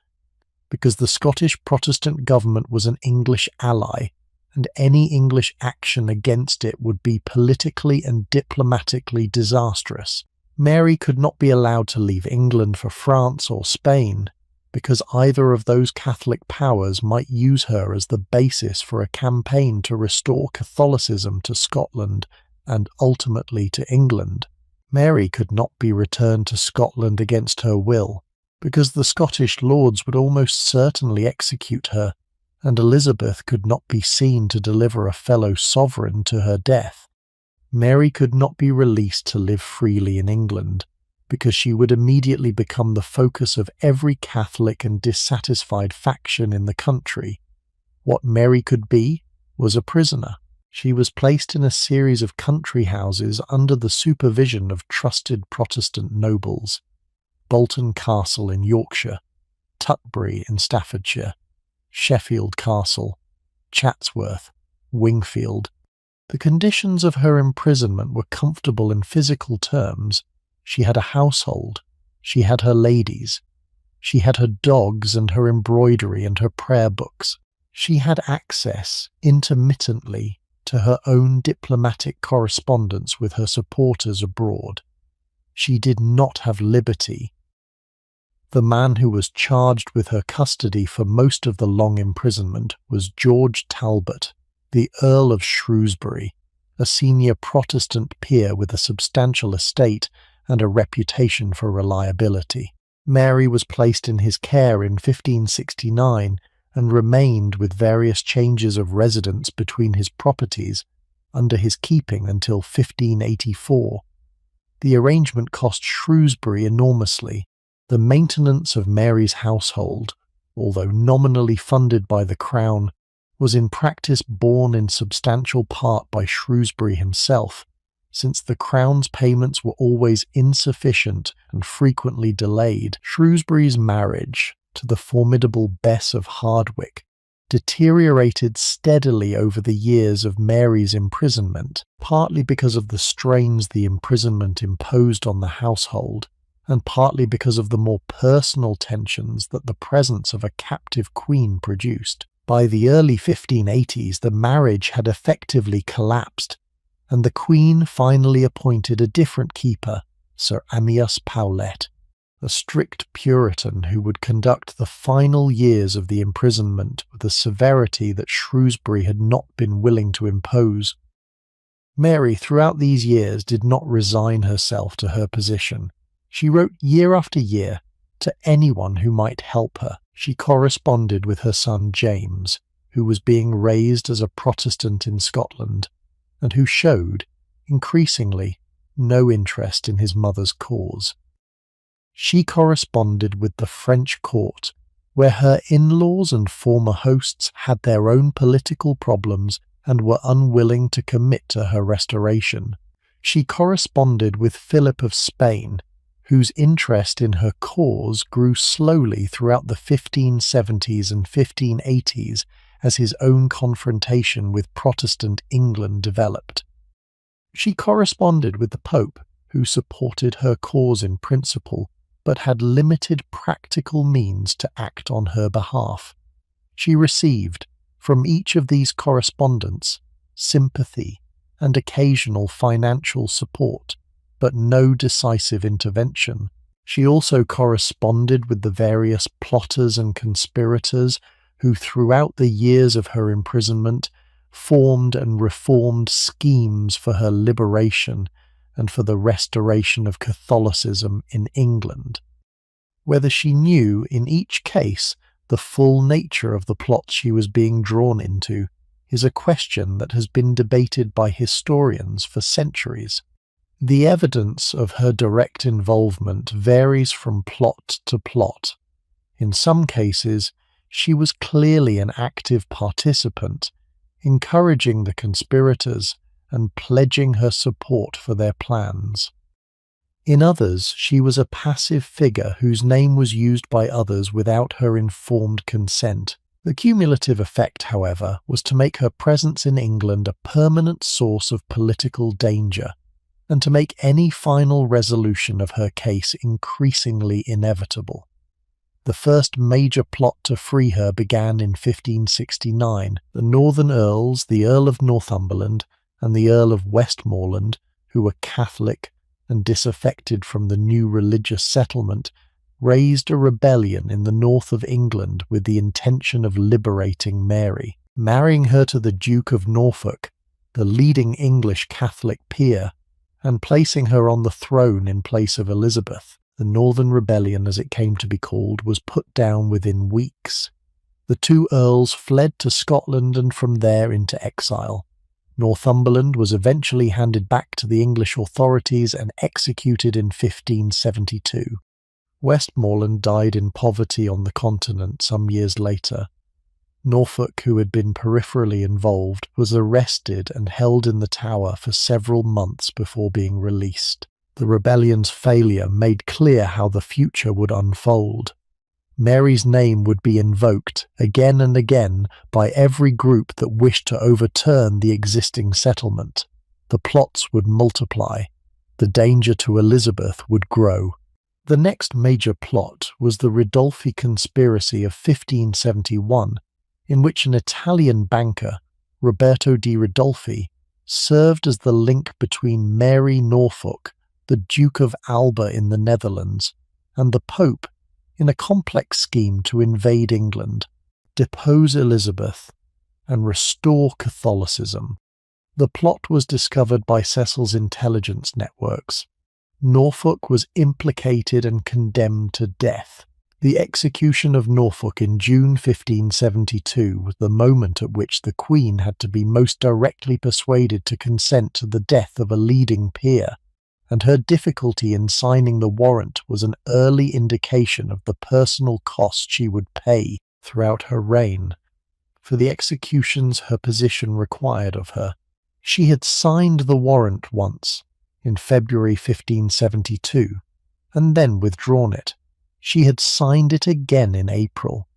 S1: because the Scottish Protestant government was an English ally, and any English action against it would be politically and diplomatically disastrous. Mary could not be allowed to leave England for France or Spain, because either of those Catholic powers might use her as the basis for a campaign to restore Catholicism to Scotland and ultimately to England. Mary could not be returned to Scotland against her will, because the Scottish lords would almost certainly execute her, and Elizabeth could not be seen to deliver a fellow sovereign to her death. Mary could not be released to live freely in England, because she would immediately become the focus of every Catholic and dissatisfied faction in the country. What Mary could be was a prisoner. She was placed in a series of country houses under the supervision of trusted Protestant nobles: Bolton Castle in Yorkshire, Tutbury in Staffordshire, Sheffield Castle, Chatsworth, Wingfield. The conditions of her imprisonment were comfortable in physical terms. She had a household, she had her ladies, she had her dogs and her embroidery and her prayer books. She had access, intermittently, to her own diplomatic correspondence with her supporters abroad. She did not have liberty. The man who was charged with her custody for most of the long imprisonment was George Talbot, the Earl of Shrewsbury, a senior Protestant peer with a substantial estate and a reputation for reliability. Mary was placed in his care in 1569 and remained with various changes of residence between his properties under his keeping until 1584. The arrangement cost Shrewsbury enormously. The maintenance of Mary's household, although nominally funded by the Crown, was in practice borne in substantial part by Shrewsbury himself, since the Crown's payments were always insufficient and frequently delayed. Shrewsbury's marriage to the formidable Bess of Hardwicke deteriorated steadily over the years of Mary's imprisonment, partly because of the strains the imprisonment imposed on the household, and partly because of the more personal tensions that the presence of a captive queen produced. By the early 1580s, the marriage had effectively collapsed, and the Queen finally appointed a different keeper, Sir Amyas Paulet, a strict Puritan who would conduct the final years of the imprisonment with a severity that Shrewsbury had not been willing to impose. Mary, throughout these years, did not resign herself to her position. She wrote year after year to anyone who might help her. She corresponded with her son James, who was being raised as a Protestant in Scotland, and who showed, increasingly, no interest in his mother's cause. She corresponded with the French court, where her in-laws and former hosts had their own political problems and were unwilling to commit to her restoration. She corresponded with Philip of Spain, whose interest in her cause grew slowly throughout the 1570s and 1580s as his own confrontation with Protestant England developed. She corresponded with the Pope, who supported her cause in principle, but had limited practical means to act on her behalf. She received, from each of these correspondents, sympathy and occasional financial support, but no decisive intervention. She also corresponded with the various plotters and conspirators who, throughout the years of her imprisonment, formed and reformed schemes for her liberation and for the restoration of Catholicism in England. Whether she knew, in each case, the full nature of the plot she was being drawn into is a question that has been debated by historians for centuries. The evidence of her direct involvement varies from plot to plot. In some cases, she was clearly an active participant, encouraging the conspirators and pledging her support for their plans. In others, she was a passive figure whose name was used by others without her informed consent. The cumulative effect, however, was to make her presence in England a permanent source of political danger, and to make any final resolution of her case increasingly inevitable. The first major plot to free her began in 1569. The Northern Earls, the Earl of Northumberland and the Earl of Westmoreland, who were Catholic and disaffected from the new religious settlement, raised a rebellion in the north of England with the intention of liberating Mary. Marrying her to the Duke of Norfolk, the leading English Catholic peer, and placing her on the throne in place of Elizabeth, the Northern Rebellion, as it came to be called, was put down within weeks. The two earls fled to Scotland and from there into exile. Northumberland was eventually handed back to the English authorities and executed in 1572. Westmoreland died in poverty on the continent some years later. Norfolk, who had been peripherally involved, was arrested and held in the Tower for several months before being released. The rebellion's failure made clear how the future would unfold. Mary's name would be invoked again and again by every group that wished to overturn the existing settlement. The plots would multiply. The danger to Elizabeth would grow. The next major plot was the Ridolfi conspiracy of 1571, in which an Italian banker, Roberto di Ridolfi, served as the link between Mary Norfolk, the Duke of Alba in the Netherlands, and the Pope in a complex scheme to invade England, depose Elizabeth, and restore Catholicism. The plot was discovered by Cecil's intelligence networks. Norfolk was implicated and condemned to death. The execution of Norfolk in June 1572 was the moment at which the Queen had to be most directly persuaded to consent to the death of a leading peer, and her difficulty in signing the warrant was an early indication of the personal cost she would pay throughout her reign for the executions her position required of her. She had signed the warrant once, in February 1572, and then withdrawn it. She had signed it again in April.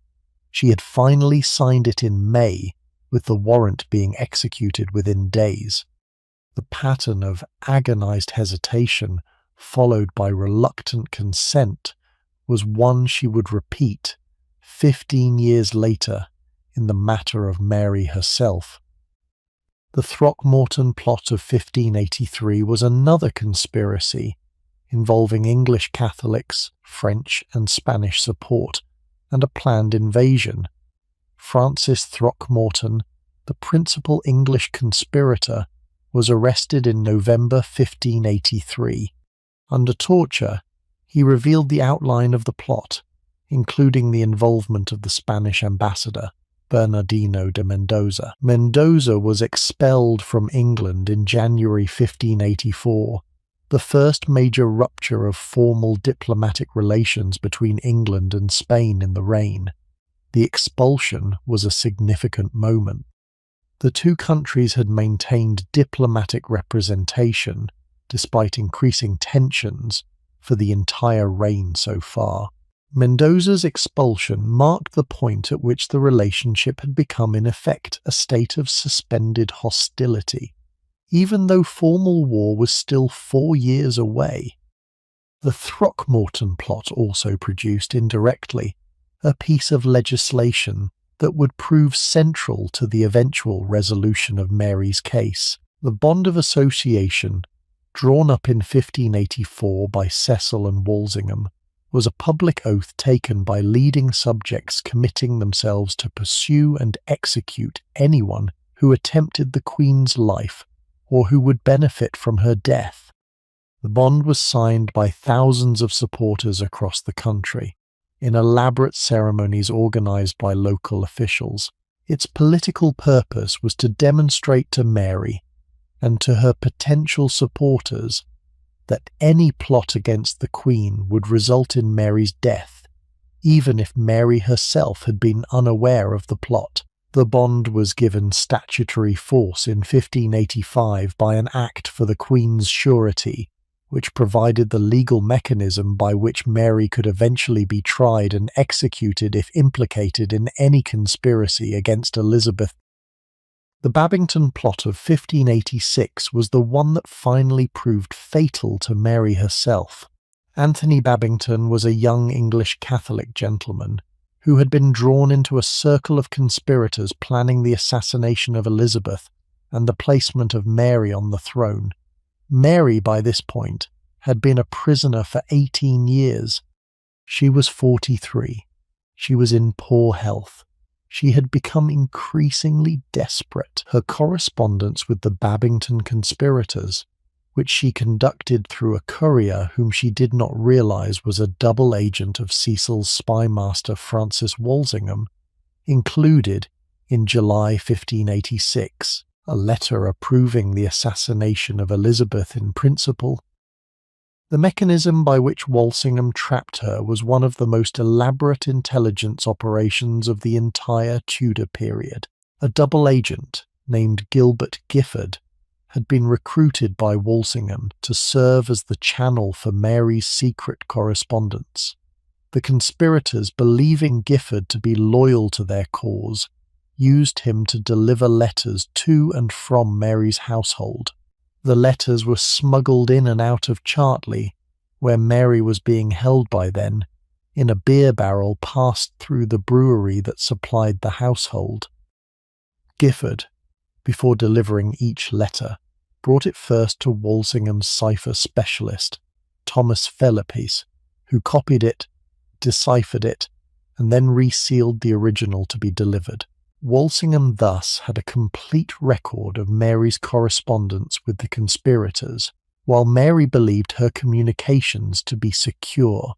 S1: She had finally signed it in May, with the warrant being executed within days. The pattern of agonized hesitation, followed by reluctant consent, was one she would repeat 15 years later in the matter of Mary herself. The Throckmorton plot of 1583 was another conspiracy involving English Catholics, French and Spanish support, and a planned invasion. Francis Throckmorton, the principal English conspirator, was arrested in November 1583. Under torture, he revealed the outline of the plot, including the involvement of the Spanish ambassador, Bernardino de Mendoza. Mendoza was expelled from England in January 1584, the first major rupture of formal diplomatic relations between England and Spain in the reign. The expulsion was a significant moment. The two countries had maintained diplomatic representation, despite increasing tensions, for the entire reign so far. Mendoza's expulsion marked the point at which the relationship had become in effect a state of suspended hostility, even though formal war was still 4 years away. The Throckmorton plot also produced, indirectly, a piece of legislation that would prove central to the eventual resolution of Mary's case. The Bond of Association, drawn up in 1584 by Cecil and Walsingham, was a public oath taken by leading subjects committing themselves to pursue and execute anyone who attempted the Queen's life or who would benefit from her death. The bond was signed by thousands of supporters across the country, in elaborate ceremonies organised by local officials. Its political purpose was to demonstrate to Mary and to her potential supporters that any plot against the Queen would result in Mary's death, even if Mary herself had been unaware of the plot. The bond was given statutory force in 1585 by an Act for the Queen's Surety, which provided the legal mechanism by which Mary could eventually be tried and executed if implicated in any conspiracy against Elizabeth. The Babington plot of 1586 was the one that finally proved fatal to Mary herself. Anthony Babington was a young English Catholic gentleman who had been drawn into a circle of conspirators planning the assassination of Elizabeth and the placement of Mary on the throne. Mary, by this point, had been a prisoner for 18 years. She was 43. She was in poor health. She had become increasingly desperate. Her correspondence with the Babington conspirators, which she conducted through a courier whom she did not realize was a double agent of Cecil's spymaster Francis Walsingham, included, in July 1586, a letter approving the assassination of Elizabeth in principle. The mechanism by which Walsingham trapped her was one of the most elaborate intelligence operations of the entire Tudor period. A double agent, named Gilbert Giffard, had been recruited by Walsingham to serve as the channel for Mary's secret correspondence. The conspirators, believing Giffard to be loyal to their cause, used him to deliver letters to and from Mary's household. The letters were smuggled in and out of Chartley, where Mary was being held by then, in a beer barrel passed through the brewery that supplied the household. Giffard, before delivering each letter, brought it first to Walsingham's cipher specialist, Thomas Philippes, who copied it, deciphered it, and then resealed the original to be delivered. Walsingham thus had a complete record of Mary's correspondence with the conspirators, while Mary believed her communications to be secure.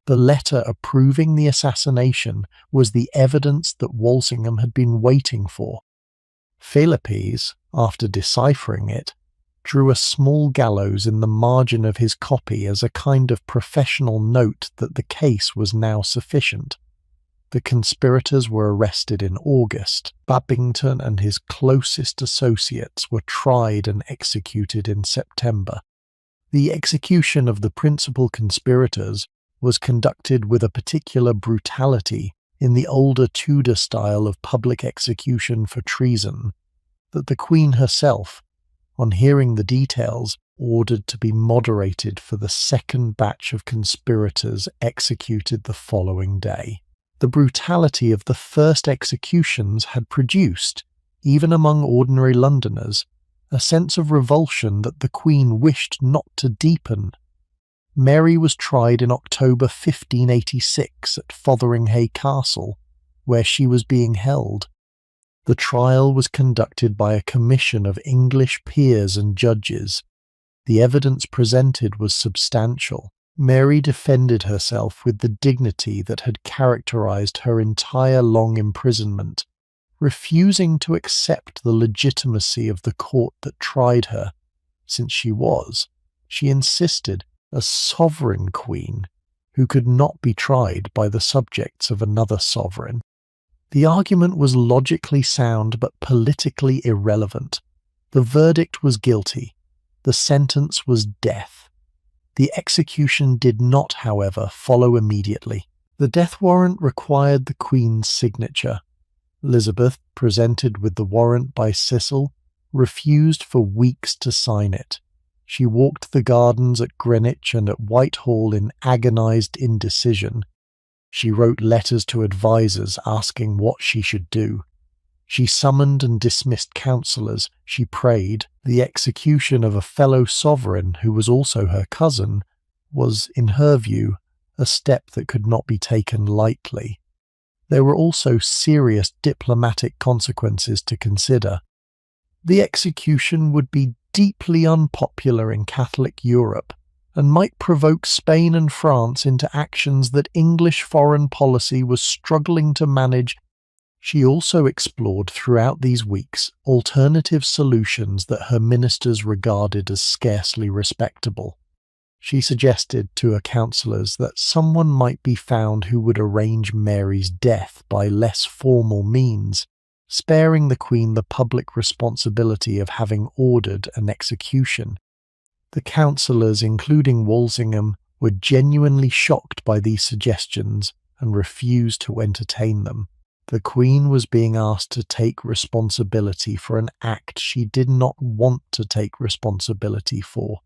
S1: The letter approving the assassination was the evidence that Walsingham had been waiting for. Philippes, after deciphering it, drew a small gallows in the margin of his copy as a kind of professional note that the case was now sufficient. The conspirators were arrested in August. Babington and his closest associates were tried and executed in September. The execution of the principal conspirators was conducted with a particular brutality in the older Tudor style of public execution for treason, that the Queen herself, on hearing the details, ordered to be moderated for the second batch of conspirators executed the following day. The brutality of the first executions had produced, even among ordinary Londoners, a sense of revulsion that the Queen wished not to deepen. Mary was tried in October 1586 at Fotheringhay Castle, where she was being held. The trial was conducted by a commission of English peers and judges. The evidence presented was substantial. Mary defended herself with the dignity that had characterized her entire long imprisonment, refusing to accept the legitimacy of the court that tried her, since she was, she insisted, a sovereign queen who could not be tried by the subjects of another sovereign. The argument was logically sound but politically irrelevant. The verdict was guilty. The sentence was death. The execution did not, however, follow immediately. The death warrant required the Queen's signature. Elizabeth, presented with the warrant by Cecil, refused for weeks to sign it. She walked the gardens at Greenwich and at Whitehall in agonized indecision. She wrote letters to advisers asking what she should do. She summoned and dismissed councillors. She prayed. The execution of a fellow sovereign who was also her cousin was, in her view, a step that could not be taken lightly. There were also serious diplomatic consequences to consider. The execution would be deeply unpopular in Catholic Europe and might provoke Spain and France into actions that English foreign policy was struggling to manage. She also explored throughout these weeks alternative solutions that her ministers regarded as scarcely respectable. She suggested to her councillors that someone might be found who would arrange Mary's death by less formal means, sparing the Queen the public responsibility of having ordered an execution. The councillors, including Walsingham, were genuinely shocked by these suggestions and refused to entertain them. The Queen was being asked to take responsibility for an act she did not want to take responsibility for,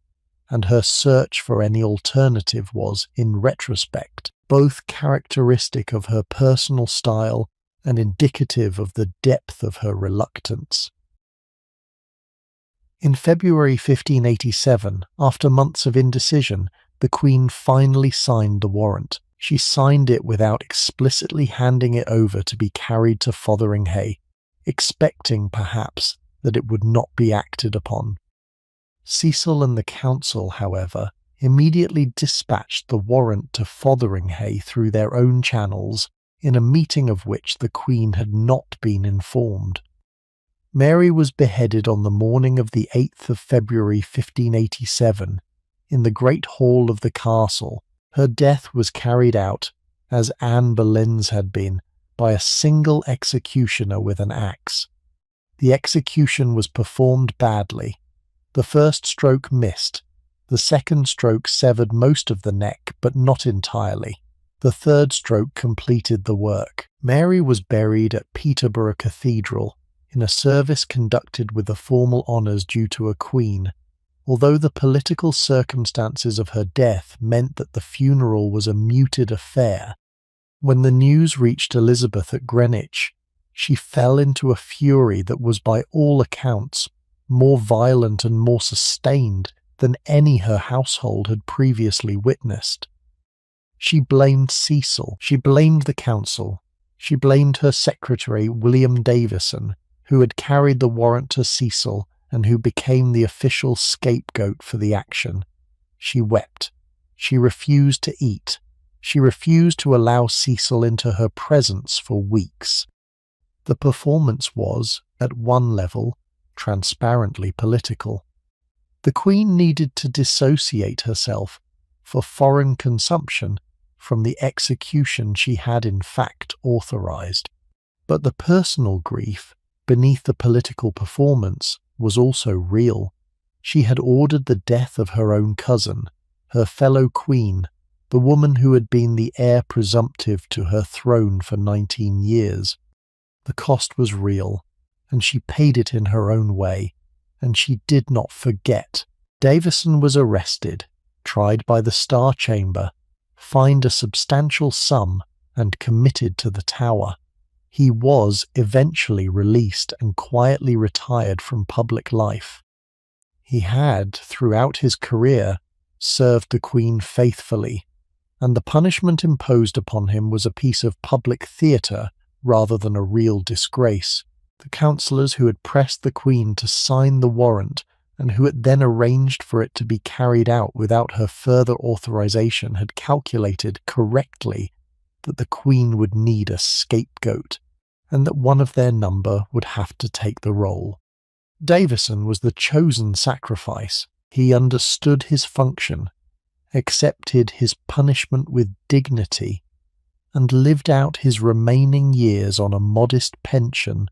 S1: and her search for any alternative was, in retrospect, both characteristic of her personal style and indicative of the depth of her reluctance. In February 1587, after months of indecision, the Queen finally signed the warrant. She signed it without explicitly handing it over to be carried to Fotheringhay, expecting, perhaps, that it would not be acted upon. Cecil and the Council, however, immediately dispatched the warrant to Fotheringhay through their own channels, in a meeting of which the Queen had not been informed. Mary was beheaded on the morning of the 8th of February 1587 in the great hall of the castle. Her death was carried out, as Anne Boleyn's had been, by a single executioner with an axe. The execution was performed badly. The first stroke missed. The second stroke severed most of the neck, but not entirely. The third stroke completed the work. Mary was buried at Peterborough Cathedral, in a service conducted with the formal honours due to a queen, although the political circumstances of her death meant that the funeral was a muted affair. When the news reached Elizabeth at Greenwich, She fell into a fury that was by all accounts more violent and more sustained than any her household had previously witnessed. She blamed Cecil, she blamed the council, she blamed her secretary William Davison, who had carried the warrant to Cecil and who became the official scapegoat for the action. She wept. She refused to eat. She refused to allow Cecil into her presence for weeks. The performance was, at one level, transparently political. The Queen needed to dissociate herself for foreign consumption from the execution she had in fact authorized. But the personal grief beneath the political performance was also real. She had ordered the death of her own cousin, her fellow queen, the woman who had been the heir presumptive to her throne for 19 years. The cost was real, and she paid it in her own way, and she did not forget. Davison was arrested, tried by the Star Chamber, fined a substantial sum, and committed to the Tower. He was eventually released and quietly retired from public life. He had, throughout his career, served the Queen faithfully, and the punishment imposed upon him was a piece of public theatre rather than a real disgrace. The councillors who had pressed the Queen to sign the warrant and who had then arranged for it to be carried out without her further authorization had calculated correctly that the Queen would need a scapegoat, and that one of their number would have to take the role. Davison was the chosen sacrifice. He understood his function, accepted his punishment with dignity, and lived out his remaining years on a modest pension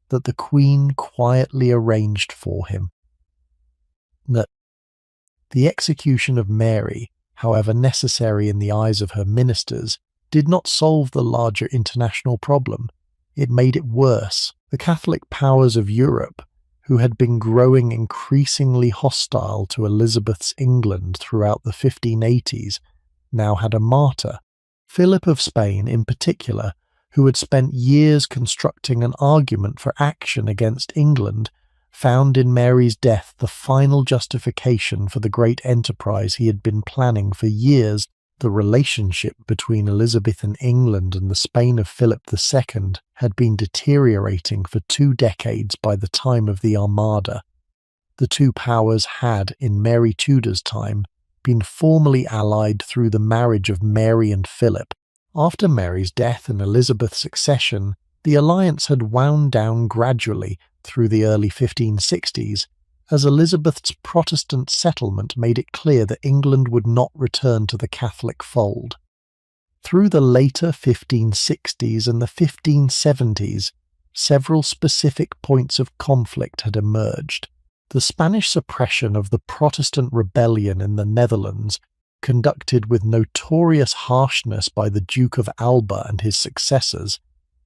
S1: that the Queen quietly arranged for him. The execution of Mary, however necessary in the eyes of her ministers, did not solve the larger international problem. It made it worse. The Catholic powers of Europe, who had been growing increasingly hostile to Elizabeth's England throughout the 1580s, now had a martyr. Philip of Spain, in particular, who had spent years constructing an argument for action against England, found in Mary's death the final justification for the great enterprise he had been planning for years. The relationship between Elizabeth and England and the Spain of Philip II had been deteriorating for 2 decades by the time of the Armada. The two powers had, in Mary Tudor's time, been formally allied through the marriage of Mary and Philip. After Mary's death and Elizabeth's accession, the alliance had wound down gradually through the early 1560s, as Elizabeth's Protestant settlement made it clear that England would not return to the Catholic fold. Through the later 1560s and the 1570s, several specific points of conflict had emerged. The Spanish suppression of the Protestant rebellion in the Netherlands, conducted with notorious harshness by the Duke of Alba and his successors,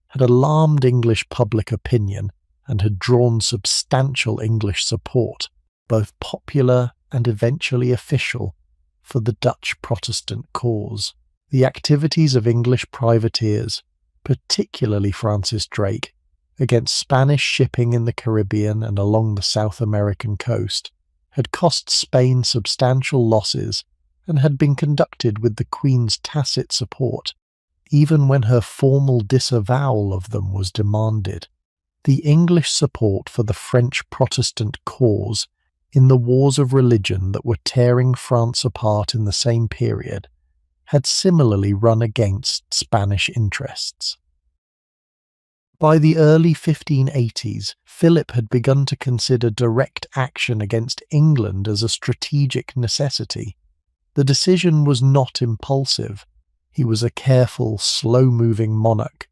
S1: had alarmed English public opinion and had drawn substantial English support, both popular and eventually official, for the Dutch Protestant cause. The activities of English privateers, particularly Francis Drake, against Spanish shipping in the Caribbean and along the South American coast, had cost Spain substantial losses and had been conducted with the Queen's tacit support, even when her formal disavowal of them was demanded. The English support for the French Protestant cause in the wars of religion that were tearing France apart in the same period had similarly run against Spanish interests. By the early 1580s, Philip had begun to consider direct action against England as a strategic necessity. The decision was not impulsive. He was a careful, slow-moving monarch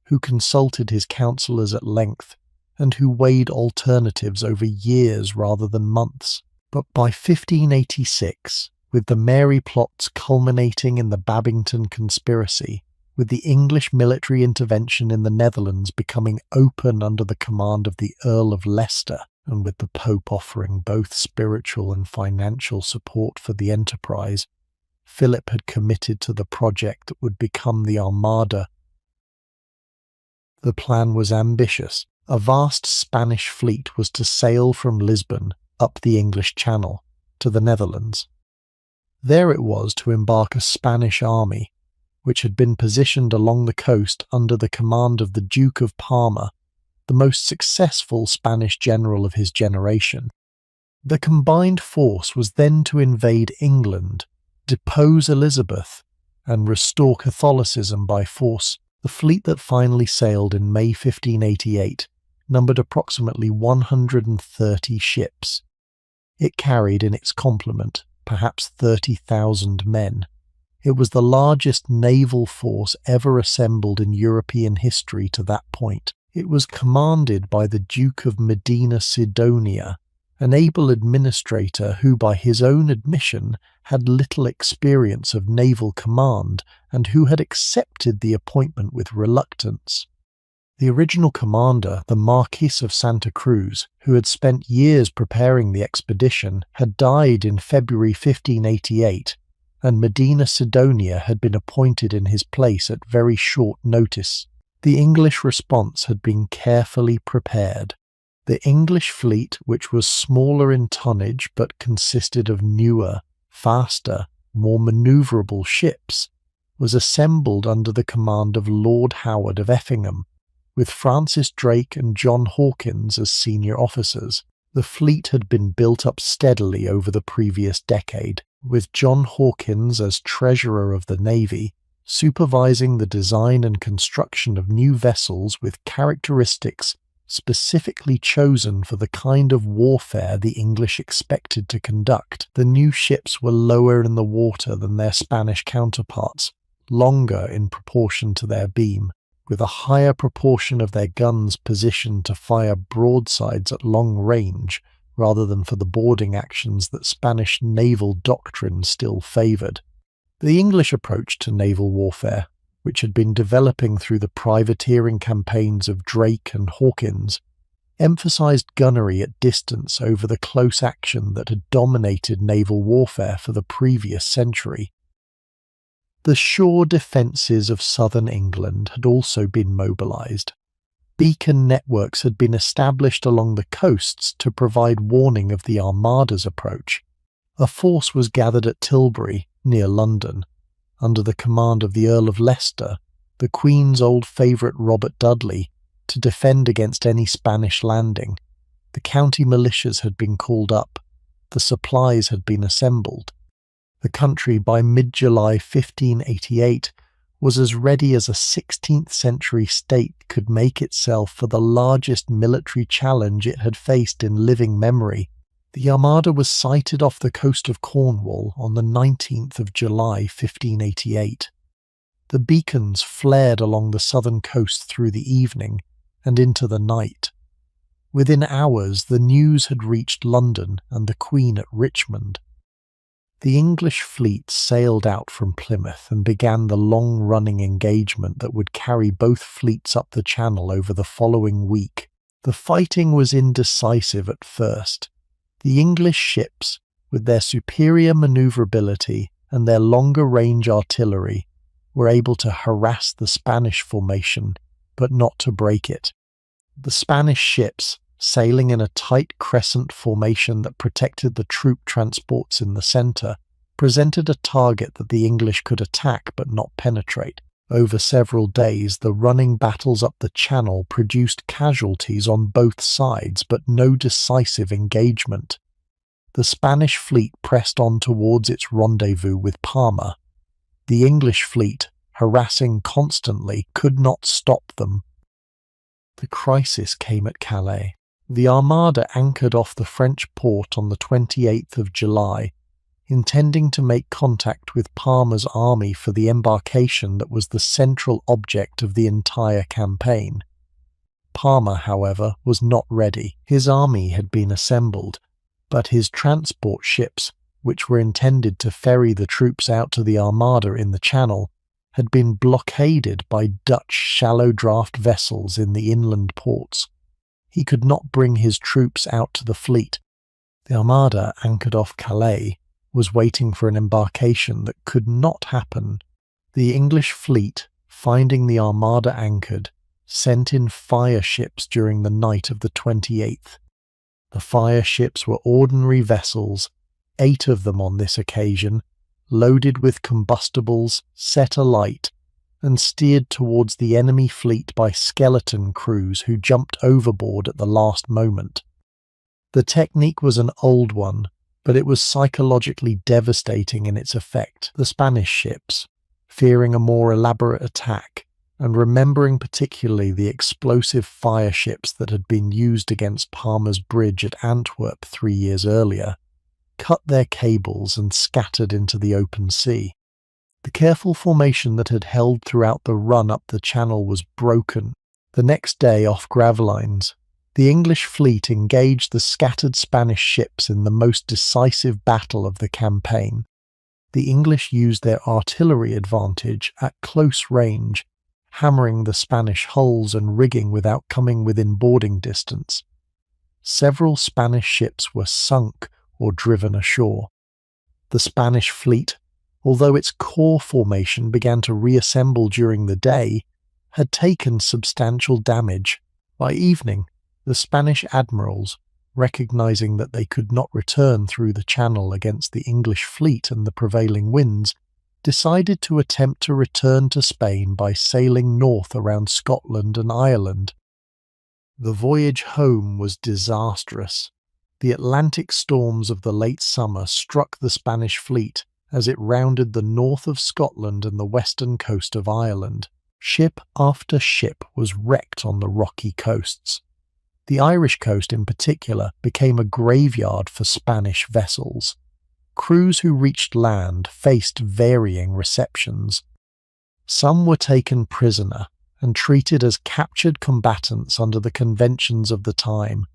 S1: who consulted his councillors at length and who weighed alternatives over years rather than months. But by 1586, with the Mary plots culminating in the Babington conspiracy, with the English military intervention in the Netherlands becoming open under the command of the Earl of Leicester, and with the Pope offering both spiritual and financial support for the enterprise, Philip had committed to the project that would become the Armada. The plan was ambitious. A vast Spanish fleet was to sail from Lisbon up the English Channel to the Netherlands. There it was to embark a Spanish army, which had been positioned along the coast under the command of the Duke of Parma, the most successful Spanish general of his generation. The combined force was then to invade England, depose Elizabeth, and restore Catholicism by force. The fleet that finally sailed in May 1588 numbered approximately 130 ships. It carried in its complement perhaps 30,000 men. It was the largest naval force ever assembled in European history to that point. It was commanded by the Duke of Medina Sidonia, an able administrator who, by his own admission, had little experience of naval command and who had accepted the appointment with reluctance. The original commander, the Marquis of Santa Cruz, who had spent years preparing the expedition, had died in February 1588, and Medina Sidonia had been appointed in his place at very short notice. The English response had been carefully prepared. The English fleet, which was smaller in tonnage but consisted of newer, faster, more manoeuvrable ships, was assembled under the command of Lord Howard of Effingham, with Francis Drake and John Hawkins as senior officers. The fleet had been built up steadily over the previous decade, with John Hawkins as Treasurer of the Navy, supervising the design and construction of new vessels with characteristics specifically chosen for the kind of warfare the English expected to conduct. The new ships were lower in the water than their Spanish counterparts, longer in proportion to their beam, with a higher proportion of their guns positioned to fire broadsides at long range rather than for the boarding actions that Spanish naval doctrine still favoured. The English approach to naval warfare, which had been developing through the privateering campaigns of Drake and Hawkins, emphasised gunnery at distance over the close action that had dominated naval warfare for the previous century. The shore defences of southern England had also been mobilised. Beacon networks had been established along the coasts to provide warning of the Armada's approach. A force was gathered at Tilbury, near London, under the command of the Earl of Leicester, the Queen's old favourite Robert Dudley, to defend against any Spanish landing. The county militias had been called up. The supplies had been assembled. The country, by mid-July 1588, was as ready as a 16th century state could make itself for the largest military challenge it had faced in living memory. The Armada was sighted off the coast of Cornwall on the 19th of July 1588. The beacons flared along the southern coast through the evening and into the night. Within hours the news had reached London and the Queen at Richmond. The English fleet sailed out from Plymouth and began the long-running engagement that would carry both fleets up the Channel over the following week. The fighting was indecisive at first. The English ships, with their superior manoeuvrability and their longer-range artillery, were able to harass the Spanish formation, but not to break it. The Spanish ships, sailing in a tight crescent formation that protected the troop transports in the centre, presented a target that the English could attack but not penetrate. Over several days, the running battles up the Channel produced casualties on both sides, but no decisive engagement. The Spanish fleet pressed on towards its rendezvous with Parma. The English fleet, harassing constantly, could not stop them. The crisis came at Calais. The Armada anchored off the French port on the 28th of July, intending to make contact with Parma's army for the embarkation that was the central object of the entire campaign. Parma, however, was not ready. His army had been assembled, but his transport ships, which were intended to ferry the troops out to the Armada in the Channel, had been blockaded by Dutch shallow-draft vessels in the inland ports. He could not bring his troops out to the fleet. The Armada, anchored off Calais, was waiting for an embarkation that could not happen. The English fleet, finding the Armada anchored, sent in fire ships during the night of the 28th. The fire ships were ordinary vessels, 8 of them on this occasion, loaded with combustibles, set alight, and steered towards the enemy fleet by skeleton crews who jumped overboard at the last moment. The technique was an old one, but it was psychologically devastating in its effect. The Spanish ships, fearing a more elaborate attack, and remembering particularly the explosive fire ships that had been used against Parma's bridge at Antwerp 3 years earlier, cut their cables and scattered into the open sea. The careful formation that had held throughout the run up the channel was broken. The next day, off Gravelines, the English fleet engaged the scattered Spanish ships in the most decisive battle of the campaign. The English used their artillery advantage at close range, hammering the Spanish hulls and rigging without coming within boarding distance. Several Spanish ships were sunk or driven ashore. The Spanish fleet, although its core formation began to reassemble during the day, had taken substantial damage. By evening, the Spanish admirals, recognizing that they could not return through the channel against the English fleet and the prevailing winds, decided to attempt to return to Spain by sailing north around Scotland and Ireland. The voyage home was disastrous. The Atlantic storms of the late summer struck the Spanish fleet as it rounded the north of Scotland and the western coast of Ireland. Ship after ship was wrecked on the rocky coasts. The Irish coast in particular became a graveyard for Spanish vessels. Crews who reached land faced varying receptions. Some were taken prisoner and treated as captured combatants under the conventions of the time.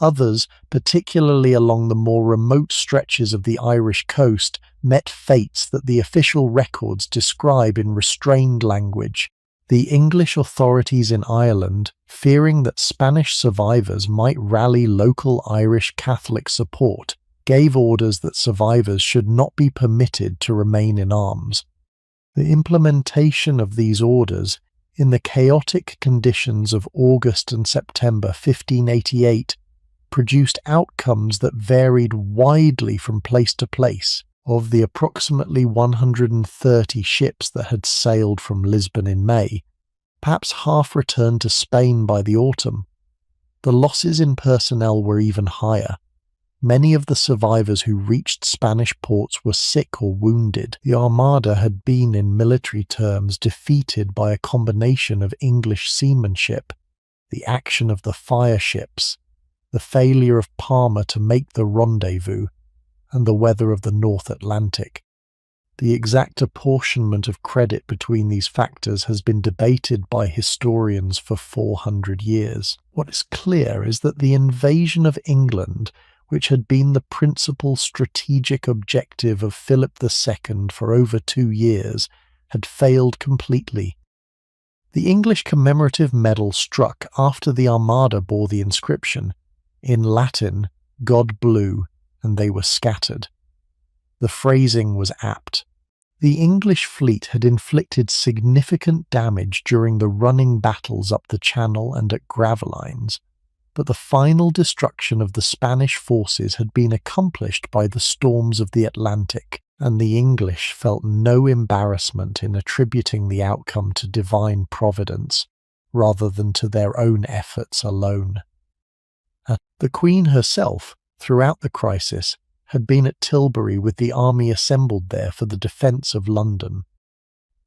S1: Others, particularly along the more remote stretches of the Irish coast, met fates that the official records describe in restrained language. The English authorities in Ireland, fearing that Spanish survivors might rally local Irish Catholic support, gave orders that survivors should not be permitted to remain in arms. The implementation of these orders, in the chaotic conditions of August and September 1588, produced outcomes that varied widely from place to place. Of the approximately 130 ships that had sailed from Lisbon in May, perhaps half returned to Spain by the autumn. The losses in personnel were even higher. Many of the survivors who reached Spanish ports were sick or wounded. The Armada had been, in military terms, defeated by a combination of English seamanship, the action of the fire ships, the failure of Parma to make the rendezvous, and the weather of the North Atlantic. The exact apportionment of credit between these factors has been debated by historians for 400 years. What is clear is that the invasion of England, which had been the principal strategic objective of Philip II for over 2 years, had failed completely. The English commemorative medal struck after the Armada bore the inscription, in Latin, God blew, and they were scattered. The phrasing was apt. The English fleet had inflicted significant damage during the running battles up the Channel and at Gravelines, but the final destruction of the Spanish forces had been accomplished by the storms of the Atlantic, and the English felt no embarrassment in attributing the outcome to divine providence, rather than to their own efforts alone. The Queen herself, throughout the crisis, had been at Tilbury with the army assembled there for the defence of London.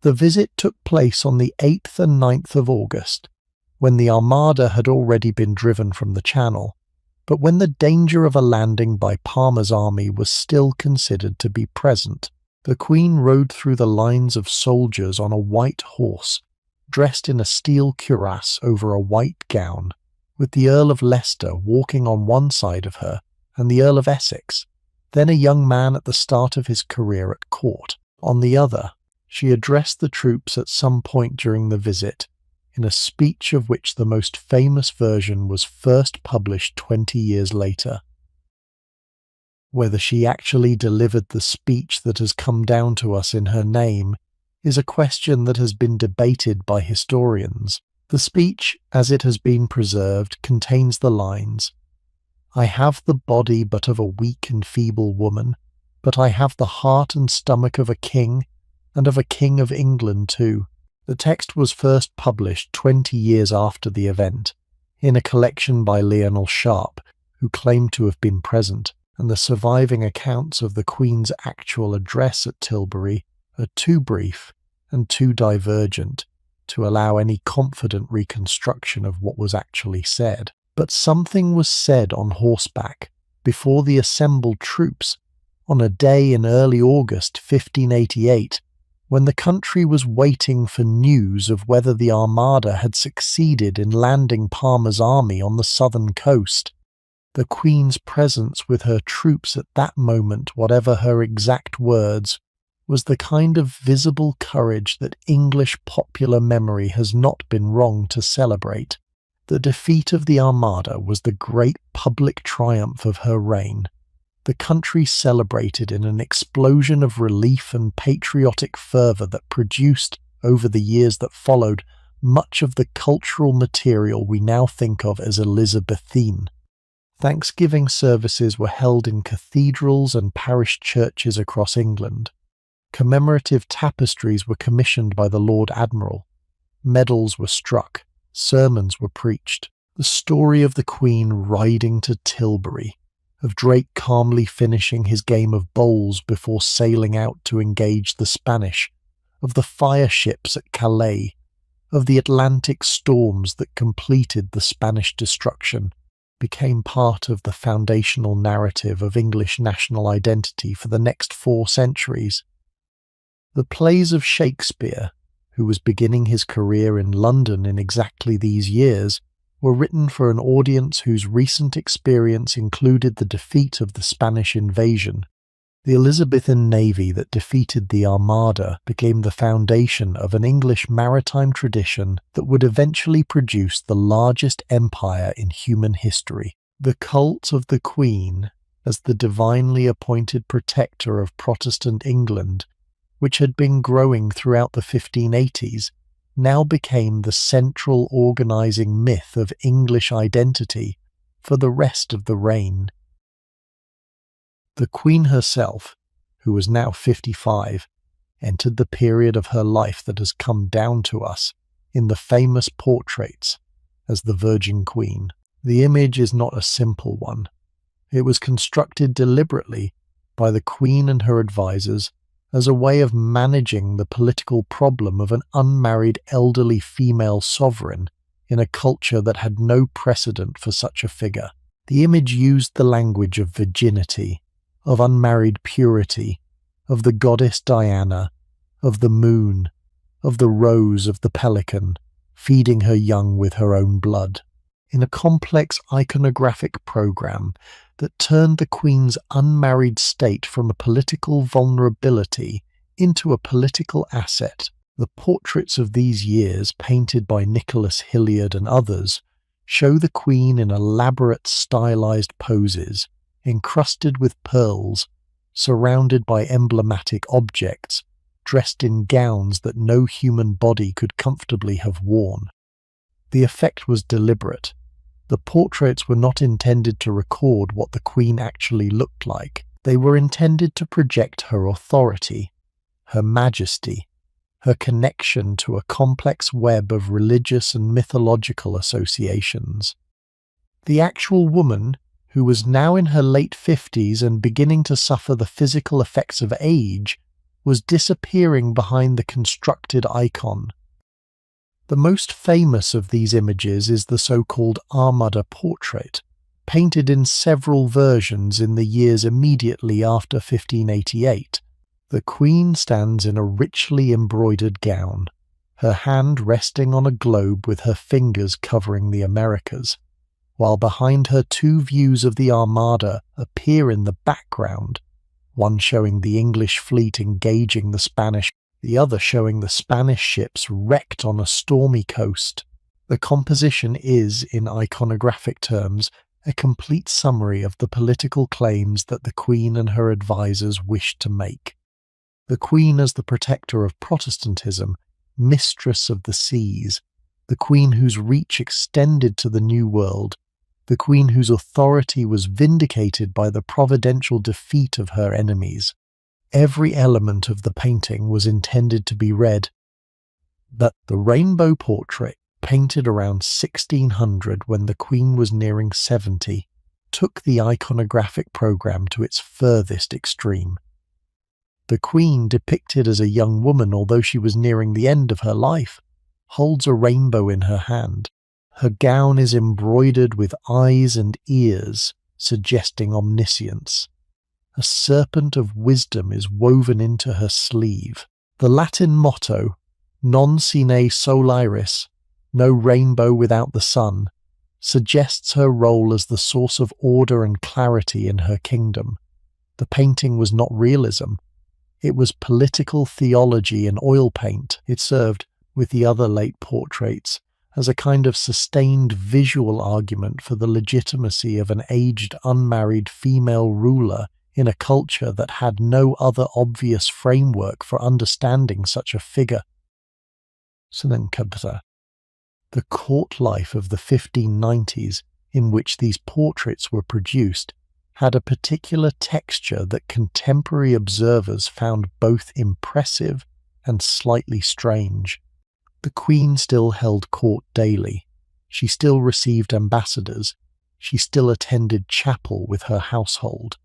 S1: The visit took place on the 8th and 9th of August, when the Armada had already been driven from the Channel, but when the danger of a landing by Parma's army was still considered to be present. The Queen rode through the lines of soldiers on a white horse, dressed in a steel cuirass over a white gown, with the Earl of Leicester walking on one side of her and the Earl of Essex, then a young man at the start of his career at court, on the other. She addressed the troops at some point during the visit, in a speech of which the most famous version was first published 20 years later. Whether she actually delivered the speech that has come down to us in her name is a question that has been debated by historians. The speech, as it has been preserved, contains the lines, "I have the body but of a weak and feeble woman, but I have the heart and stomach of a king, and of a king of England too." The text was first published 20 years after the event, in a collection by Lionel Sharp, who claimed to have been present, and the surviving accounts of the Queen's actual address at Tilbury are too brief and too divergent to allow any confident reconstruction of what was actually said. But something was said on horseback before the assembled troops on a day in early August 1588, when the country was waiting for news of whether the Armada had succeeded in landing Parma's army on the southern coast. The Queen's presence with her troops at that moment, whatever her exact words, was the kind of visible courage that English popular memory has not been wrong to celebrate. The defeat of the Armada was the great public triumph of her reign. The country celebrated in an explosion of relief and patriotic fervour that produced, over the years that followed, much of the cultural material we now think of as Elizabethan. Thanksgiving services were held in cathedrals and parish churches across England. Commemorative tapestries were commissioned by the Lord Admiral. Medals were struck. Sermons were preached. The story of the Queen riding to Tilbury, of Drake calmly finishing his game of bowls before sailing out to engage the Spanish, of the fire ships at Calais, of the Atlantic storms that completed the Spanish destruction, became part of the foundational narrative of English national identity for the next 4 centuries. The plays of Shakespeare, who was beginning his career in London in exactly these years, were written for an audience whose recent experience included the defeat of the Spanish invasion. The Elizabethan navy that defeated the Armada became the foundation of an English maritime tradition that would eventually produce the largest empire in human history. The cult of the Queen as the divinely appointed protector of Protestant England, which had been growing throughout the 1580s, now became the central organising myth of English identity for the rest of the reign. The Queen herself, who was now 55, entered the period of her life that has come down to us in the famous portraits as the Virgin Queen. The image is not a simple one. It was constructed deliberately by the Queen and her advisors as a way of managing the political problem of an unmarried elderly female sovereign in a culture that had no precedent for such a figure. The image used the language of virginity, of unmarried purity, of the goddess Diana, of the moon, of the rose of the pelican, feeding her young with her own blood, in a complex iconographic program that turned the Queen's unmarried state from a political vulnerability into a political asset. The portraits of these years, painted by Nicholas Hilliard and others, show the Queen in elaborate stylized poses, encrusted with pearls, surrounded by emblematic objects, dressed in gowns that no human body could comfortably have worn. The effect was deliberate. The portraits were not intended to record what the Queen actually looked like. They were intended to project her authority, her majesty, her connection to a complex web of religious and mythological associations. The actual woman, who was now in her late 50s and beginning to suffer the physical effects of age, was disappearing behind the constructed icon. The most famous of these images is the so-called Armada portrait, painted in several versions in the years immediately after 1588. The Queen stands in a richly embroidered gown, her hand resting on a globe with her fingers covering the Americas, while behind her 2 views of the Armada appear in the background, one showing the English fleet engaging the Spanish, the other showing the Spanish ships wrecked on a stormy coast. The composition is, in iconographic terms, a complete summary of the political claims that the Queen and her advisors wished to make. The Queen as the protector of Protestantism, mistress of the seas, the queen whose reach extended to the New World, the queen whose authority was vindicated by the providential defeat of her enemies. Every element of the painting was intended to be read. But the rainbow portrait, painted around 1600 when the queen was nearing 70, took the iconographic program to its furthest extreme. The queen, depicted as a young woman although she was nearing the end of her life, holds a rainbow in her hand. Her gown is embroidered with eyes and ears, suggesting omniscience. A serpent of wisdom is woven into her sleeve. The Latin motto, non sine soliris, no rainbow without the sun, suggests her role as the source of order and clarity in her kingdom. The painting was not realism. It was political theology in oil paint. It served, with the other late portraits, as a kind of sustained visual argument for the legitimacy of an aged, unmarried female ruler in a culture that had no other obvious framework for understanding such a figure. The court life of the 1590s, in which these portraits were produced, had a particular texture that contemporary observers found both impressive and slightly strange. The Queen still held court daily. She still received ambassadors. She still attended chapel with her household.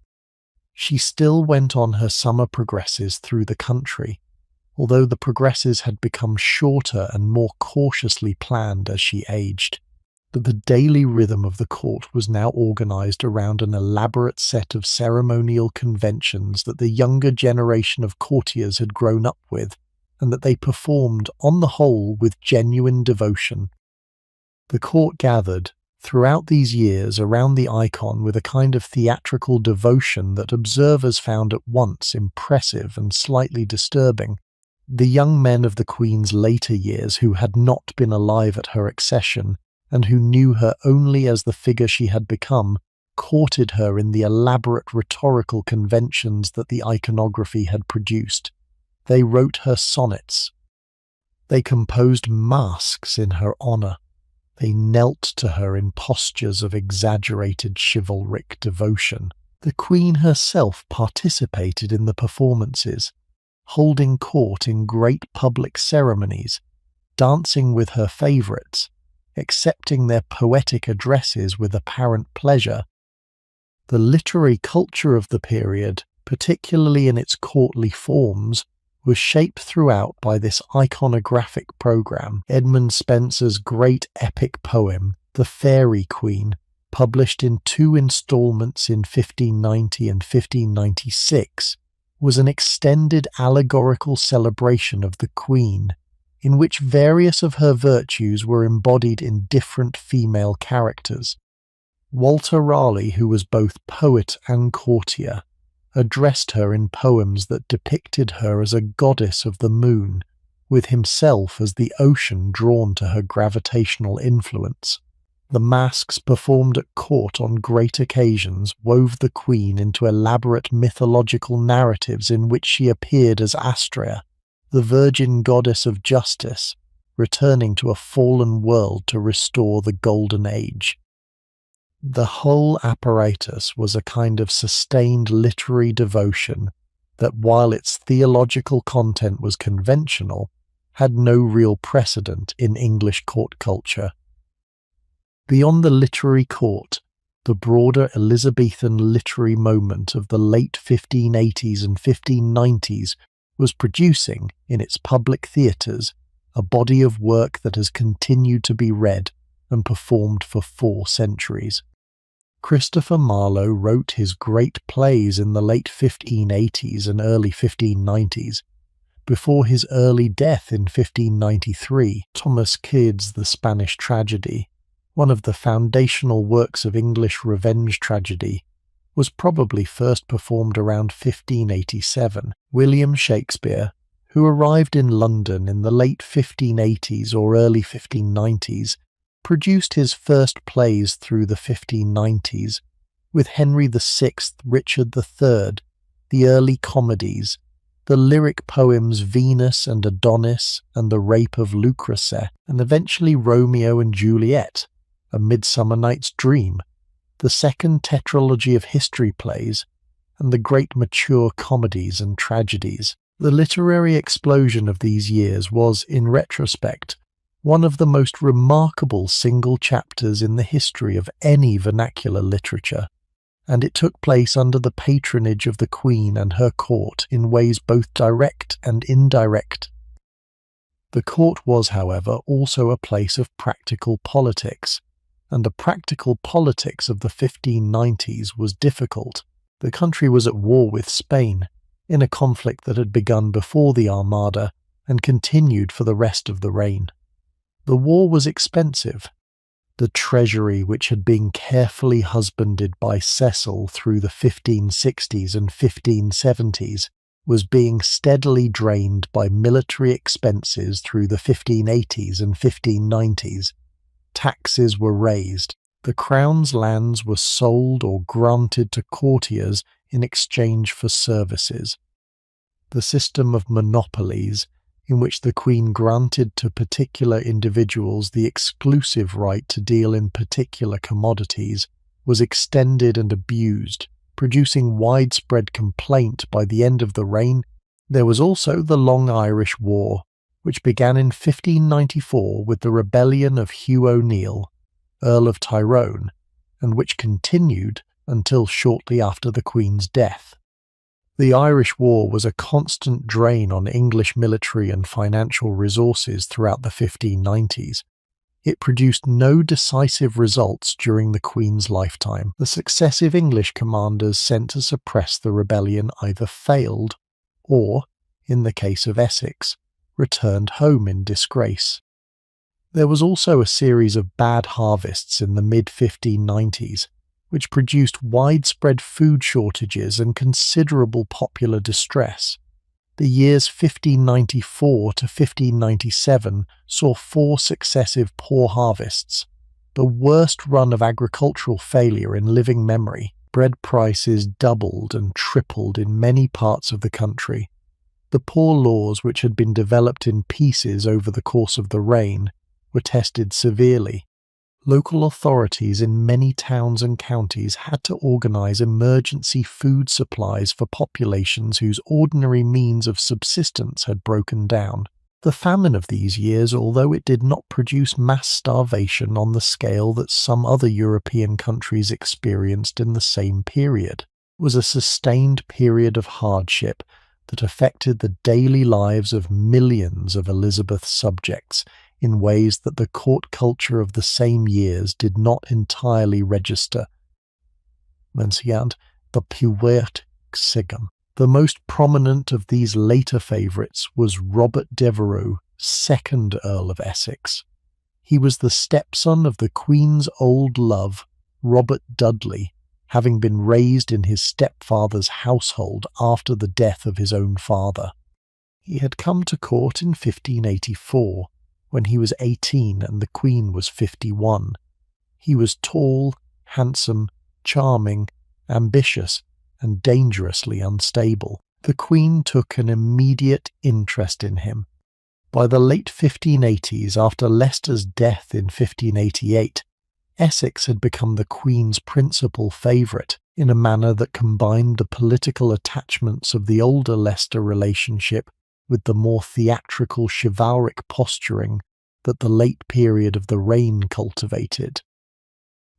S1: She still went on her summer progresses through the country, although the progresses had become shorter and more cautiously planned as she aged. But the daily rhythm of the court was now organized around an elaborate set of ceremonial conventions that the younger generation of courtiers had grown up with, and that they performed, on the whole, with genuine devotion. The court gathered, throughout these years, around the icon with a kind of theatrical devotion that observers found at once impressive and slightly disturbing. The young men of the Queen's later years, who had not been alive at her accession, and who knew her only as the figure she had become, courted her in the elaborate rhetorical conventions that the iconography had produced. They wrote her sonnets. They composed masques in her honour. They knelt to her in postures of exaggerated chivalric devotion. The Queen herself participated in the performances, holding court in great public ceremonies, dancing with her favourites, accepting their poetic addresses with apparent pleasure. The literary culture of the period, particularly in its courtly forms, was shaped throughout by this iconographic program. Edmund Spenser's great epic poem, The Fairy Queen, published in 2 installments in 1590 and 1596, was an extended allegorical celebration of the Queen, in which various of her virtues were embodied in different female characters. Walter Raleigh, who was both poet and courtier, addressed her in poems that depicted her as a goddess of the moon, with himself as the ocean drawn to her gravitational influence. The masques performed at court on great occasions wove the Queen into elaborate mythological narratives in which she appeared as Astrea, the virgin goddess of justice, returning to a fallen world to restore the Golden Age. The whole apparatus was a kind of sustained literary devotion that, while its theological content was conventional, had no real precedent in English court culture. Beyond the literary court, the broader Elizabethan literary moment of the late 1580s and 1590s was producing, in its public theatres, a body of work that has continued to be read and performed for 4 centuries. Christopher Marlowe wrote his great plays in the late 1580s and early 1590s. Before his early death in 1593, Thomas Kyd's The Spanish Tragedy, one of the foundational works of English revenge tragedy, was probably first performed around 1587. William Shakespeare, who arrived in London in the late 1580s or early 1590s, produced his first plays through the 1590s, with Henry VI, Richard III, the early comedies, The lyric poems Venus and Adonis and The Rape of Lucrece, and eventually Romeo and Juliet, A Midsummer Night's Dream, the second tetralogy of history plays, and the great mature comedies and tragedies. The literary explosion of these years was, in retrospect, one of the most remarkable single chapters in the history of any vernacular literature, and it took place under the patronage of the Queen and her court in ways both direct and indirect. The court was, however, also a place of practical politics, and the practical politics of the 1590s was difficult. The country was at war with Spain, in a conflict that had begun before the Armada and continued for the rest of the reign. The war was expensive. The treasury, which had been carefully husbanded by Cecil through the 1560s and 1570s, was being steadily drained by military expenses through the 1580s and 1590s. Taxes were raised. The Crown's lands were sold or granted to courtiers in exchange for services. The system of monopolies, in which the Queen granted to particular individuals the exclusive right to deal in particular commodities, was extended and abused, producing widespread complaint by the end of the reign. There was also the Long Irish War, which began in 1594 with the rebellion of Hugh O'Neill, Earl of Tyrone, and which continued until shortly after the Queen's death. The Irish War was a constant drain on English military and financial resources throughout the 1590s. It produced no decisive results during the Queen's lifetime. The successive English commanders sent to suppress the rebellion either failed or, in the case of Essex, returned home in disgrace. There was also a series of bad harvests in the mid-1590s, which produced widespread food shortages and considerable popular distress. The years 1594 to 1597 saw 4 successive poor harvests, the worst run of agricultural failure in living memory. Bread prices doubled and tripled in many parts of the country. The poor laws, which had been developed in pieces over the course of the reign, were tested severely. Local authorities in many towns and counties had to organise emergency food supplies for populations whose ordinary means of subsistence had broken down. The famine of these years, although it did not produce mass starvation on the scale that some other European countries experienced in the same period, was a sustained period of hardship that affected the daily lives of millions of Elizabeth's subjects in ways that the court culture of the same years did not entirely register. Menciand the Pyrwyd Sigam. The most prominent of these later favourites was Robert Devereux, 2nd Earl of Essex. He was the stepson of the Queen's old love, Robert Dudley, having been raised in his stepfather's household after the death of his own father. He had come to court in 1584, when he was 18 and the Queen was 51. He was tall, handsome, charming, ambitious, and dangerously unstable. The Queen took an immediate interest in him. By the late 1580s, after Leicester's death in 1588, Essex had become the Queen's principal favourite in a manner that combined the political attachments of the older Leicester relationship with the more theatrical chivalric posturing that the late period of the reign cultivated.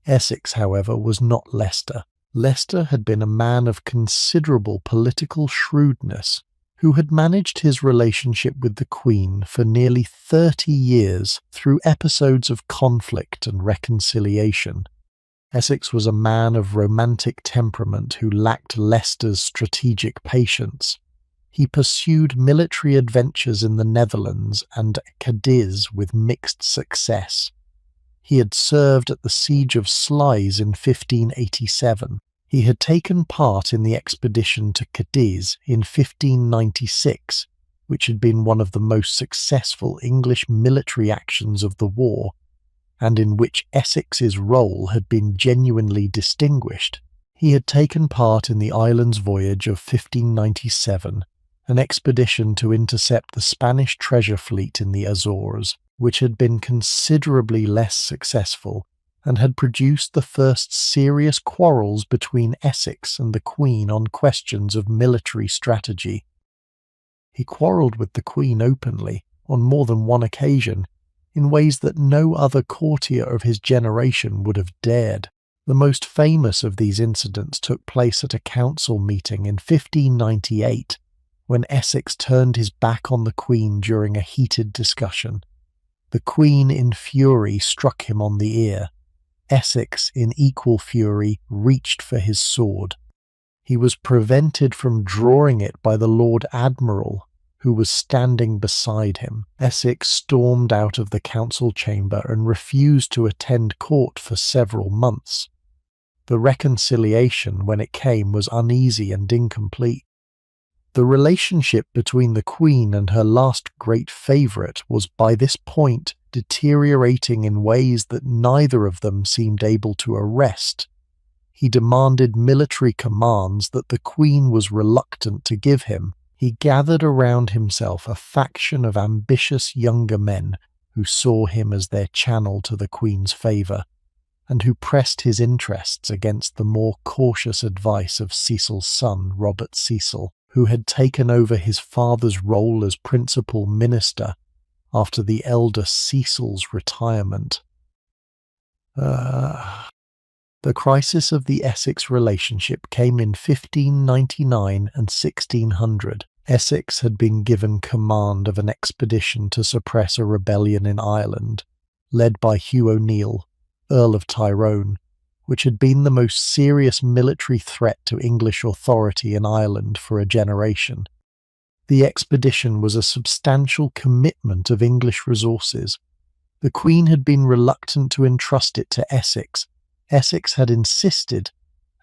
S1: Essex, however, was not Leicester. Leicester had been a man of considerable political shrewdness, who had managed his relationship with the Queen for nearly 30 years through episodes of conflict and reconciliation. Essex was a man of romantic temperament who lacked Leicester's strategic patience. He pursued military adventures in the Netherlands and Cadiz with mixed success. He had served at the Siege of Sluys in 1587. He had taken part in the expedition to Cadiz in 1596, which had been one of the most successful English military actions of the war, and in which Essex's role had been genuinely distinguished. He had taken part in the islands voyage of 1597, an expedition to intercept the Spanish treasure fleet in the Azores, which had been considerably less successful and had produced the first serious quarrels between Essex and the Queen on questions of military strategy. He quarrelled with the Queen openly, on more than one occasion, in ways that no other courtier of his generation would have dared. The most famous of these incidents took place at a council meeting in 1598, when Essex turned his back on the Queen during a heated discussion. The Queen, in fury, struck him on the ear. Essex, in equal fury, reached for his sword. He was prevented from drawing it by the Lord Admiral, who was standing beside him. Essex stormed out of the council chamber and refused to attend court for several months. The reconciliation, when it came, was uneasy and incomplete. The relationship between the Queen and her last great favourite was by this point deteriorating in ways that neither of them seemed able to arrest. He demanded military commands that the Queen was reluctant to give him. He gathered around himself a faction of ambitious younger men who saw him as their channel to the Queen's favour, and who pressed his interests against the more cautious advice of Cecil's son, Robert Cecil, who had taken over his father's role as principal minister after the elder Cecil's retirement. The crisis of the Essex relationship came in 1599 and 1600. Essex had been given command of an expedition to suppress a rebellion in Ireland, led by Hugh O'Neill, Earl of Tyrone, which had been the most serious military threat to English authority in Ireland for a generation. The expedition was a substantial commitment of English resources. The Queen had been reluctant to entrust it to Essex. Essex had insisted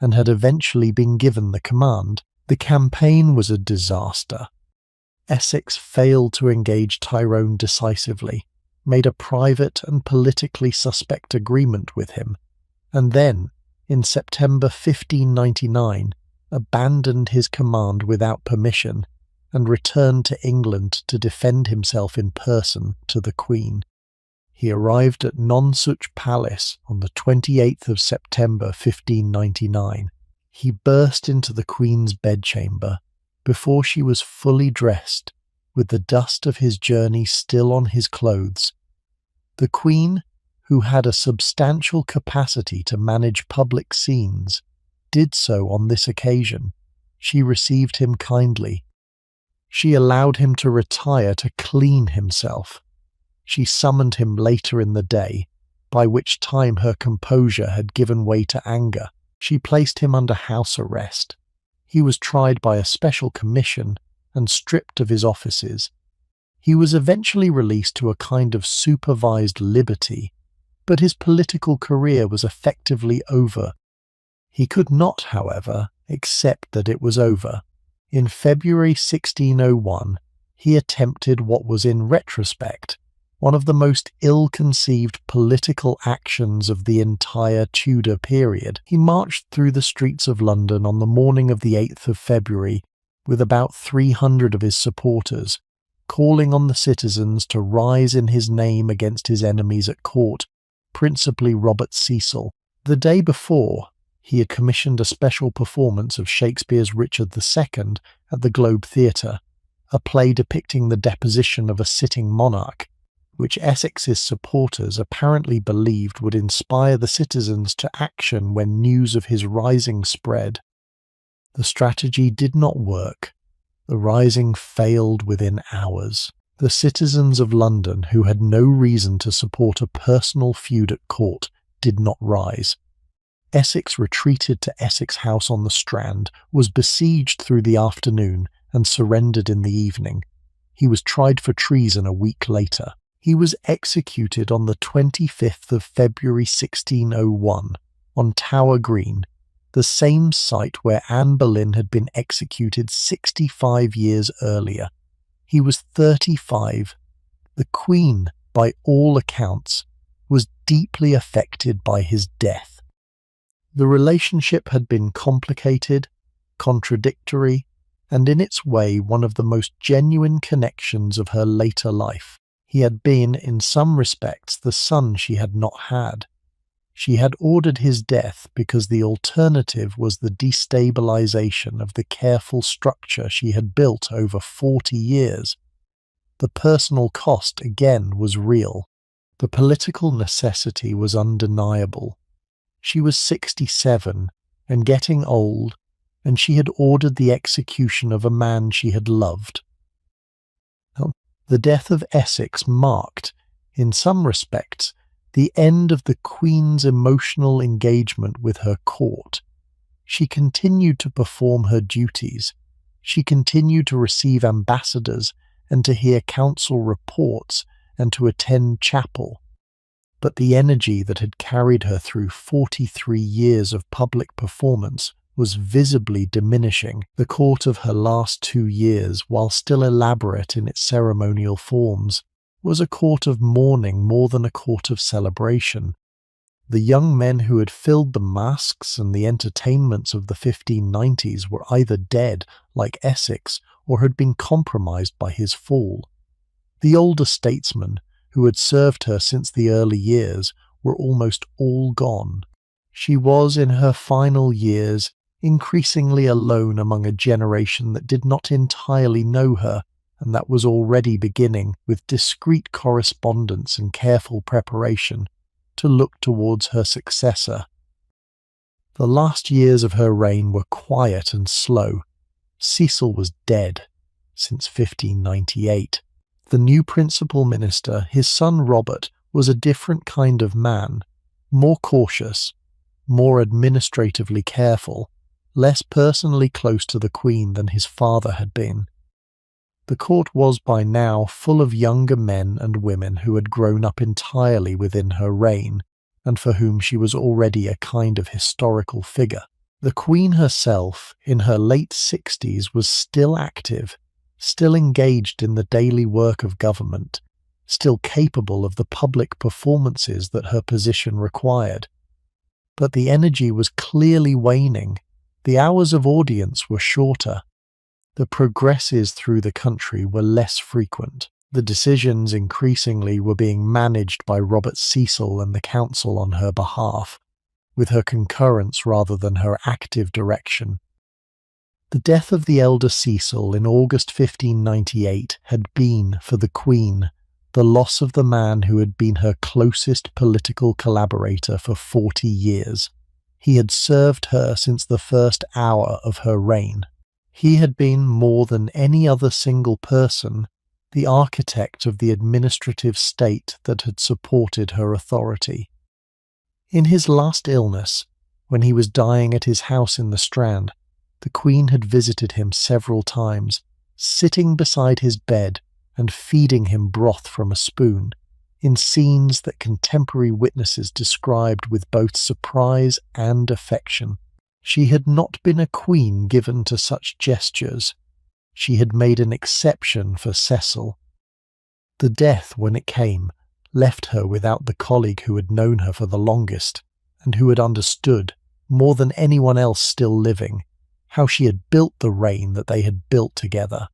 S1: and had eventually been given the command. The campaign was a disaster. Essex failed to engage Tyrone decisively, made a private and politically suspect agreement with him, and then, in September 1599, abandoned his command without permission and returned to England to defend himself in person to the Queen. He arrived at Nonsuch Palace on the 28th of September 1599. He burst into the Queen's bedchamber before she was fully dressed, with the dust of his journey still on his clothes. The Queen, who had a substantial capacity to manage public scenes, did so on this occasion. She received him kindly. She allowed him to retire to clean himself. She summoned him later in the day, by which time her composure had given way to anger. She placed him under house arrest. He was tried by a special commission and stripped of his offices. He was eventually released to a kind of supervised liberty, but his political career was effectively over. He could not, however, accept that it was over. In February 1601, he attempted what was in retrospect one of the most ill-conceived political actions of the entire Tudor period. He marched through the streets of London on the morning of the 8th of February with about 300 of his supporters, calling on the citizens to rise in his name against his enemies at court, principally Robert Cecil. The day before, he had commissioned a special performance of Shakespeare's Richard II at the Globe Theatre, a play depicting the deposition of a sitting monarch, which Essex's supporters apparently believed would inspire the citizens to action when news of his rising spread. The strategy did not work. The rising failed within hours. The citizens of London, who had no reason to support a personal feud at court, did not rise. Essex retreated to Essex House on the Strand, was besieged through the afternoon, and surrendered in the evening. He was tried for treason a week later. He was executed on the 25th of February 1601 on Tower Green, the same site where Anne Boleyn had been executed 65 years earlier. He was 35. The Queen, by all accounts, was deeply affected by his death. The relationship had been complicated, contradictory, and in its way one of the most genuine connections of her later life. He had been, in some respects, the son she had not had. She had ordered his death because the alternative was the destabilization of the careful structure she had built over 40 years. The personal cost, again, was real. The political necessity was undeniable. She was 67 and getting old, and she had ordered the execution of a man she had loved. The death of Essex marked, in some respects, the end of the Queen's emotional engagement with her court. She continued to perform her duties. She continued to receive ambassadors and to hear council reports and to attend chapel. But the energy that had carried her through 43 years of public performance was visibly diminishing. The court of her last 2 years, while still elaborate in its ceremonial forms, was a court of mourning more than a court of celebration. The young men who had filled the masques and the entertainments of the 1590s were either dead, like Essex, or had been compromised by his fall. The older statesmen, who had served her since the early years, were almost all gone. She was, in her final years, increasingly alone among a generation that did not entirely know her, and that was already beginning, with discreet correspondence and careful preparation, to look towards her successor. The last years of her reign were quiet and slow. Cecil was dead since 1598. The new principal minister, his son Robert, was a different kind of man, more cautious, more administratively careful, less personally close to the Queen than his father had been. The court was by now full of younger men and women who had grown up entirely within her reign, and for whom she was already a kind of historical figure. The Queen herself, in her late 60s, was still active, still engaged in the daily work of government, still capable of the public performances that her position required. But the energy was clearly waning. The hours of audience were shorter. The progresses through the country were less frequent. The decisions increasingly were being managed by Robert Cecil and the council on her behalf, with her concurrence rather than her active direction. The death of the elder Cecil in August 1598 had been, for the Queen, the loss of the man who had been her closest political collaborator for 40 years. He had served her since the first hour of her reign. He had been, more than any other single person, the architect of the administrative state that had supported her authority. In his last illness, when he was dying at his house in the Strand, the Queen had visited him several times, sitting beside his bed and feeding him broth from a spoon, in scenes that contemporary witnesses described with both surprise and affection. She had not been a queen given to such gestures. She had made an exception for Cecil. The death, when it came, left her without the colleague who had known her for the longest, and who had understood, more than anyone else still living, how she had built the reign that they had built together.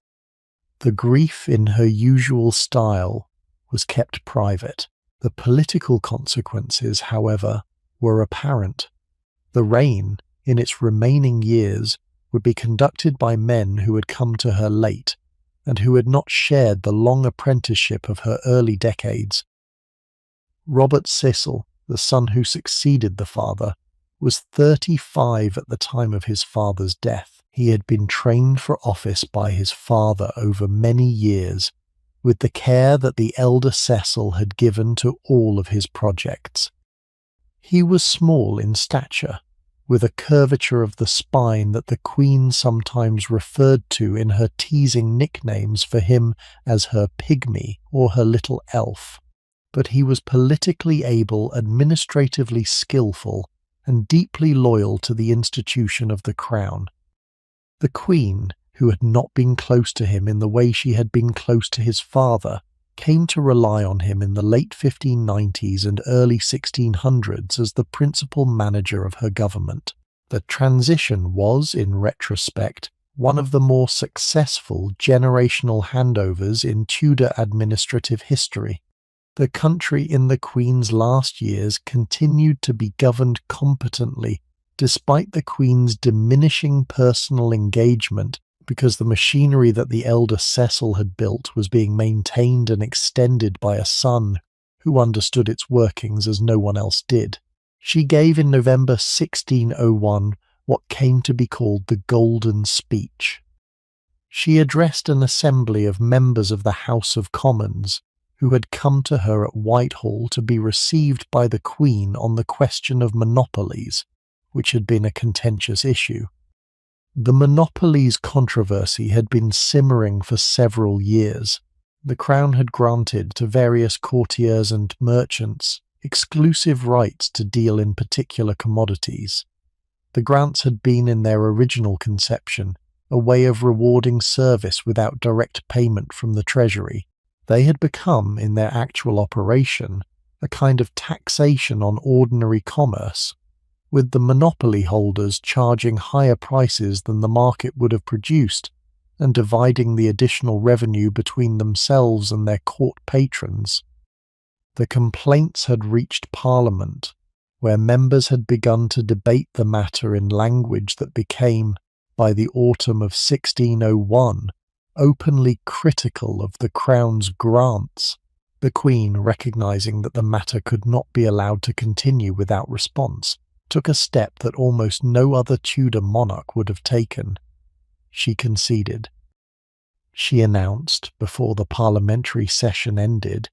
S1: The grief, in her usual style, was kept private. The political consequences, however, were apparent. The reign, in its remaining years, would be conducted by men who had come to her late, and who had not shared the long apprenticeship of her early decades. Robert Cecil, the son who succeeded the father, was 35 at the time of his father's death. He had been trained for office by his father over many years, with the care that the elder Cecil had given to all of his projects. He was small in stature, with a curvature of the spine that the Queen sometimes referred to in her teasing nicknames for him as her pygmy or her little elf. But he was politically able, administratively skillful, and deeply loyal to the institution of the crown. The Queen, who had not been close to him in the way she had been close to his father, came to rely on him in the late 1590s and early 1600s as the principal manager of her government. The transition was, in retrospect, one of the more successful generational handovers in Tudor administrative history. The country in the Queen's last years continued to be governed competently despite the Queen's diminishing personal engagement, because the machinery that the elder Cecil had built was being maintained and extended by a son who understood its workings as no one else did. She gave in November 1601 what came to be called the Golden Speech. She addressed an assembly of members of the House of Commons who had come to her at Whitehall to be received by the Queen on the question of monopolies, which had been a contentious issue. The monopolies controversy had been simmering for several years. The Crown had granted to various courtiers and merchants exclusive rights to deal in particular commodities. The grants had been, in their original conception, a way of rewarding service without direct payment from the Treasury. They had become, in their actual operation, a kind of taxation on ordinary commerce, with the monopoly holders charging higher prices than the market would have produced and dividing the additional revenue between themselves and their court patrons. The complaints had reached Parliament, where members had begun to debate the matter in language that became, by the autumn of 1601, openly critical of the Crown's grants. The Queen, recognising that the matter could not be allowed to continue without response, took a step that almost no other Tudor monarch would have taken. She conceded. She announced, before the parliamentary session ended,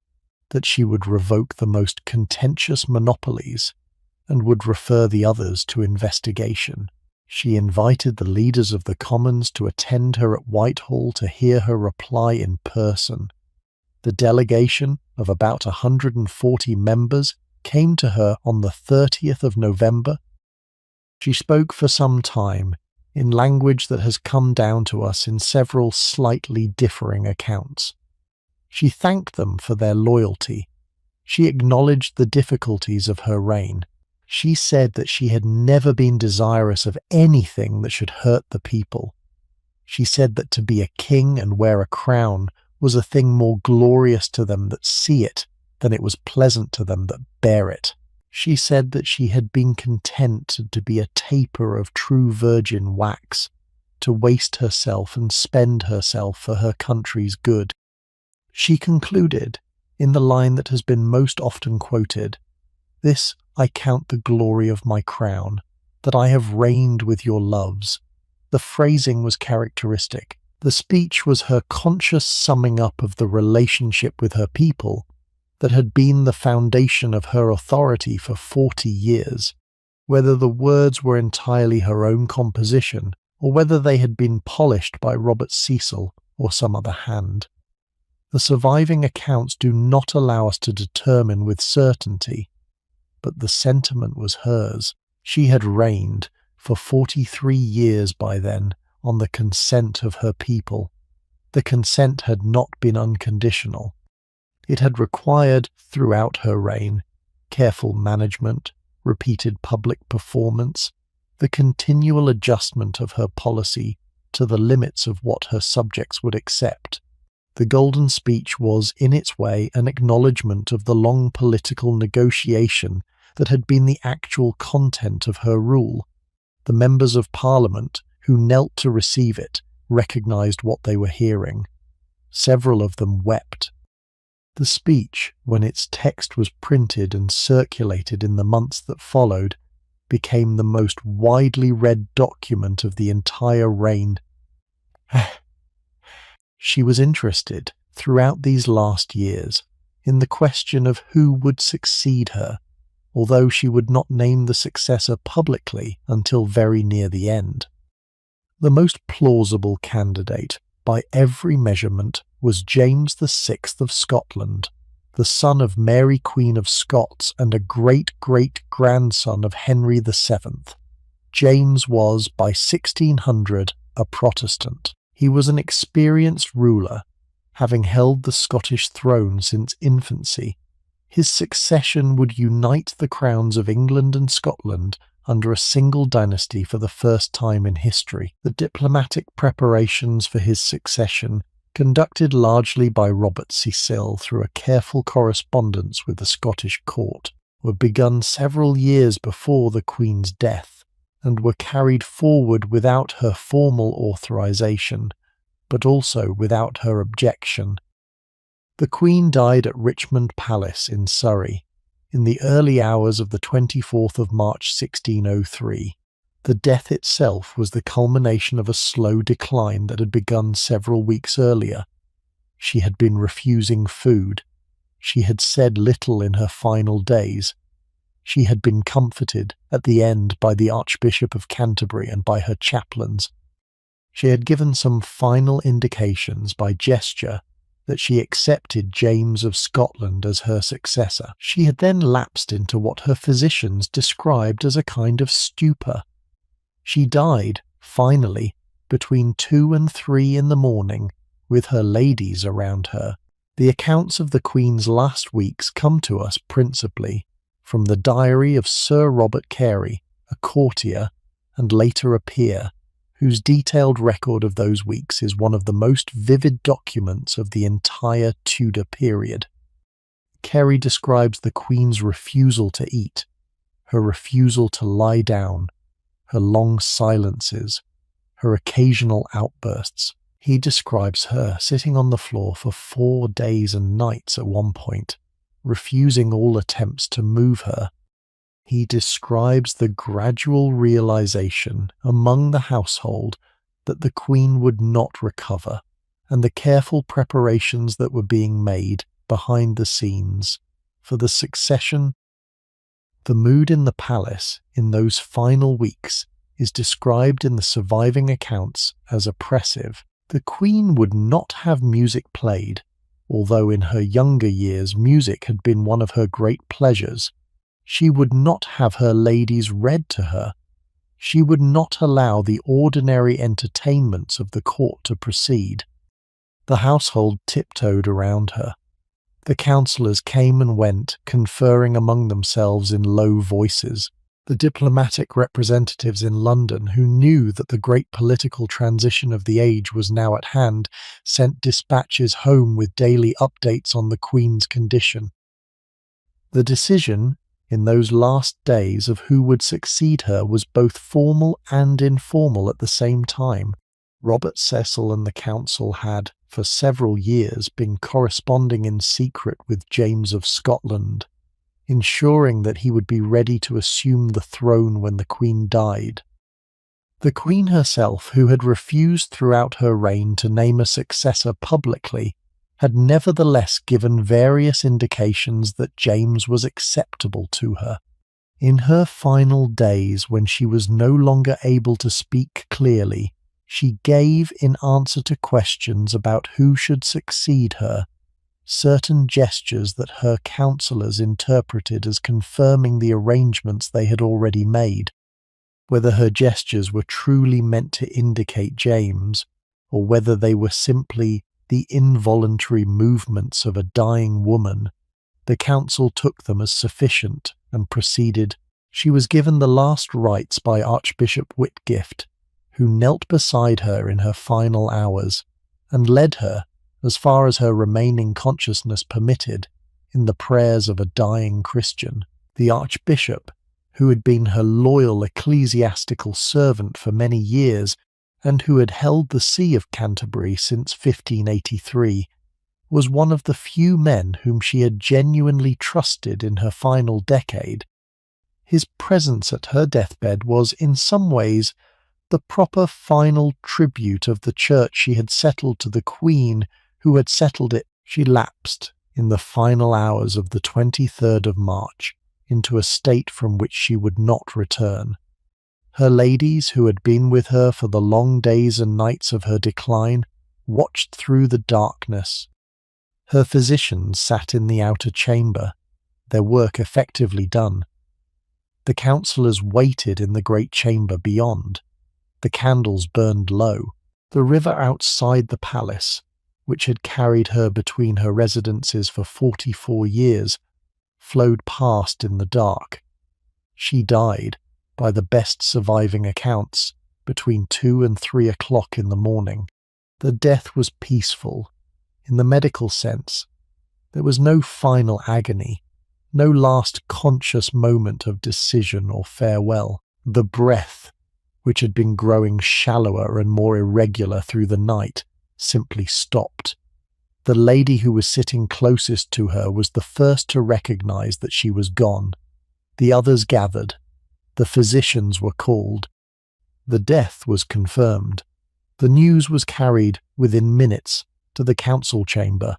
S1: that she would revoke the most contentious monopolies and would refer the others to investigation. She invited the leaders of the Commons to attend her at Whitehall to hear her reply in person. The delegation of about 140 members came to her on the 30th of November. She spoke for some time, in language that has come down to us in several slightly differing accounts. She thanked them for their loyalty. She acknowledged the difficulties of her reign. She said that she had never been desirous of anything that should hurt the people. She said that to be a king and wear a crown was a thing more glorious to them that see it than it was pleasant to them that bear it. She said that she had been content to be a taper of true virgin wax, to waste herself and spend herself for her country's good. She concluded, in the line that has been most often quoted, "This I count the glory of my crown, that I have reigned with your loves." The phrasing was characteristic. The speech was her conscious summing up of the relationship with her people that had been the foundation of her authority for 40 years, whether the words were entirely her own composition or whether they had been polished by Robert Cecil or some other hand. The surviving accounts do not allow us to determine with certainty, but the sentiment was hers. She had reigned for 43 years by then on the consent of her people. The consent had not been unconditional. It had required, throughout her reign, careful management, repeated public performance, the continual adjustment of her policy to the limits of what her subjects would accept. The Golden Speech was, in its way, an acknowledgement of the long political negotiation that had been the actual content of her rule. The members of Parliament, who knelt to receive it, recognised what they were hearing. Several of them wept. The speech, when its text was printed and circulated in the months that followed, became the most widely read document of the entire reign. She was interested, throughout these last years, in the question of who would succeed her, although she would not name the successor publicly until very near the end. The most plausible candidate, by every measurement, was James VI of Scotland, the son of Mary Queen of Scots and a great-great-grandson of Henry VII. James was, by 1600, a Protestant. He was an experienced ruler, having held the Scottish throne since infancy. His succession would unite the crowns of England and Scotland under a single dynasty for the first time in history. The diplomatic preparations for his succession, conducted largely by Robert Cecil through a careful correspondence with the Scottish court, were begun several years before the Queen's death, and were carried forward without her formal authorization, but also without her objection. The Queen died at Richmond Palace in Surrey, in the early hours of the 24th of March 1603. The death itself was the culmination of a slow decline that had begun several weeks earlier. She had been refusing food. She had said little in her final days. She had been comforted at the end by the Archbishop of Canterbury and by her chaplains. She had given some final indications by gesture that she accepted James of Scotland as her successor. She had then lapsed into what her physicians described as a kind of stupor. She died, finally, between 2 and 3 in the morning, with her ladies around her. The accounts of the Queen's last weeks come to us principally from the diary of Sir Robert Carey, a courtier and later a peer, whose detailed record of those weeks is one of the most vivid documents of the entire Tudor period. Carey describes the Queen's refusal to eat, her refusal to lie down, her long silences, her occasional outbursts. He describes her sitting on the floor for 4 days and nights at one point, refusing all attempts to move her. He describes the gradual realization among the household that the Queen would not recover, and the careful preparations that were being made behind the scenes for the succession. The mood in the palace in those final weeks is described in the surviving accounts as oppressive. The Queen would not have music played, although in her younger years music had been one of her great pleasures. She would not have her ladies read to her. She would not allow the ordinary entertainments of the court to proceed. The household tiptoed around her. The councillors came and went, conferring among themselves in low voices. The diplomatic representatives in London, who knew that the great political transition of the age was now at hand, sent dispatches home with daily updates on the Queen's condition. The decision, in those last days, of who would succeed her was both formal and informal at the same time. Robert Cecil and the council had, for several years, been corresponding in secret with James of Scotland, ensuring that he would be ready to assume the throne when the Queen died. The Queen herself, who had refused throughout her reign to name a successor publicly, had nevertheless given various indications that James was acceptable to her. In her final days, when she was no longer able to speak clearly, she gave, in answer to questions about who should succeed her, certain gestures that her counsellors interpreted as confirming the arrangements they had already made. Whether her gestures were truly meant to indicate James, or whether they were simply the involuntary movements of a dying woman, the council took them as sufficient and proceeded. She was given the last rites by Archbishop Whitgift, who knelt beside her in her final hours, and led her, as far as her remaining consciousness permitted, in the prayers of a dying Christian. The Archbishop, who had been her loyal ecclesiastical servant for many years, and who had held the see of Canterbury since 1583, was one of the few men whom she had genuinely trusted in her final decade. His presence at her deathbed was, in some ways, the proper final tribute of the church she had settled to the Queen who had settled it. She lapsed, in the final hours of the 23rd of March, into a state from which she would not return. Her ladies, who had been with her for the long days and nights of her decline, watched through the darkness. Her physicians sat in the outer chamber, their work effectively done. The councillors waited in the great chamber beyond. The candles burned low. The river outside the palace, which had carried her between her residences for 44 years, flowed past in the dark. She died, by the best surviving accounts, between 2 and 3 o'clock in the morning. The death was peaceful, in the medical sense. There was no final agony, no last conscious moment of decision or farewell. The breath, which had been growing shallower and more irregular through the night, simply stopped. The lady who was sitting closest to her was the first to recognize that she was gone. The others gathered. The physicians were called. The death was confirmed. The news was carried within minutes to the council chamber,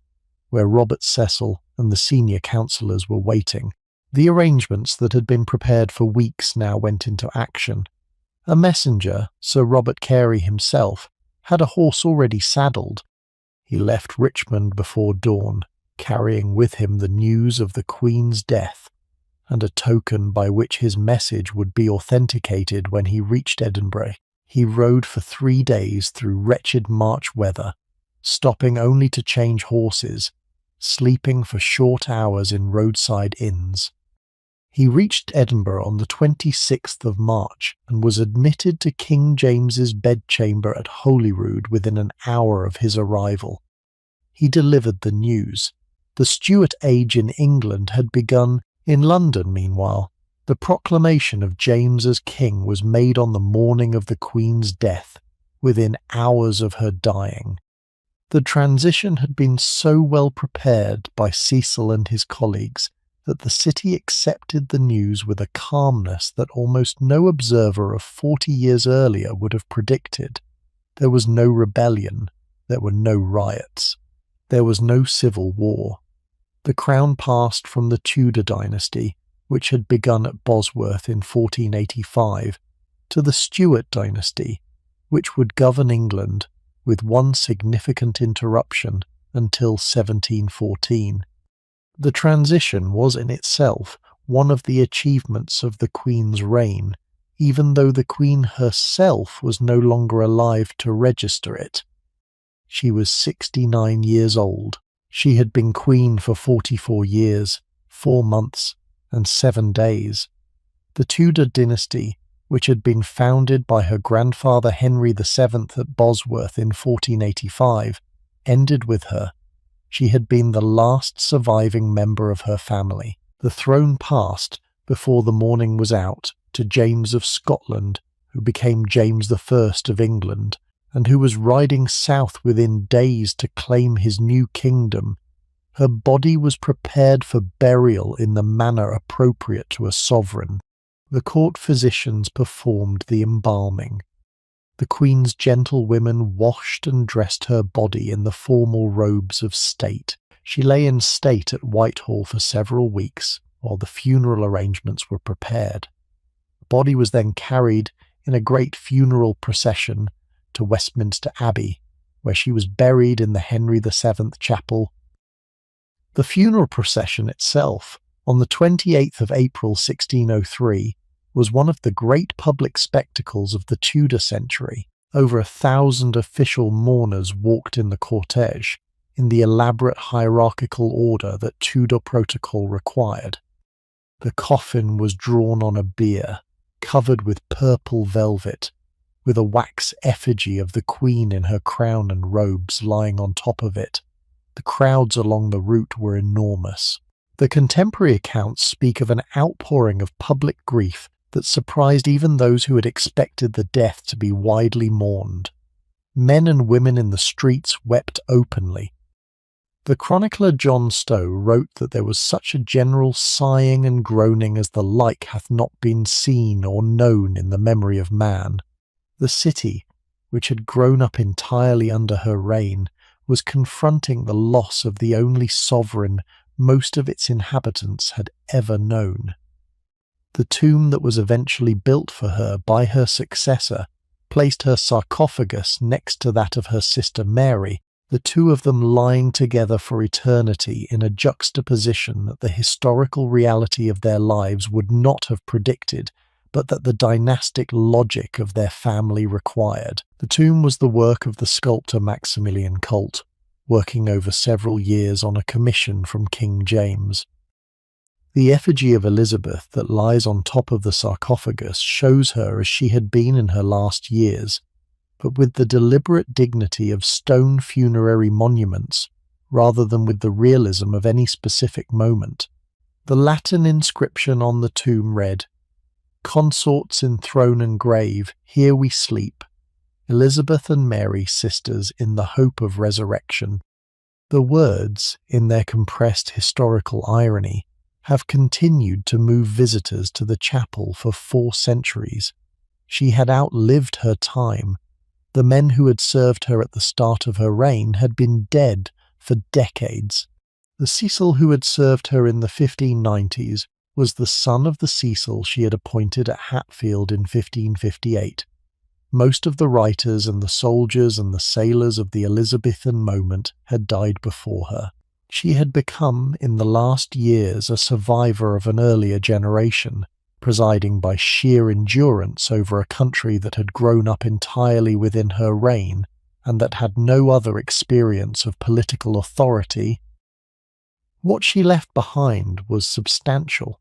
S1: where Robert Cecil and the senior councillors were waiting. The arrangements that had been prepared for weeks now went into action. A messenger, Sir Robert Carey himself, had a horse already saddled. He left Richmond before dawn, carrying with him the news of the Queen's death, and a token by which his message would be authenticated when he reached Edinburgh. He rode for 3 days through wretched March weather, stopping only to change horses, sleeping for short hours in roadside inns. He reached Edinburgh on the 26th of March and was admitted to King James's bedchamber at Holyrood within an hour of his arrival. He delivered the news. The Stuart age in England had begun. In London, meanwhile, the proclamation of James as king was made on the morning of the Queen's death, within hours of her dying. The transition had been so well prepared by Cecil and his colleagues that the city accepted the news with a calmness that almost no observer of 40 years earlier would have predicted. There was no rebellion, there were no riots, there was no civil war. The crown passed from the Tudor dynasty, which had begun at Bosworth in 1485, to the Stuart dynasty, which would govern England, with one significant interruption, until 1714. The transition was in itself one of the achievements of the Queen's reign, even though the Queen herself was no longer alive to register it. She was 69 years old. She had been Queen for 44 years, 4 months, and 7 days. The Tudor dynasty, which had been founded by her grandfather Henry VII at Bosworth in 1485, ended with her. She had been the last surviving member of her family. The throne passed, before the morning was out, to James of Scotland, who became James I of England, and who was riding south within days to claim his new kingdom. Her body was prepared for burial in the manner appropriate to a sovereign. The court physicians performed the embalming. The Queen's gentlewomen washed and dressed her body in the formal robes of state. She lay in state at Whitehall for several weeks, while the funeral arrangements were prepared. The body was then carried in a great funeral procession to Westminster Abbey, where she was buried in the Henry VII chapel. The funeral procession itself, on the 28th of April 1603, was one of the great public spectacles of the Tudor century. Over 1,000 official mourners walked in the cortege, in the elaborate hierarchical order that Tudor protocol required. The coffin was drawn on a bier, covered with purple velvet, with a wax effigy of the Queen in her crown and robes lying on top of it. The crowds along the route were enormous. The contemporary accounts speak of an outpouring of public grief that surprised even those who had expected the death to be widely mourned. Men and women in the streets wept openly. The chronicler John Stow wrote that there was such a general sighing and groaning as the like hath not been seen or known in the memory of man. The city, which had grown up entirely under her reign, was confronting the loss of the only sovereign most of its inhabitants had ever known. The tomb that was eventually built for her by her successor placed her sarcophagus next to that of her sister Mary, the two of them lying together for eternity in a juxtaposition that the historical reality of their lives would not have predicted, but that the dynastic logic of their family required. The tomb was the work of the sculptor Maximilian Colt, working over several years on a commission from King James. The effigy of Elizabeth that lies on top of the sarcophagus shows her as she had been in her last years, but with the deliberate dignity of stone funerary monuments rather than with the realism of any specific moment. The Latin inscription on the tomb read, "Consorts in throne and grave, here we sleep, Elizabeth and Mary sisters in the hope of resurrection." The words, in their compressed historical irony, have continued to move visitors to the chapel for 4 centuries. She had outlived her time. The men who had served her at the start of her reign had been dead for decades. The Cecil who had served her in the 1590s was the son of the Cecil she had appointed at Hatfield in 1558. Most of the writers and the soldiers and the sailors of the Elizabethan moment had died before her. She had become, in the last years, a survivor of an earlier generation, presiding by sheer endurance over a country that had grown up entirely within her reign and that had no other experience of political authority. What she left behind was substantial.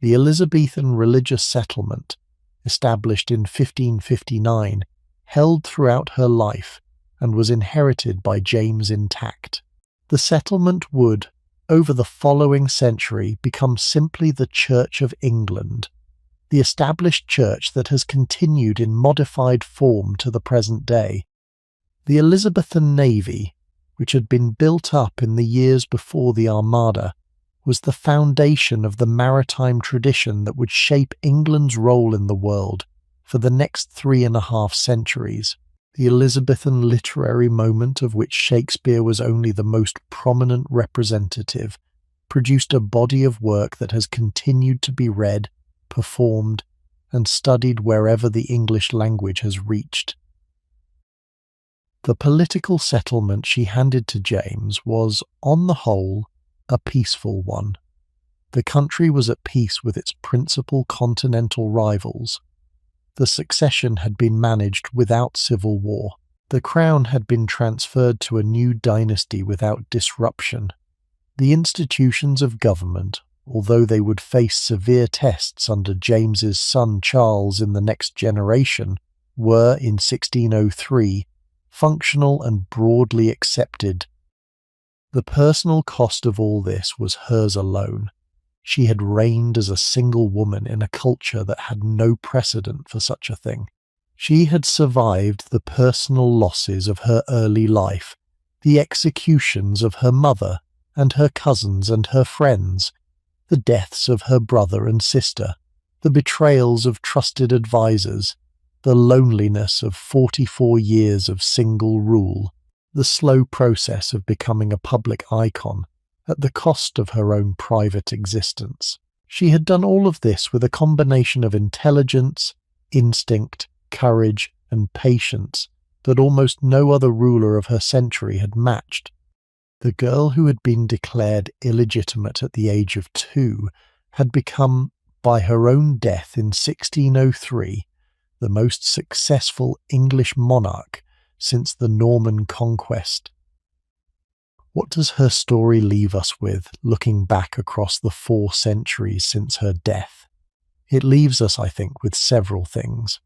S1: The Elizabethan religious settlement, established in 1559, held throughout her life and was inherited by James intact. The settlement would, over the following century, become simply the Church of England, the established church that has continued in modified form to the present day. The Elizabethan Navy, which had been built up in the years before the Armada, was the foundation of the maritime tradition that would shape England's role in the world for the next 3.5 centuries. The Elizabethan literary moment, of which Shakespeare was only the most prominent representative, produced a body of work that has continued to be read, performed, and studied wherever the English language has reached. The political settlement she handed to James was, on the whole, a peaceful one. The country was at peace with its principal continental rivals. The succession had been managed without civil war. The crown had been transferred to a new dynasty without disruption. The institutions of government, although they would face severe tests under James's son Charles in the next generation, were, in 1603, functional and broadly accepted. The personal cost of all this was hers alone. She had reigned as a single woman in a culture that had no precedent for such a thing. She had survived the personal losses of her early life, the executions of her mother and her cousins and her friends, the deaths of her brother and sister, the betrayals of trusted advisers, the loneliness of 44 years of single rule, the slow process of becoming a public icon at the cost of her own private existence. She had done all of this with a combination of intelligence, instinct, courage, and patience that almost no other ruler of her century had matched. The girl who had been declared illegitimate at the age of 2 had become, by her own death in 1603, the most successful English monarch since the Norman conquest. What does her story leave us with, looking back across the 4 centuries since her death? It leaves us, I think, with several things.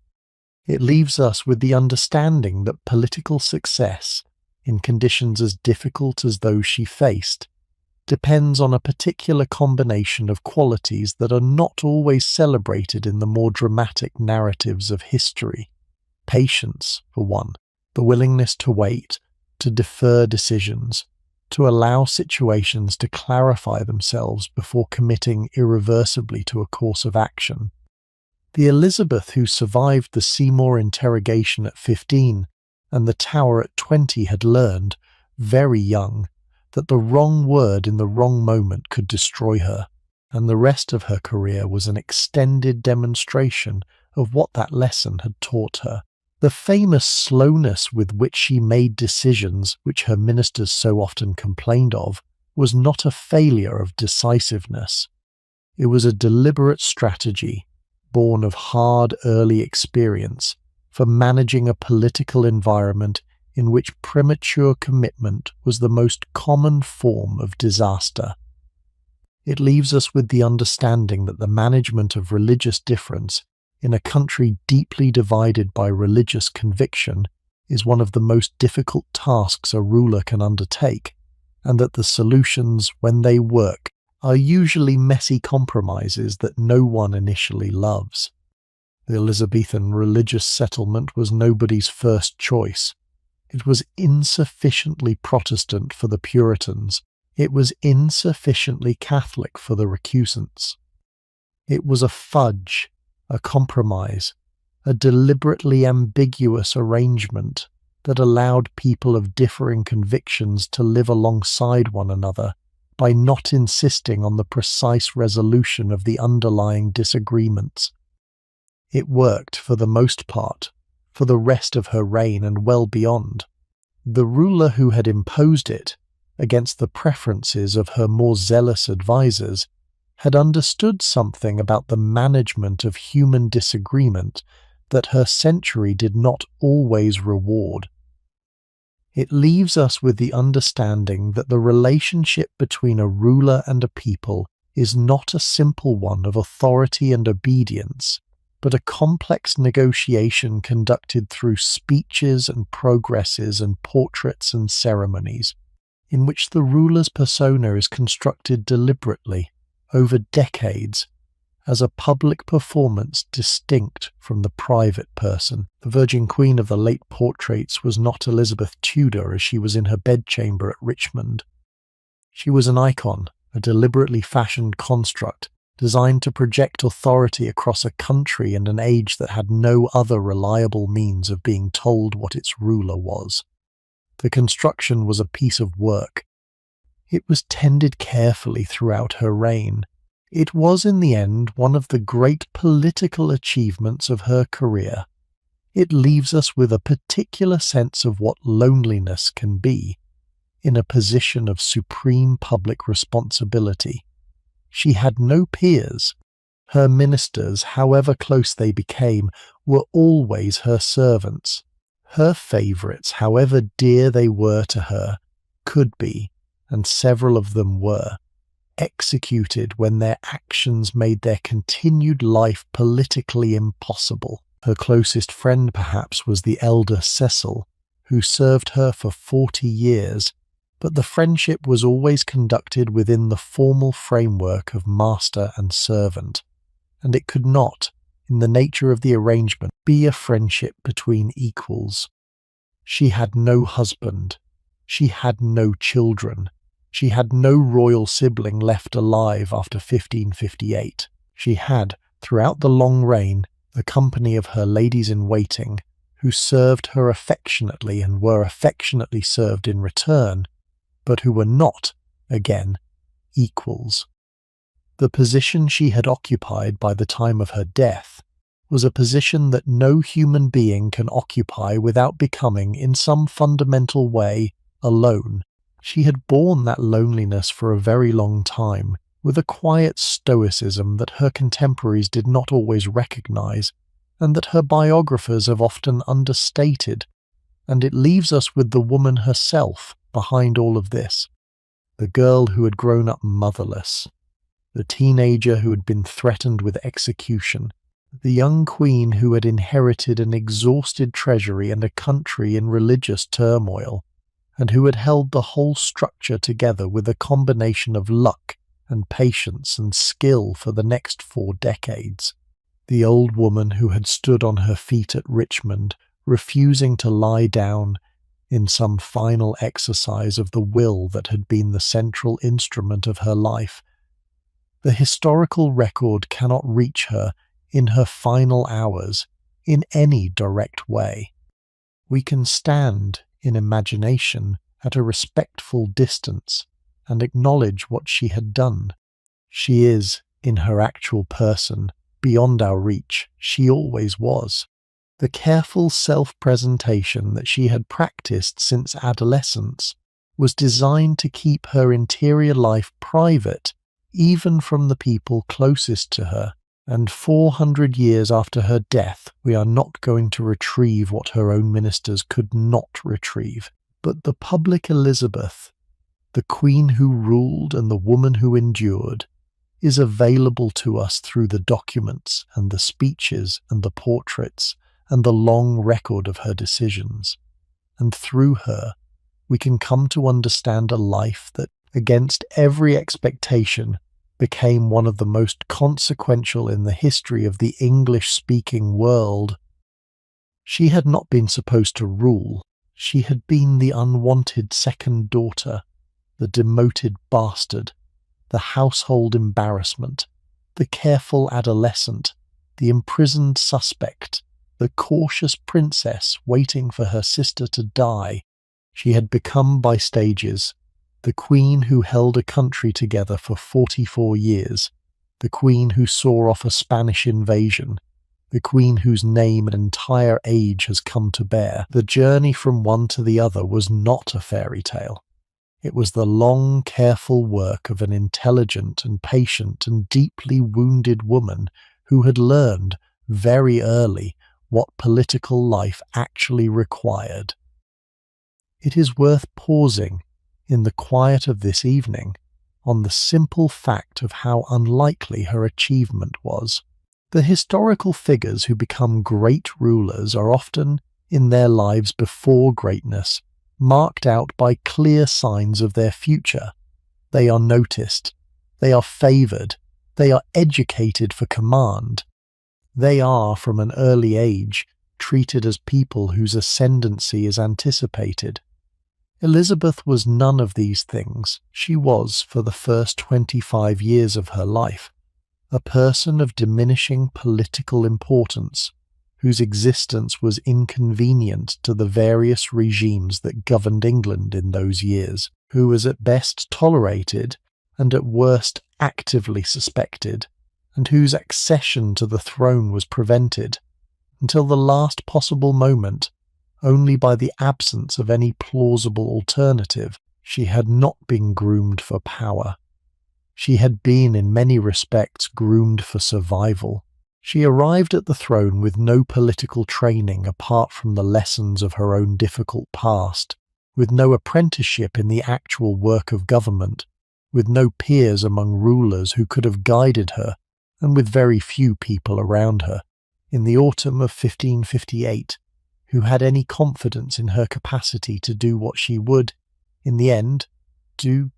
S1: It leaves us with the understanding that political success, in conditions as difficult as those she faced, depends on a particular combination of qualities that are not always celebrated in the more dramatic narratives of history. Patience, for one, the willingness to wait, to defer decisions, to allow situations to clarify themselves before committing irreversibly to a course of action. The Elizabeth who survived the Seymour interrogation at 15 and the Tower at 20 had learned, very young, that the wrong word in the wrong moment could destroy her, and the rest of her career was an extended demonstration of what that lesson had taught her. The famous slowness with which she made decisions, which her ministers so often complained of, was not a failure of decisiveness. It was a deliberate strategy, born of hard early experience, for managing a political environment in which premature commitment was the most common form of disaster. It leaves us with the understanding that the management of religious difference in a country deeply divided by religious conviction is one of the most difficult tasks a ruler can undertake, and that the solutions, when they work, are usually messy compromises that no one initially loves. The Elizabethan religious settlement was nobody's first choice. It was insufficiently Protestant for the Puritans. It was insufficiently Catholic for the recusants. It was a fudge, a compromise, a deliberately ambiguous arrangement that allowed people of differing convictions to live alongside one another by not insisting on the precise resolution of the underlying disagreements. It worked for the most part, for the rest of her reign and well beyond. The ruler who had imposed it, against the preferences of her more zealous advisers, had understood something about the management of human disagreement that her century did not always reward. It leaves us with the understanding that the relationship between a ruler and a people is not a simple one of authority and obedience, but a complex negotiation conducted through speeches and progresses and portraits and ceremonies, in which the ruler's persona is constructed deliberately, over decades, as a public performance distinct from the private person. The Virgin Queen of the late portraits was not Elizabeth Tudor as she was in her bedchamber at Richmond. She was an icon, a deliberately fashioned construct, designed to project authority across a country and an age that had no other reliable means of being told what its ruler was. The construction was a piece of work. It was tended carefully throughout her reign. It was in the end one of the great political achievements of her career. It leaves us with a particular sense of what loneliness can be in a position of supreme public responsibility. She had no peers. Her ministers, however close they became, were always her servants. Her favourites, however dear they were to her, could be, and several of them were, executed when their actions made their continued life politically impossible. Her closest friend, perhaps, was the elder Cecil, who served her for 40 years, but the friendship was always conducted within the formal framework of master and servant, and it could not, in the nature of the arrangement, be a friendship between equals. She had no husband. She had no children. She had no royal sibling left alive after 1558. She had, throughout the long reign, the company of her ladies-in-waiting, who served her affectionately and were affectionately served in return, but who were not, again, equals. The position she had occupied by the time of her death was a position that no human being can occupy without becoming, in some fundamental way, alone. She had borne that loneliness for a very long time, with a quiet stoicism that her contemporaries did not always recognize, and that her biographers have often understated, and it leaves us with the woman herself behind all of this. The girl who had grown up motherless, the teenager who had been threatened with execution, the young queen who had inherited an exhausted treasury and a country in religious turmoil, and who had held the whole structure together with a combination of luck and patience and skill for the next 4 decades. The old woman who had stood on her feet at Richmond, refusing to lie down in some final exercise of the will that had been the central instrument of her life. The historical record cannot reach her in her final hours in any direct way. We can stand in imagination at a respectful distance and acknowledge what she had done. She is, in her actual person, beyond our reach. She always was. The careful self-presentation that she had practiced since adolescence was designed to keep her interior life private, even from the people closest to her. And 400 years after her death, we are not going to retrieve what her own ministers could not retrieve. But the public Elizabeth, the queen who ruled and the woman who endured, is available to us through the documents and the speeches and the portraits and the long record of her decisions. And through her, we can come to understand a life that, against every expectation, became one of the most consequential in the history of the English-speaking world. She had not been supposed to rule. She had been the unwanted second daughter, the demoted bastard, the household embarrassment, the careful adolescent, the imprisoned suspect, the cautious princess waiting for her sister to die. She had become by stages the queen who held a country together for 44 years, the queen who saw off a Spanish invasion, the queen whose name an entire age has come to bear. The journey from one to the other was not a fairy tale. It was the long, careful work of an intelligent and patient and deeply wounded woman who had learned very early what political life actually required. It is worth pausing in the quiet of this evening on the simple fact of how unlikely her achievement was. The historical figures who become great rulers are often, in their lives before greatness, marked out by clear signs of their future. They are noticed, they are favoured, they are educated for command. They are, from an early age, treated as people whose ascendancy is anticipated. Elizabeth was none of these things. She was, for the first 25 years of her life, a person of diminishing political importance, whose existence was inconvenient to the various regimes that governed England in those years, who was at best tolerated and at worst actively suspected, and whose accession to the throne was prevented, until the last possible moment, only by the absence of any plausible alternative. She had not been groomed for power. She had been, in many respects, groomed for survival. She arrived at the throne with no political training apart from the lessons of her own difficult past, with no apprenticeship in the actual work of government, with no peers among rulers who could have guided her, and with very few people around her, in the autumn of 1558, who had any confidence in her capacity to do what she would, in the end, do.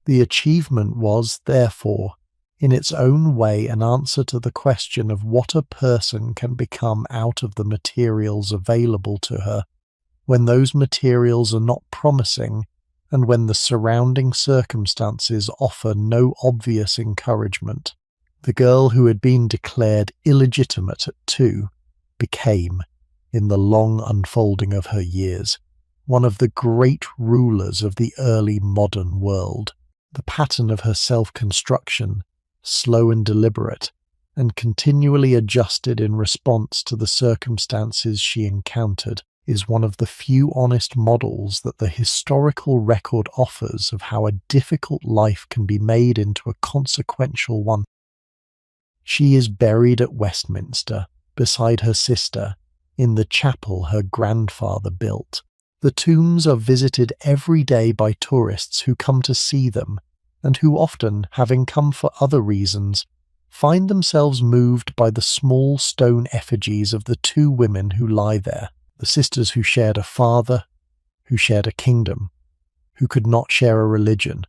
S1: The achievement was, therefore, in its own way an answer to the question of what a person can become out of the materials available to her, when those materials are not promising and when the surrounding circumstances offer no obvious encouragement. The girl who had been declared illegitimate at 2 became, in the long unfolding of her years, one of the great rulers of the early modern world. The pattern of her self-construction, slow and deliberate, and continually adjusted in response to the circumstances she encountered, is one of the few honest models that the historical record offers of how a difficult life can be made into a consequential one. She is buried at Westminster, beside her sister, in the chapel her grandfather built. The tombs are visited every day by tourists who come to see them, and who often, having come for other reasons, find themselves moved by the small stone effigies of the 2 women who lie there, the sisters who shared a father, who shared a kingdom, who could not share a religion,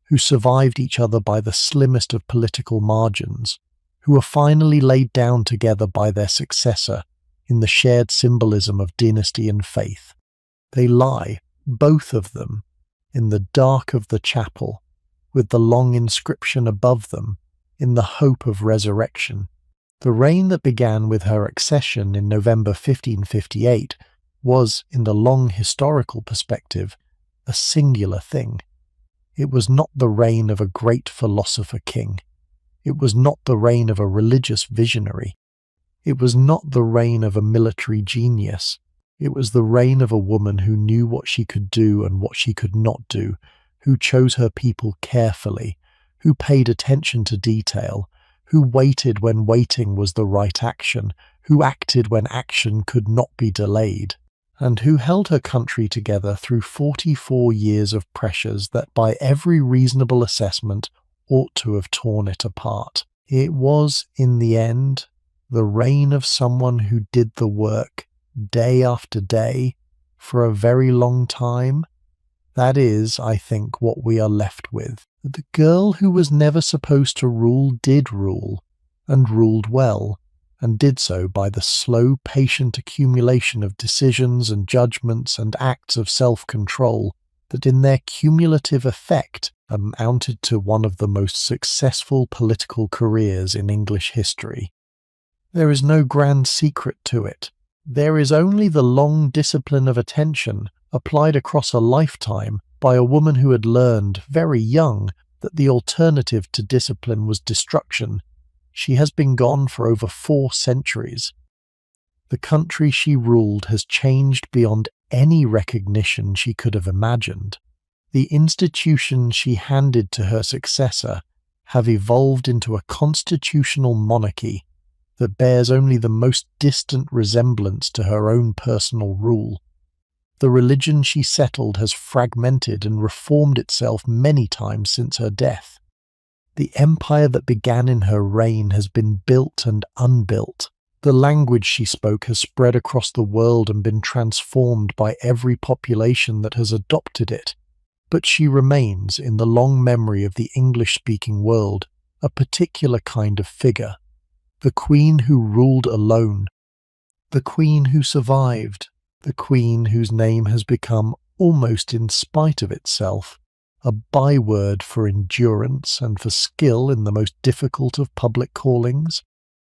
S1: who survived each other by the slimmest of political margins, who were finally laid down together by their successor in the shared symbolism of dynasty and faith. They lie, both of them, in the dark of the chapel, with the long inscription above them, in the hope of resurrection. The reign that began with her accession in November 1558 was, in the long historical perspective, a singular thing. It was not the reign of a great philosopher-king. It was not the reign of a religious visionary. It was not the reign of a military genius. It was the reign of a woman who knew what she could do and what she could not do, who chose her people carefully, who paid attention to detail, who waited when waiting was the right action, who acted when action could not be delayed, and who held her country together through 44 years of pressures that by every reasonable assessment ought to have torn it apart. It was, in the end, the reign of someone who did the work day after day for a very long time. That is, I think, what we are left with. The girl who was never supposed to rule did rule, and ruled well, and did so by the slow, patient accumulation of decisions and judgments and acts of self-control that in their cumulative effect amounted to one of the most successful political careers in English history. There is no grand secret to it. There is only the long discipline of attention applied across a lifetime by a woman who had learned, very young, that the alternative to discipline was destruction. She has been gone for over 4 centuries. The country she ruled has changed beyond any recognition she could have imagined. The institutions she handed to her successor have evolved into a constitutional monarchy that bears only the most distant resemblance to her own personal rule. The religion she settled has fragmented and reformed itself many times since her death. The empire that began in her reign has been built and unbuilt. The language she spoke has spread across the world and been transformed by every population that has adopted it. But she remains, in the long memory of the English-speaking world, a particular kind of figure. The queen who ruled alone. The queen who survived. The queen whose name has become, almost in spite of itself, a byword for endurance and for skill in the most difficult of public callings.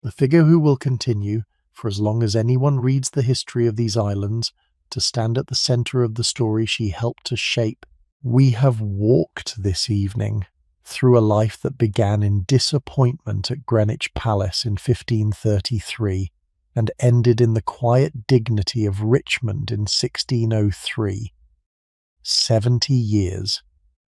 S1: The figure who will continue, for as long as anyone reads the history of these islands, to stand at the centre of the story she helped to shape. We have walked this evening through a life that began in disappointment at Greenwich Palace in 1533 and ended in the quiet dignity of Richmond in 1603. 70 years,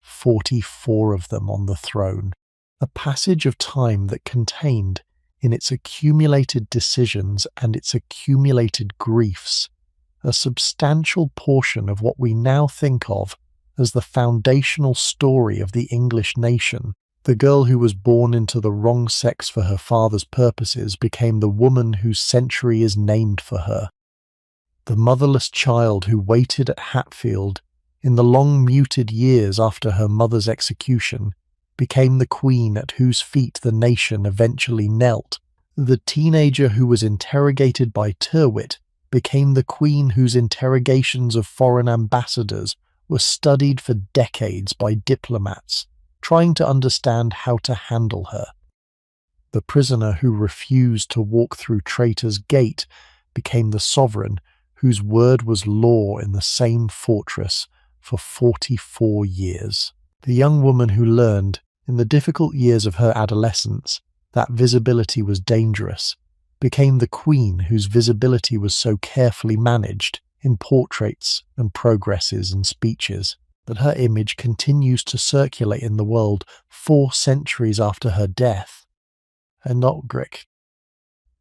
S1: 44 of them on the throne. A passage of time that contained, in its accumulated decisions and its accumulated griefs, a substantial portion of what we now think of as the foundational story of the English nation. The girl who was born into the wrong sex for her father's purposes became the woman whose century is named for her. The motherless child who waited at Hatfield in the long muted years after her mother's execution became the queen at whose feet the nation eventually knelt. The teenager who was interrogated by Tyrwhitt became the queen whose interrogations of foreign ambassadors were studied for decades by diplomats, trying to understand how to handle her. The prisoner who refused to walk through Traitor's Gate became the sovereign whose word was law in the same fortress for 44 years. The young woman who learned, in the difficult years of her adolescence, that visibility was dangerous, became the queen whose visibility was so carefully managed in portraits and progresses and speeches, that her image continues to circulate in the world 4 centuries after her death. And Otgrick.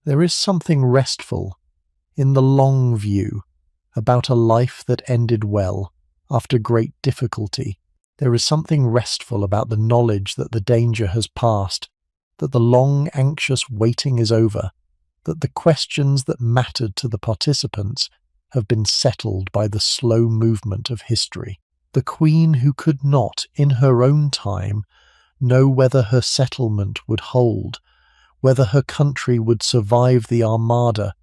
S1: There is something restful in the long view about a life that ended well after great difficulty. There is something restful about the knowledge that the danger has passed, that the long anxious waiting is over, that the questions that mattered to the participants have been settled by the slow movement of history. The queen who could not, in her own time, know whether her settlement would hold, whether her country would survive the Armada,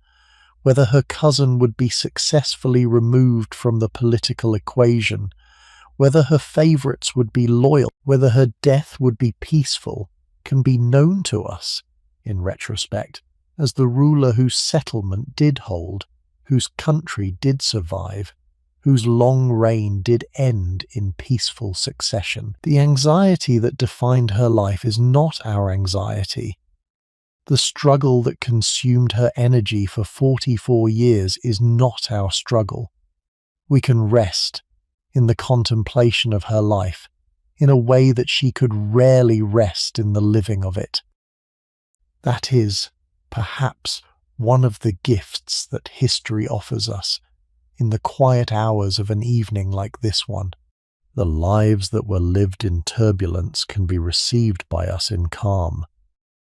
S1: whether her cousin would be successfully removed from the political equation, whether her favourites would be loyal, whether her death would be peaceful, can be known to us, in retrospect, as the ruler whose settlement did hold, whose country did survive, whose long reign did end in peaceful succession. The anxiety that defined her life is not our anxiety. The struggle that consumed her energy for 44 years is not our struggle. We can rest in the contemplation of her life in a way that she could rarely rest in the living of it. That is, perhaps, one of the gifts that history offers us in the quiet hours of an evening like this one. The lives that were lived in turbulence can be received by us in calm.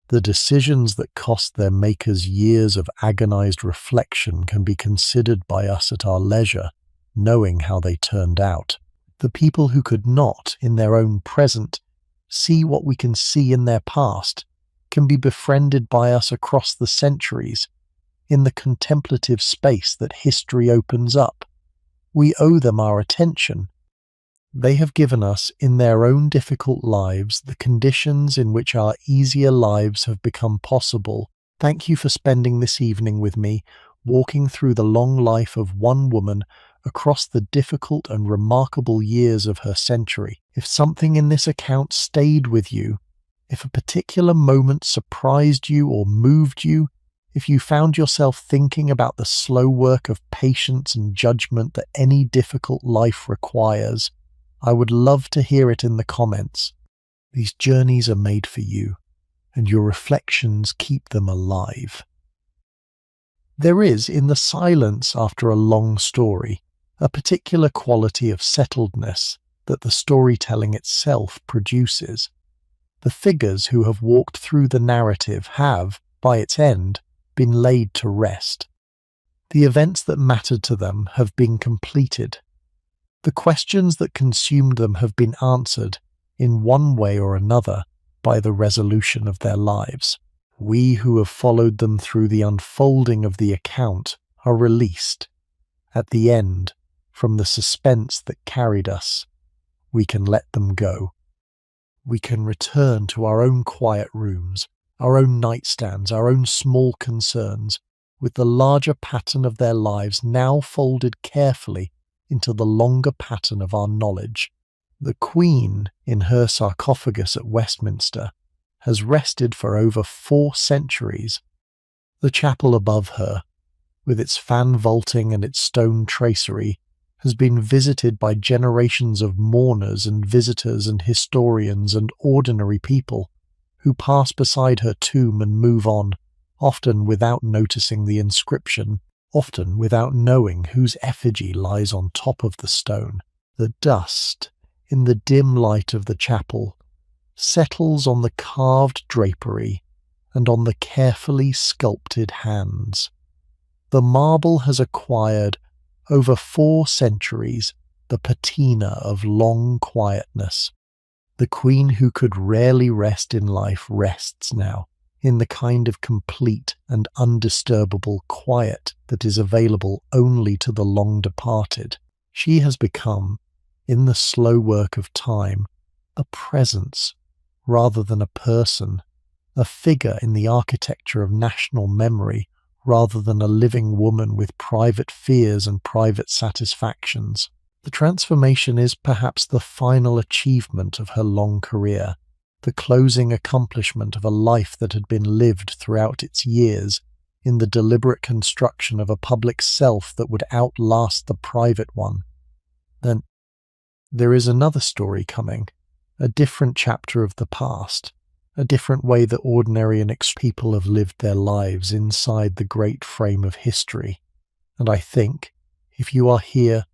S1: The decisions that cost their makers years of agonized reflection can be considered by us at our leisure, knowing how they turned out. The people who could not, in their own present, see what we can see in their past, can be befriended by us across the centuries, in the contemplative space that history opens up. We owe them our attention. They have given us, in their own difficult lives, the conditions in which our easier lives have become possible. Thank you for spending this evening with me, walking through the long life of one woman across the difficult and remarkable years of her century. If something in this account stayed with you, if a particular moment surprised you or moved you, if you found yourself thinking about the slow work of patience and judgment that any difficult life requires, I would love to hear it in the comments. These journeys are made for you, and your reflections keep them alive. There is, in the silence after a long story, a particular quality of settledness that the storytelling itself produces. The figures who have walked through the narrative have, by its end, been laid to rest. The events that mattered to them have been completed. The questions that consumed them have been answered, in one way or another, by the resolution of their lives. We who have followed them through the unfolding of the account are released. At the end, from the suspense that carried us, we can let them go. We can return to our own quiet rooms, our own nightstands, our own small concerns, with the larger pattern of their lives now folded carefully into the longer pattern of our knowledge. The Queen, in her sarcophagus at Westminster, has rested for over 4 centuries. The chapel above her, with its fan vaulting and its stone tracery, has been visited by generations of mourners and visitors and historians and ordinary people who pass beside her tomb and move on, often without noticing the inscription, often without knowing whose effigy lies on top of the stone. The dust, in the dim light of the chapel, settles on the carved drapery and on the carefully sculpted hands. The marble has acquired, over 4 centuries, the patina of long quietness. The Queen who could rarely rest in life rests now, in the kind of complete and undisturbable quiet that is available only to the long departed. She has become, in the slow work of time, a presence rather than a person, a figure in the architecture of national memory rather than a living woman with private fears and private satisfactions. The transformation is perhaps the final achievement of her long career, the closing accomplishment of a life that had been lived throughout its years in the deliberate construction of a public self that would outlast the private one. Then there is another story coming, a different chapter of the past, a different way that ordinary and people have lived their lives inside the great frame of history. And I think, if you are here,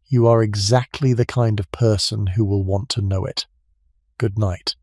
S1: you are exactly the kind of person who will want to know it. Good night.